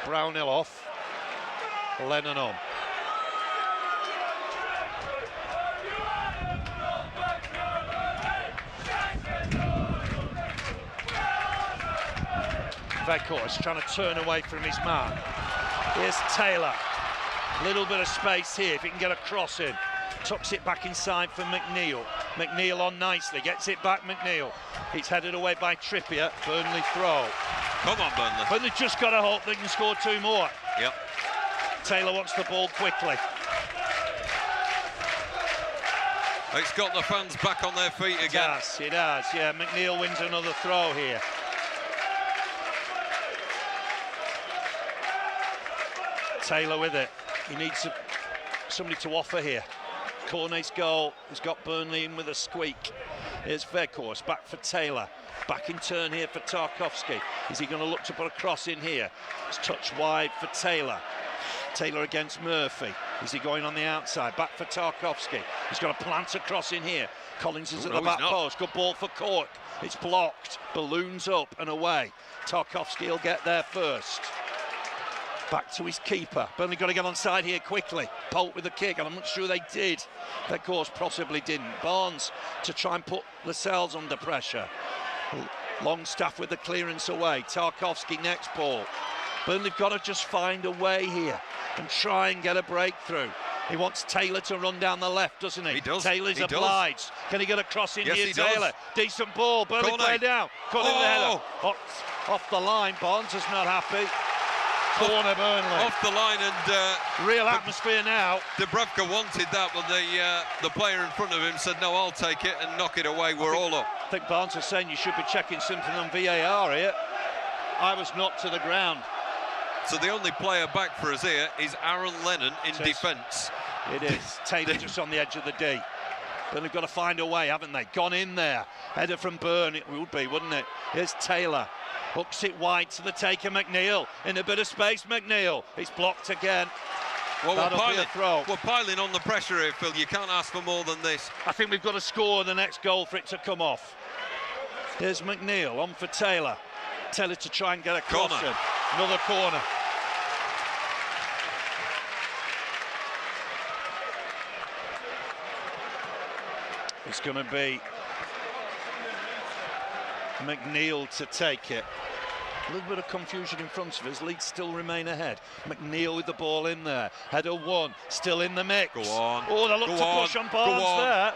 Brownhill off. Lennon on. Weghorst trying to turn away from his man. Here's Taylor. Little bit of space here if he can get a cross in. Tucks it back inside for McNeil. McNeil on nicely, gets it back, McNeil. It's headed away by Trippier. Burnley throw. Come on, Burnley. Burnley just got to hope they can score 2 more. Yep. Taylor wants the ball quickly. It's got the fans back on their feet again. It has, yeah. McNeil wins another throw here. Taylor with it. He needs somebody to offer here. Cornet's goal has got Burnley in with a squeak. Here's Weghorst, back for Taylor. Back in turn here for Tarkowski. Is he going to look to put a cross in here? It's touched wide for Taylor. Taylor against Murphy. Is he going on the outside? Back for Tarkowski. He's got to plant a cross in here. Collins is at the back post. Good ball for Cork. It's blocked. Balloons up and away. Tarkowski will get there first. Back to his keeper. Burnley got to get on side here quickly. Polt with the kick, and I'm not sure they did. Their course possibly didn't. Barnes to try and put Lascelles under pressure. Longstaff with the clearance away. Tarkowski next ball. Burnley've got to just find a way here and try and get a breakthrough. He wants Taylor to run down the left, doesn't he? He does. Taylor's obliged. Can he get a cross in here, Taylor? Does. Decent ball. Burnley play down. Cut in the header. Off the line. Barnes is not happy. Corner Burnley. Off the line, and real atmosphere now. Dubravka wanted that, but the player in front of him said, no, I'll take it and knock it away. We're all up. I think Barnes is saying you should be checking something on VAR here. I was knocked to the ground. So the only player back for us here is Aaron Lennon in defence. It is. Taylor just on the edge of the D. But they've got to find a way, haven't they? Gone in there. Header from Burn, it would be, wouldn't it? Here's Taylor. Hooks it wide to the taker, McNeil. In a bit of space, McNeil. It's blocked again. Well, we're piling on the pressure here, Phil. You can't ask for more than this. I think we've got to score the next goal for it to come off. Here's McNeil on for Taylor. Taylor to try and get a cross in. Another corner. It's going to be McNeil to take it. A little bit of confusion in front of us. Leeds still remain ahead. McNeil with the ball in there. Header one, still in the mix. Go on. Oh, they look to push on Barnes there.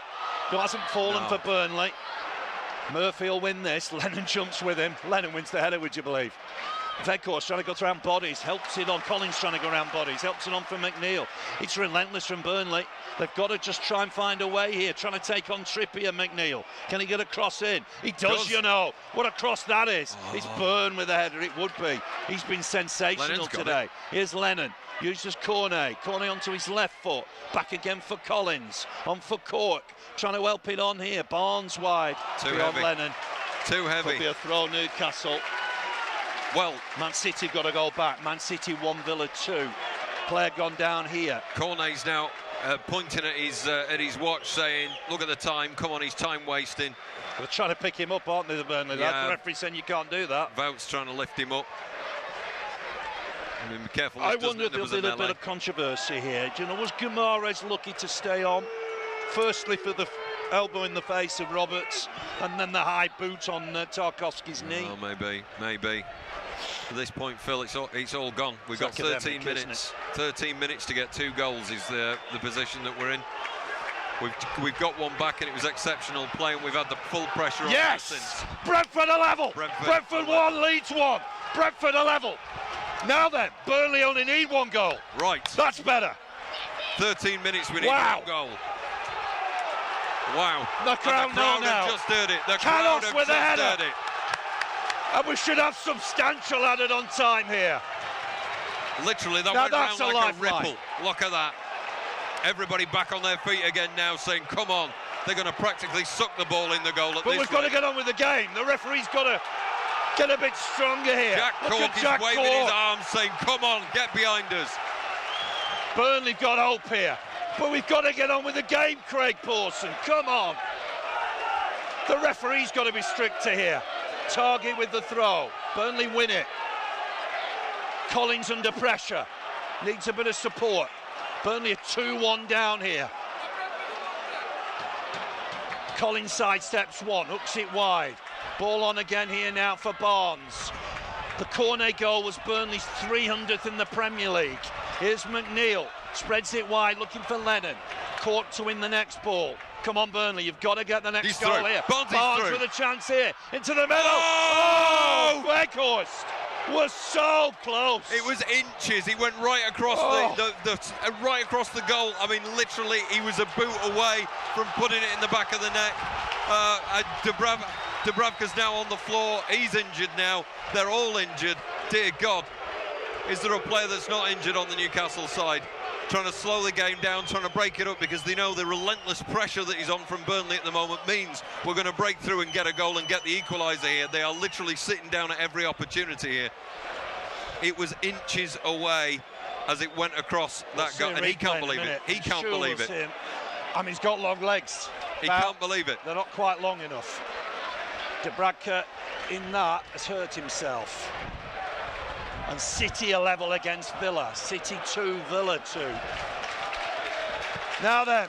Who hasn't fallen for Burnley. Murphy will win this. Lennon jumps with him. Lennon wins the header, would you believe? Veghorst trying to go around bodies, helps it on. Collins trying to go around bodies, helps it on for McNeil. It's relentless from Burnley. They've got to just try and find a way here, trying to take on Trippier. McNeil, can he get a cross in? He does, you know. What a cross that is. It's Burn with a header, it would be. He's been sensational today. Here's Lennon, uses Cornet. Cornet onto his left foot, back again for Collins, on for Cork, trying to help it on here. Barnes wide, too heavy. Lennon. Too heavy. Could be a throw, Newcastle. Well, Man City got to go back. Man City 1, Villa 2. Player gone down here. Cornet's now pointing at his watch, saying, "Look at the time. Come on, he's time wasting." They're trying to pick him up, aren't they, the Burnley? Yeah. The referee saying you can't do that. Wout's trying to lift him up. I mean, be careful. I wonder if there'll be a little bit of controversy here. Do you know, was Guimaraes lucky to stay on? Firstly, for the elbow in the face of Roberts, and then the high boot on Tarkowski's knee. Oh, maybe. At this point, Phil, it's all gone. We've got 13 minutes. 13 minutes to get 2 goals is the position that we're in. We've got one back, and it was exceptional play, and we've had the full pressure on us since. Brentford are level. Brentford 1, Leeds 1. Brentford are level. Now then, Burnley only need 1 goal. Right. That's better. 13 minutes, we need 1 goal. Wow. The crowd know now. Have just heard it. The Canos crowd have with just a header. heard it. And we should have substantial added on time here. Literally, that went round like a ripple. Look at that. Everybody back on their feet again now, saying, come on. They're going to practically suck the ball in the goal at this But we've got to get on with the game. The referee's got to get a bit stronger here. Jack Cork is waving his arms, saying, come on, get behind us. Burnley got hope here. But we've got to get on with the game, Craig Pawson. Come on. The referee's got to be stricter here. Target with the throw. Burnley win it. Collins under pressure. Needs a bit of support. Burnley are 2-1 down here. Collins sidesteps one, hooks it wide. Ball on again here now for Barnes. The Cornet goal was Burnley's 300th in the Premier League. Here's McNeil. Spreads it wide, looking for Lennon. Cork to win the next ball. Come on, Burnley, you've got to get the next goal here. Barnes with a chance here. Into the middle. Oh! Weghorst was so close. It was inches. He went right across right across the goal. I mean, literally, he was a boot away from putting it in the back of the net. Dubravka's now on the floor. He's injured now. They're all injured. Dear God, is there a player that's not injured on the Newcastle side? Trying to slow the game down, trying to break it up, because they know the relentless pressure that is on from Burnley at the moment means we're going to break through and get a goal and get the equaliser here. They are literally sitting down at every opportunity here. It was inches away as it went across that goal, and he can't believe it. He can't believe it. I mean, he's got long legs. He can't believe it. They're not quite long enough. Dubravka in that has hurt himself. And City are level against Villa. City 2, Villa 2. Now then,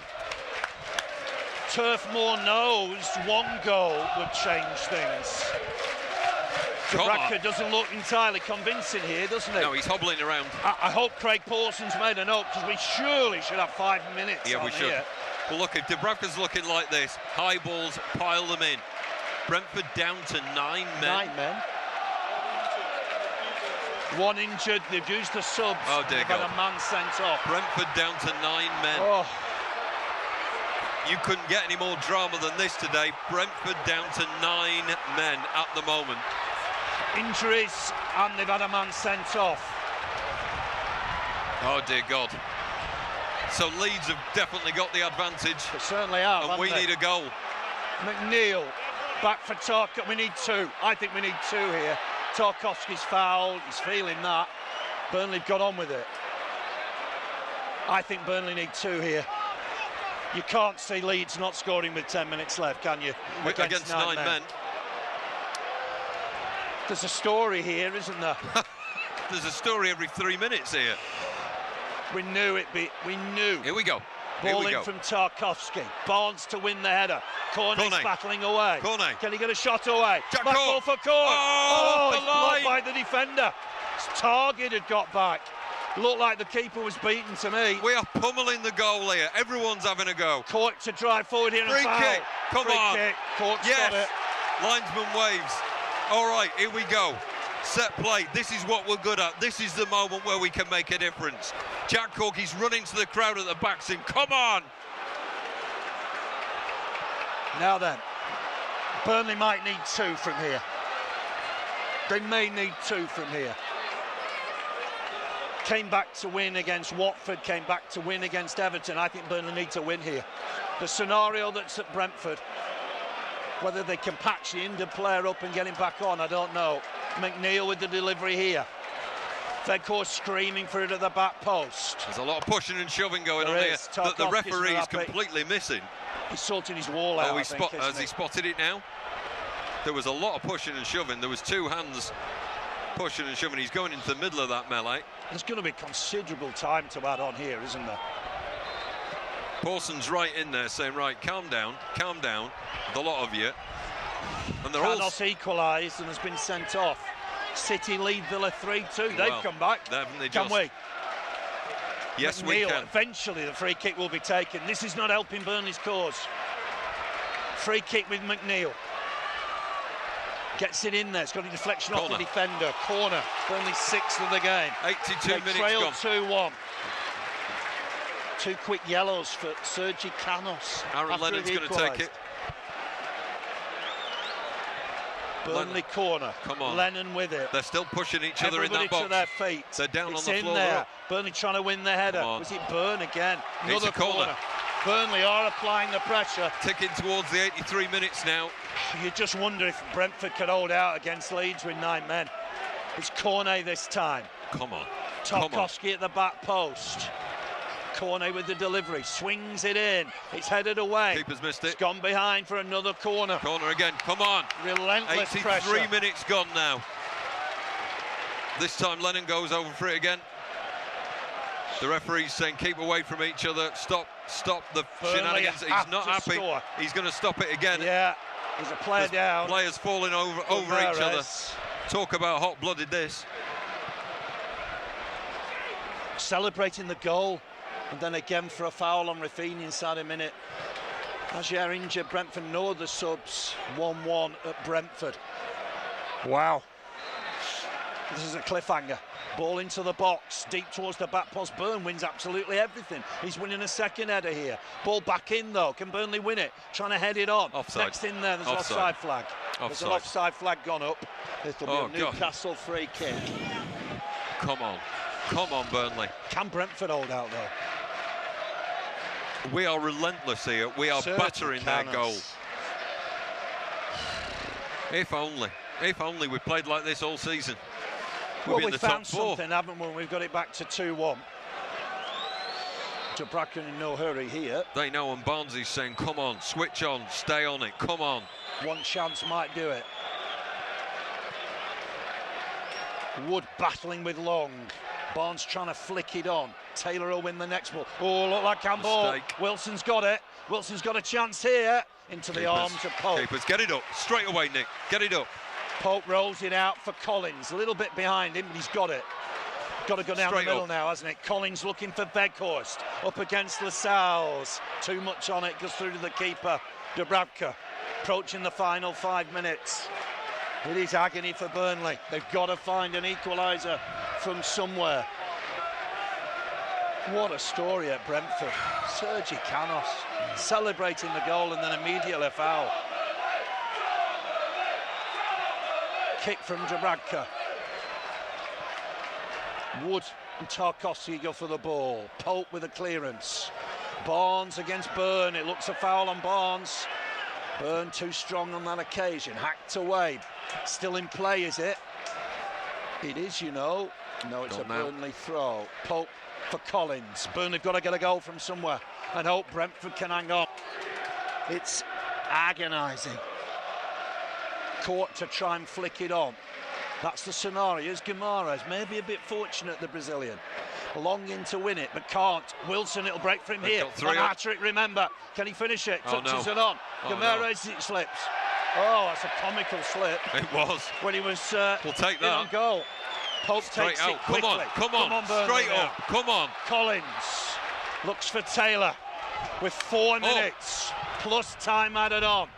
Turf Moor knows 1 goal would change things. Dubravka doesn't look entirely convincing here, doesn't he? No, he's hobbling around. I hope Craig Pawson's made a note, because we surely should have 5 minutes. Yeah, we should. Here. Well, look, if Dubravka's looking like this, high balls, pile them in. Brentford down to 9 men. 9 men. 1 injured, they've used the subs. Oh, dear God. They've had a man sent off. Brentford down to 9 men. Oh. You couldn't get any more drama than this today. Brentford down to 9 men at the moment. Injuries, and they've had a man sent off. Oh, dear God. So Leeds have definitely got the advantage. They certainly have, and we need a goal. McNeil, back for Tarkowski. We need 2. I think we need 2 here. Tarkowski's fouled, he's feeling that. Burnley got on with it. I think Burnley need 2 here. You can't see Leeds not scoring with 10 minutes left, can you? Against 9 men. There's a story here, isn't there? There's a story every 3 minutes here. We knew it'd be, we knew. Here we go. Ball in from Tarkowski. Barnes to win the header. Cornet's battling away. Cornet. Can he get a shot away? Jack Back Cork. ball for Cork. Oh, it's blocked by the defender. Target had got back. Looked like the keeper was beaten to me. We are pummeling the goal here. Everyone's having a go. Cork to drive forward here and foul. Free kick. Come on. Kick. Cork's got it. Linesman waves. All right, here we go. Set play. This is what we're good at. This is the moment where we can make a difference. Jack Corky's running to the crowd at the back saying, come on. Now then, Burnley might need 2 from here. They may need 2 from here. Came back to win against Watford, came back to win against Everton. I think Burnley need to win here. The scenario that's at Brentford, whether they can patch the injured player up and get him back on, I don't know. McNeil with the delivery here. Veghorst screaming for it at the back post. There's a lot of pushing and shoving going on here that the referee is completely missing. He's sorting his wall out, has he spotted it now? There was a lot of pushing and shoving. There was 2 hands pushing and shoving. He's going into the middle of that melee. There's going to be considerable time to add on here, isn't there? Paulson's right in there saying, right, calm down, the lot of you. And they're all equalised and has been sent off. City lead Villa 3-2. They've come back. Can we? Yes, McNeil, we can. Eventually the free kick will be taken. This is not helping Burnley's cause. Free kick with McNeil. Gets it in there. It's got a deflection off the defender. Corner. Burnley 6th of the game. 82 they minutes trail gone. 2-1. 2 quick yellows for Sergi Canos. Aaron Lennon's going to take it. Burnley corner. Come on. Lennon with it. They're still pushing each other in that box. To their feet. They're down it's on the floor. There. Burnley trying to win the header. Was it Burn again? Another corner. Burnley are applying the pressure. Ticking towards the 83 minutes now. You just wonder if Brentford could hold out against Leeds with 9 men. It's Cornet this time. Come on. Tarkowski at the back post. Cornet with the delivery, swings it in, it's headed away. Keeper's missed it. It's gone behind for another corner. Corner again, come on. Relentless 83 pressure. minutes gone now. This time Lennon goes over for it again. The referee's saying keep away from each other, stop the shenanigans. He's not happy. Score. He's going to stop it again. Yeah, there's a player down. Players falling over each other. Talk about hot-blooded this. Celebrating the goal. And then again for a foul on Rafinha inside a minute. Ajer injured, Brentford no other subs. 1-1 at Brentford. Wow. This is a cliffhanger. Ball into the box, deep towards the back post. Burn wins absolutely everything. He's winning a second header here. Ball back in though. Can Burnley win it? Trying to head it on. Offside. Next in there, there's an offside flag. There's an offside flag gone up. It'll be a Newcastle free kick. Come on, Burnley. Can Brentford hold out though? We are relentless here. We are battering their goal. If only we played like this all season. Well, we found something, haven't we? We've got it back to 2-1. Dubravka in no hurry here. They know, and Barnsley's saying, come on, switch on, stay on it, come on. One chance might do it. Wood battling with Long. Barnes trying to flick it on. Taylor will win the next ball. Oh, look like handball. Wilson's got it. Wilson's got a chance here. Into the arms of Pope. Keepers, get it up. Straight away, Nick. Get it up. Pope rolls it out for Collins. A little bit behind him, but he's got it. Got to go down the middle now, hasn't it? Collins looking for Veghorst. Up against Lascelles. Too much on it. Goes through to the keeper. Dubravka. Approaching the final 5 minutes. It is agony for Burnley. They've got to find an equaliser from somewhere. What a story at Brentford. Sergi Canos celebrating the goal and then immediately a foul. Kick from Dubravka. Wood and Tarkowski go for the ball. Pope with a clearance. Barnes against Burn. It looks a foul on Barnes. Burn too strong on that occasion. Hacked away. Still in play, is it? It is, you know. No, it's a Burnley throw. Pope for Collins. Burnley have got to get a goal from somewhere and hope Brentford can hang on. It's agonising. Caught to try and flick it on. That's the scenario. As Guimaraes, maybe a bit fortunate, the Brazilian. Longing to win it, but can't. Wilson, it'll break for him here. On hat-trick, remember. Can he finish it? Touches it on. Guimaraes, it slips. Oh, that's a comical slip. It was. When he was we'll take that. on goal. Pope takes it quickly. Come on, straight up. Come on. Collins looks for Taylor with 4 minutes plus time added on.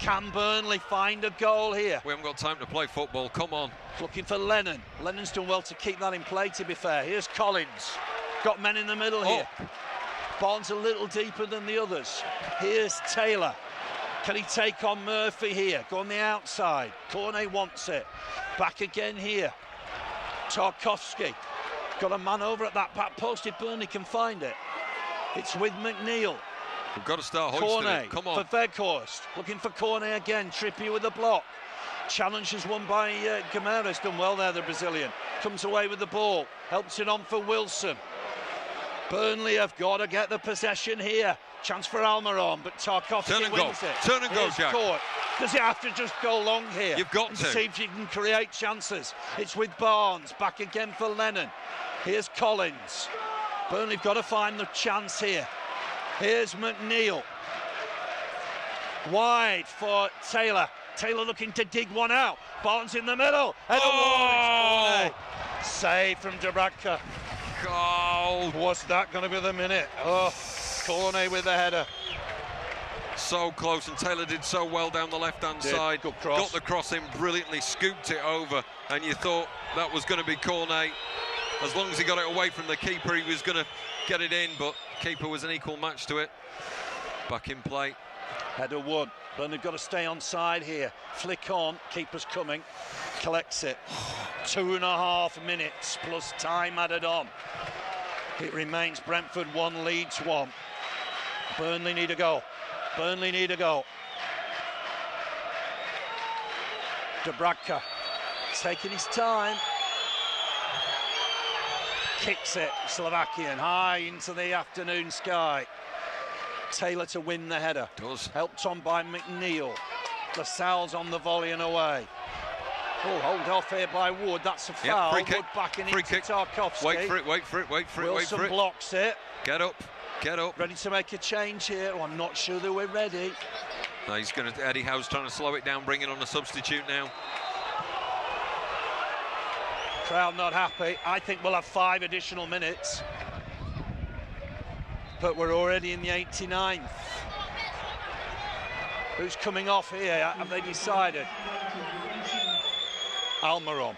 Can Burnley find a goal here? We haven't got time to play football, come on. Looking for Lennon. Lennon's done well to keep that in play, to be fair. Here's Collins. Got men in the middle here. Barnes a little deeper than the others. Here's Taylor. Can he take on Murphy here? Go on the outside. Cornet wants it. Back again here. Tarkowski. Got a man over at that back post if Burnley can find it. It's with McNeil. We've got to start hoisting it. Come on. For Veghorst. Looking for Cornet again. Trippier with the block. Challenge is won by Guimaraes. Done well there, the Brazilian. Comes away with the ball. Helps it on for Wilson. Burnley have got to get the possession here. Chance for Almiron, but Tarkowski wins it. Turn and go, Jack. Court. Does it have to just go long here? You've got to. See if you can create chances. It's with Barnes. Back again for Lennon. Here's Collins. Burnley have got to find the chance here. Here's McNeil. Wide for Taylor. Taylor looking to dig one out. Barnes in the middle. Save from Dubravka. Oh, was that going to be the minute? Cornet with the header. So close, and Taylor did so well down the left-hand side. Good cross. Got the cross in brilliantly, scooped it over, and you thought that was going to be Cornet. As long as he got it away from the keeper, he was going to get it in, but keeper was an equal match to it. Back in play. Header won. Burnley got to stay on side here. Flick on, keeper's coming. Collects it. 2.5 minutes plus time added on. It remains Brentford 1, Leeds 1. Burnley need a goal. Burnley need a goal. Dubravka taking his time. Kicks it, Slovakian, high into the afternoon sky. Taylor to win the header. Does. Helped on by McNeil. Lascelles on the volley and away. Oh, hold off here by Wood. That's a foul. Free kick. Wood backing Free into kick. Tarkowski. Wait for it, wait for it, wait for it, Wilson wait for it. blocks it. Get up, get up. Ready to make a change here. Oh, I'm not sure that we're ready. No, he's going to, Eddie Howe's trying to slow it down, bring it on a substitute now. Crowd not happy. I think we'll have 5 additional minutes. But we're already in the 89th. Who's coming off here? Have they decided? Almiron.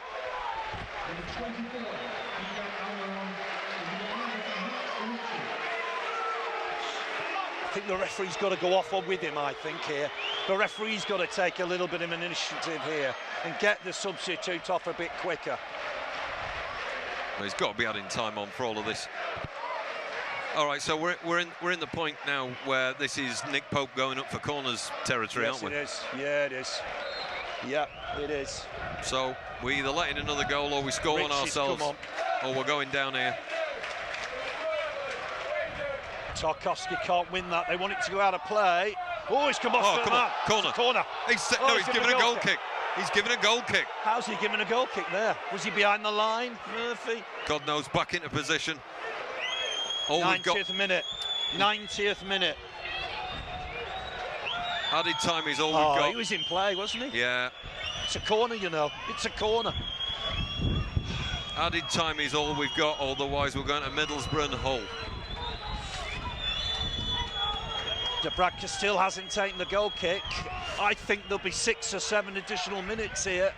I think the referee's got to go off with him, I think, here. The referee's got to take a little bit of an initiative here and get the substitute off a bit quicker. Well, he's got to be adding time on for all of this. All right, so we're in the point now where this is Nick Pope going up for corners territory, aren't we? Yes, it is. Yeah, it is. Yeah, it is. So we either let in another goal or we score one ourselves, or we're going down here. Tarkowski can't win that. They want it to go out of play. Oh, he's come off. Come on, corner. Corner. He's giving a goal kick. He's giving a goal kick. How's he giving a goal kick there? Was he behind the line, Murphy? God knows, back into position. 90th minute. 90th minute. Added time is all we've got. He was in play, wasn't he? Yeah. It's a corner, you know. It's a corner. Added time is all we've got, otherwise we're going to Middlesbrough and Hull. Dubravka still hasn't taken the goal kick. I think there'll be 6 or 7 additional minutes here.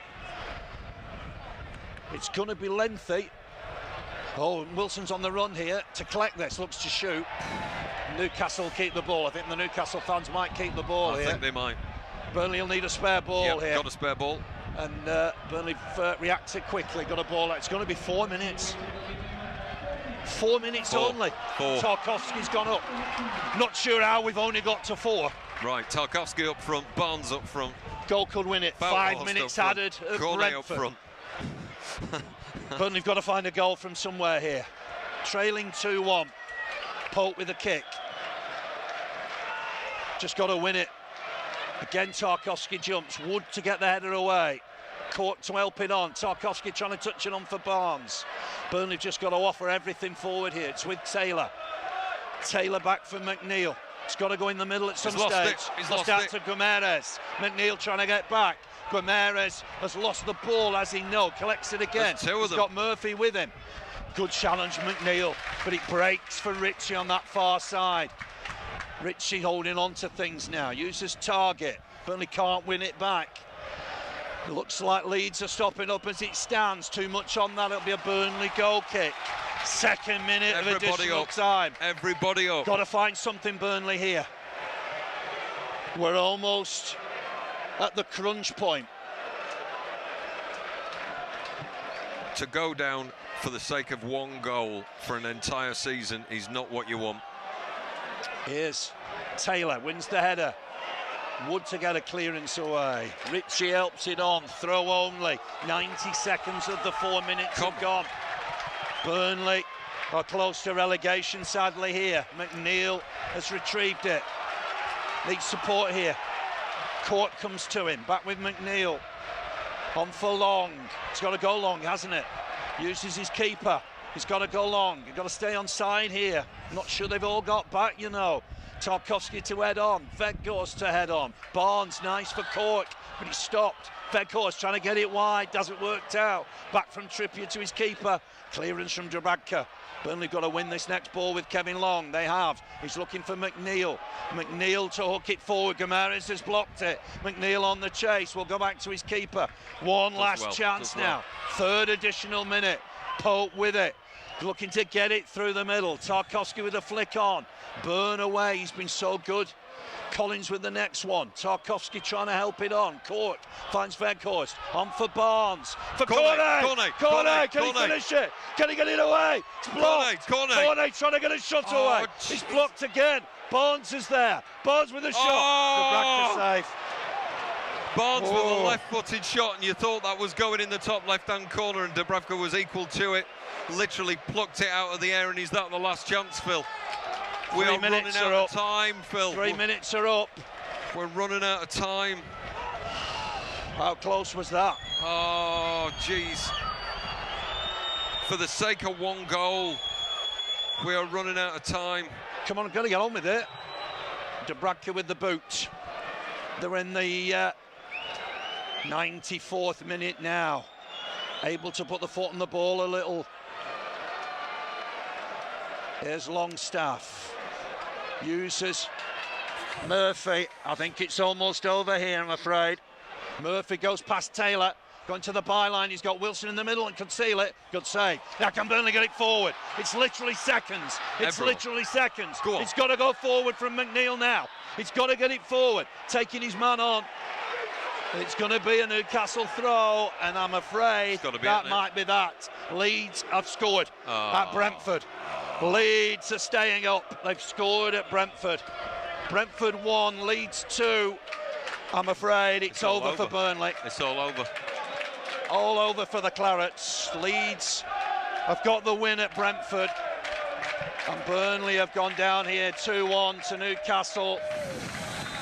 It's going to be lengthy. Oh, Wilson's on the run here to collect this, looks to shoot. Newcastle keep the ball. I think the Newcastle fans might keep the ball here. I think they might. Burnley will need a spare ball here. Got a spare ball. And Burnley reacted quickly, got a ball. It's going to be 4 minutes. 4 minutes only. 4. Tarkowski's gone up. Not sure how we've only got to 4. Right, Tarkowski up front, Barnes up front. Goal could win it. 5 minutes added at Cornet up Brentford. front. Burnley've got to find a goal from somewhere here. Trailing 2-1. Pope with a kick. Just got to win it. Again, Tarkowski jumps. Wood to get the header away. Court to help it on. Tarkowski trying to touch it on for Barnes. Burnley just got to offer everything forward here. It's with Taylor. Taylor back for McNeil. It's got to go in the middle at some stage. He's lost out to Guimaraes. McNeil trying to get back. Guimaraes has lost the ball, as he know. Collects it again. He's got Murphy with him. Good challenge, McNeil, but it breaks for Ritchie on that far side. Ritchie holding on to things now. Uses target. Burnley can't win it back. It looks like Leeds are stopping up as it stands. Too much on that, it'll be a Burnley goal kick. Second minute of additional time. Everybody up. Got to find something, Burnley, here. We're almost at the crunch point. To go down for the sake of one goal for an entire season is not what you want. Here's Taylor, wins the header. Wood to get a clearance away. Ritchie helps it on, throw only. 90 seconds of the 4 minutes have gone. Burnley are close to relegation, sadly, here. McNeil has retrieved it. Needs support here. Court comes to him, back with McNeil. On for Long. It's got to go long, hasn't it? Uses his keeper. He's got to go long. You've got to stay on side here. Not sure they've all got back, you know. Tarkowski to head on. Weghorst to head on. Barnes, nice for Cork, but he stopped. Weghorst trying to get it wide, doesn't work out. Back from Trippier to his keeper. Clearance from Dubravka. Burnley got to win this next ball with Kevin Long. They have. He's looking for McNeil. McNeil to hook it forward. Gomares has blocked it. McNeil on the chase. Will go back to his keeper. One last chance now. Third additional minute. Pope with it. Looking to get it through the middle. Tarkowski with a flick on. Burn away. He's been so good. Collins with the next one. Tarkowski trying to help it on. Court finds Weghorst. On for Barnes. For Cornet. Can he finish it? Can he get it away? It's blocked. Cornet trying to get a shot away. It's blocked again. Barnes is there. Barnes with a shot. The save. Barnes with a left-footed shot, and you thought that was going in the top left-hand corner, and Dubravka was equal to it. Literally plucked it out of the air, and is that the last chance, Phil? We are running out of time, Phil. 3 minutes are up. We're running out of time. How close was that? Oh, jeez. For the sake of one goal, we are running out of time. Come on, I've got to get on with it. Dubravka with the boot. They're in the 94th minute now. Able to put the foot on the ball a little. Here's Longstaff. Uses Murphy. I think it's almost over here, I'm afraid. Murphy goes past Taylor. Going to the byline, he's got Wilson in the middle and can seal it. Good save. Now can Burnley get it forward? It's literally seconds. It's literally seconds. It's got to go forward from McNeil now. It's got to get it forward. Taking his man on. It's going to be a Newcastle throw, and I'm afraid that might be that. Leeds have scored at Brentford. Leeds are staying up. They've scored at Brentford. Brentford 1, Leeds 2. I'm afraid it's over for Burnley. It's all over. All over for the Clarets. Leeds have got the win at Brentford. And Burnley have gone down here 2-1 to Newcastle.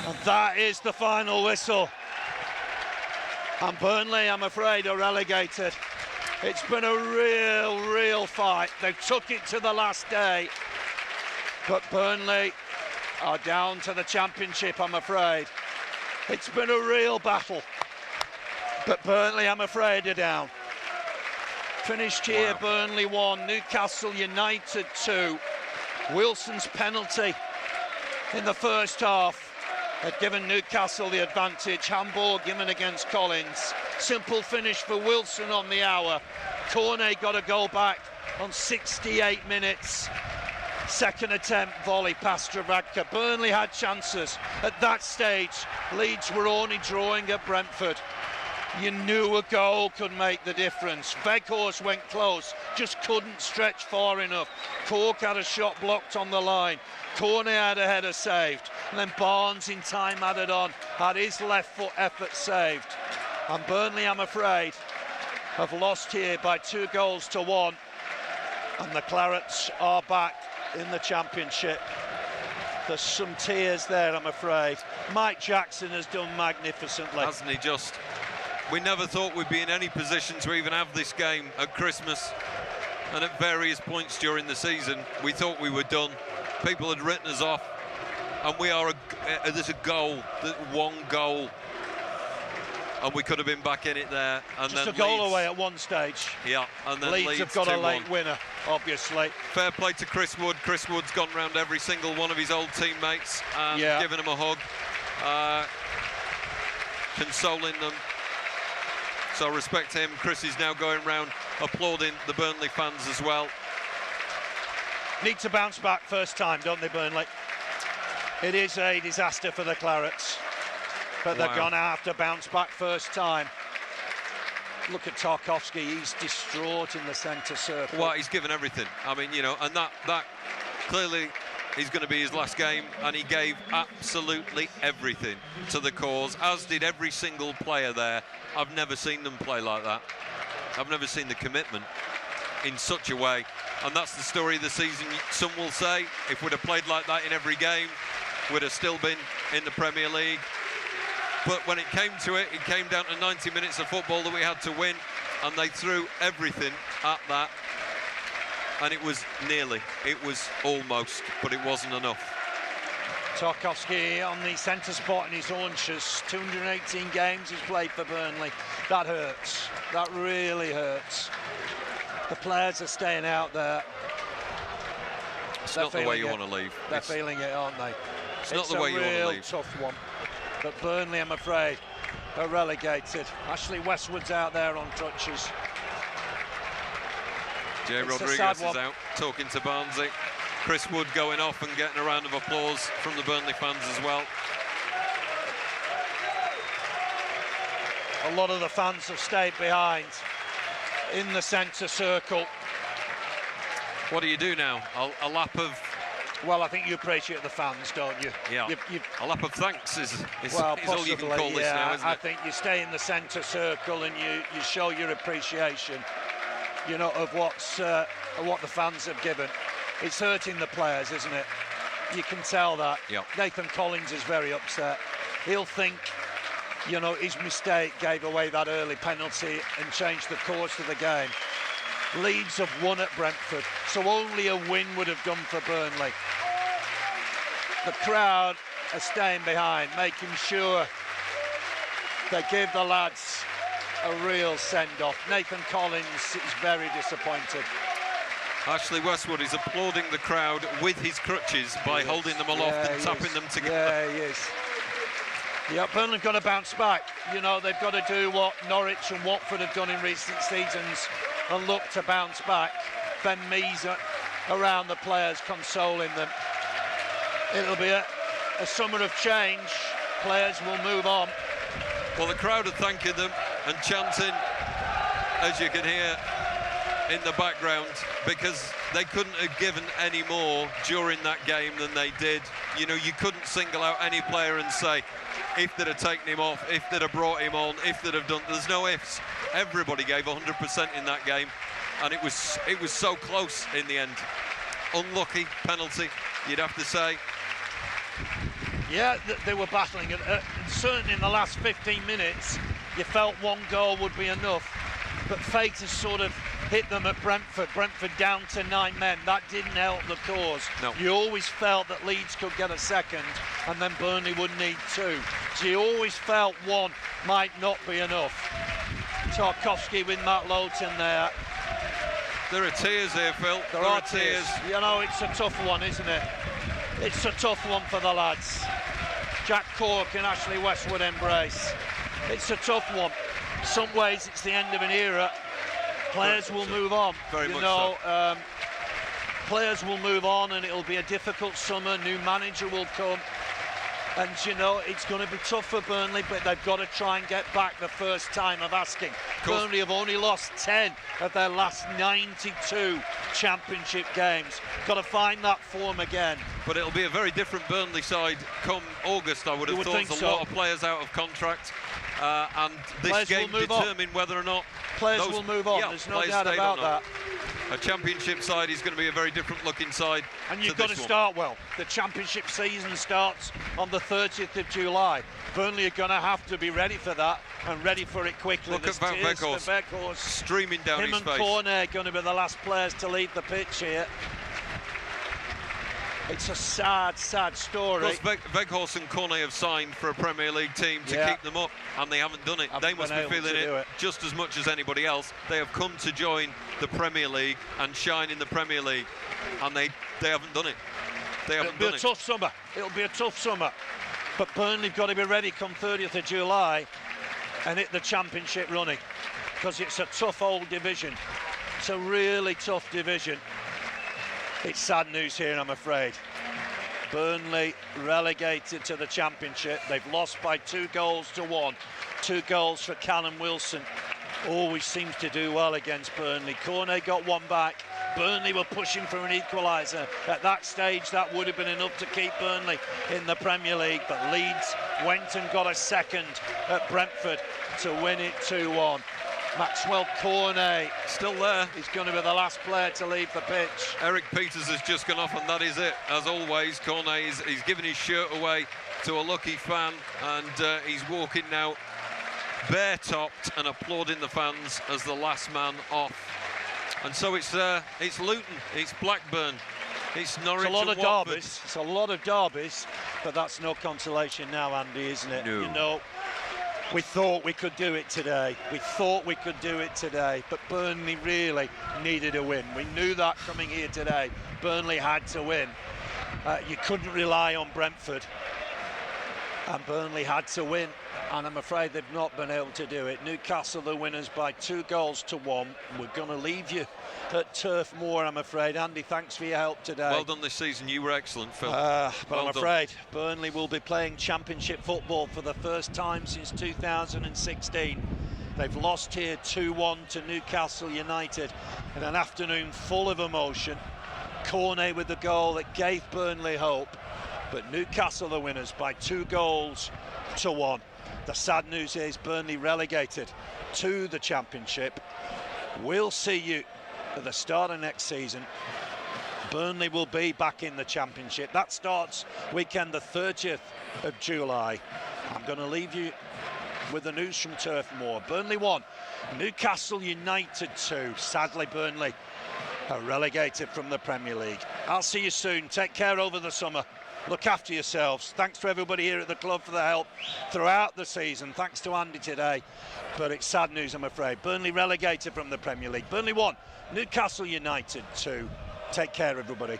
And that is the final whistle. And Burnley, I'm afraid, are relegated. It's been a real fight. They took it to the last day. But Burnley are down to the Championship, I'm afraid. It's been a real battle. But Burnley, I'm afraid, are down. Finished here, Burnley 1, Newcastle United 2. Wilson's penalty in the first half had given Newcastle the advantage. Handball given against Collins. Simple finish for Wilson on the hour. Cornet got a goal back on 68 minutes. Second attempt, volley past Dubravka. Burnley had chances. At that stage, Leeds were only drawing at Brentford. You knew a goal could make the difference. Weghorst went close, just couldn't stretch far enough. Cork had a shot blocked on the line. Cornet had a header saved. And then Barnes, in time added on, had his left foot effort saved. And Burnley, I'm afraid, have lost here by 2-1. And the Clarets are back in the Championship. There's some tears there, I'm afraid. Mike Jackson has done magnificently. Hasn't he just? We never thought we'd be in any position to even have this game at Christmas. And at various points during the season, we thought we were done. People had written us off. And we are, there's a goal, one goal. And we could have been back in it there. And just then a goal away at one stage. Yeah, and then Leeds have got a late winner, obviously. Fair play to Chris Wood. Chris Wood's gone round every single one of his old teammates and given him a hug. consoling them. So respect him. Chris is now going round applauding the Burnley fans as well. Need to bounce back first time, don't they, Burnley? It is a disaster for the Clarets, but they're going to have to bounce back first time. Look at Tarkowski, he's distraught in the centre circle. Well, he's given everything. I mean, you know, and that clearly is going to be his last game, and he gave absolutely everything to the cause, as did every single player there. I've never seen them play like that. I've never seen the commitment in such a way, and that's the story of the season. Some will say if we'd have played like that in every game, we'd have still been in the Premier League. But when it came to it, it came down to 90 minutes of football that we had to win, and they threw everything at that. And it was nearly, it was almost, but it wasn't enough. Tarkowski on the centre spot in his haunches. 218 games he's played for Burnley. That hurts. That really hurts. The players are staying out there. It's not the way you want to leave. They're feeling it, aren't they? It's not the way you want to leave. It's a real tough one. But Burnley, I'm afraid, are relegated. Ashley Westwood's out there on crutches. Jay Rodriguez is out talking to Barnsley. Chris Wood going off and getting a round of applause from the Burnley fans as well. A lot of the fans have stayed behind in the centre circle. What do you do now? A lap of... Well, I think you appreciate the fans, don't you? Yeah. A lap of thanks is well, all you can call this now, isn't it? I think you stay in the centre circle and you show your appreciation, you know, of what the fans have given. It's hurting the players, isn't it? You can tell that. Yep. Nathan Collins is very upset. He'll think, you know, his mistake gave away that early penalty and changed the course of the game. Leeds have won at Brentford, so only a win would have done for Burnley. The crowd are staying behind, making sure they give the lads a real send-off. Nathan Collins is very disappointed. Ashley Westwood is applauding the crowd with his crutches by holding them aloft and tapping them together. Yeah, he is. Yeah, Burnley have got to bounce back. You know, they've got to do what Norwich and Watford have done in recent seasons and look to bounce back. Ben Mees around the players, consoling them. It'll be a summer of change. Players will move on. Well, the crowd are thanking them and chanting, as you can hear in the background, because they couldn't have given any more during that game than they did. You know, you couldn't single out any player and say, if they'd have taken him off, if they'd have brought him on, if they'd have done... There's no ifs. Everybody gave 100% in that game, and it was so close in the end. Unlucky penalty, you'd have to say. Yeah, they were battling. Certainly in the last 15 minutes, you felt one goal would be enough. But fate has sort of hit them at Brentford. Brentford down to 9 men. That didn't help the cause. No. You always felt that Leeds could get a second, and then Burnley would need 2. So you always felt one might not be enough. Tarkowski with Matt Lowton there. There are tears here, Phil. There are tears. You know, it's a tough one, isn't it? It's a tough one for the lads. Jack Cork and Ashley Westwood embrace. It's a tough one. Some ways it's the end of an era. Players will move on. Very much so. Players will move on, and it'll be a difficult summer. New manager will come. And, you know, it's going to be tough for Burnley, but they've got to try and get back the first time of asking. Burnley have only lost 10 of their last 92 championship games. Got to find that form again. But it'll be a very different Burnley side come August, I would have thought. There's a lot of players out of contract. And this game determine whether or not players will move on. There's no doubt about that. A championship side is going to be a very different looking side. And you've got to start well. The championship season starts on the 30th of July. Burnley are going to have to be ready for that and ready for it quickly. Look at Van Veghorst streaming down his face. Him and Cornet are going to be the last players to leave the pitch here. It's a sad, sad story. Because Veghorst and Cornet have signed for a Premier League team to keep them up, and they haven't done it. They must be feeling it just as much as anybody else. They have come to join the Premier League and shine in the Premier League, and they haven't done it. They haven't done it. It'll be a tough summer. But Burnley have got to be ready come 30th of July and hit the Championship running, because it's a tough old division. It's a really tough division. It's sad news here, I'm afraid. Burnley relegated to the Championship. They've lost by 2-1. 2 goals for Callum Wilson. Always seems to do well against Burnley. Cornet got one back. Burnley were pushing for an equaliser. At that stage, that would have been enough to keep Burnley in the Premier League, but Leeds went and got a second at Brentford to win it 2-1. Maxwell Cornet Still there. is going to be the last player to leave the pitch. Eric Peters has just gone off, and that is it. As always, Cornet he's given his shirt away to a lucky fan, and he's walking now bare-topped and applauding the fans as the last man off. And so it's Luton, it's Blackburn, it's Norwich. It's a lot and of Watford. derbies. It's a lot of derbies, but that's no consolation now, Andy, isn't it? No. You know, we thought we could do it today. But Burnley really needed a win. We knew that coming here today. Burnley had to win. You couldn't rely on Brentford, and Burnley had to win, and I'm afraid they've not been able to do it. Newcastle the winners by 2-1. We're going to leave you at Turf Moor, I'm afraid. Andy, thanks for your help today. Well done this season, you were excellent, Phil. But well I'm afraid Burnley will be playing Championship football for the first time since 2016. They've lost here 2-1 to Newcastle United in an afternoon full of emotion. Cornet with the goal that gave Burnley hope, but Newcastle the winners by 2-1. The sad news is Burnley relegated to the Championship. We'll see you at the start of next season. Burnley will be back in the Championship. That starts weekend the 30th of July. I'm going to leave you with the news from Turf Moor. Burnley 1, Newcastle United 2. Sadly, Burnley are relegated from the Premier League. I'll see you soon. Take care over the summer. Look after yourselves. Thanks to everybody here at the club for the help throughout the season. Thanks to Andy today. But it's sad news, I'm afraid. Burnley relegated from the Premier League. Burnley 1, Newcastle United 2. Take care, everybody.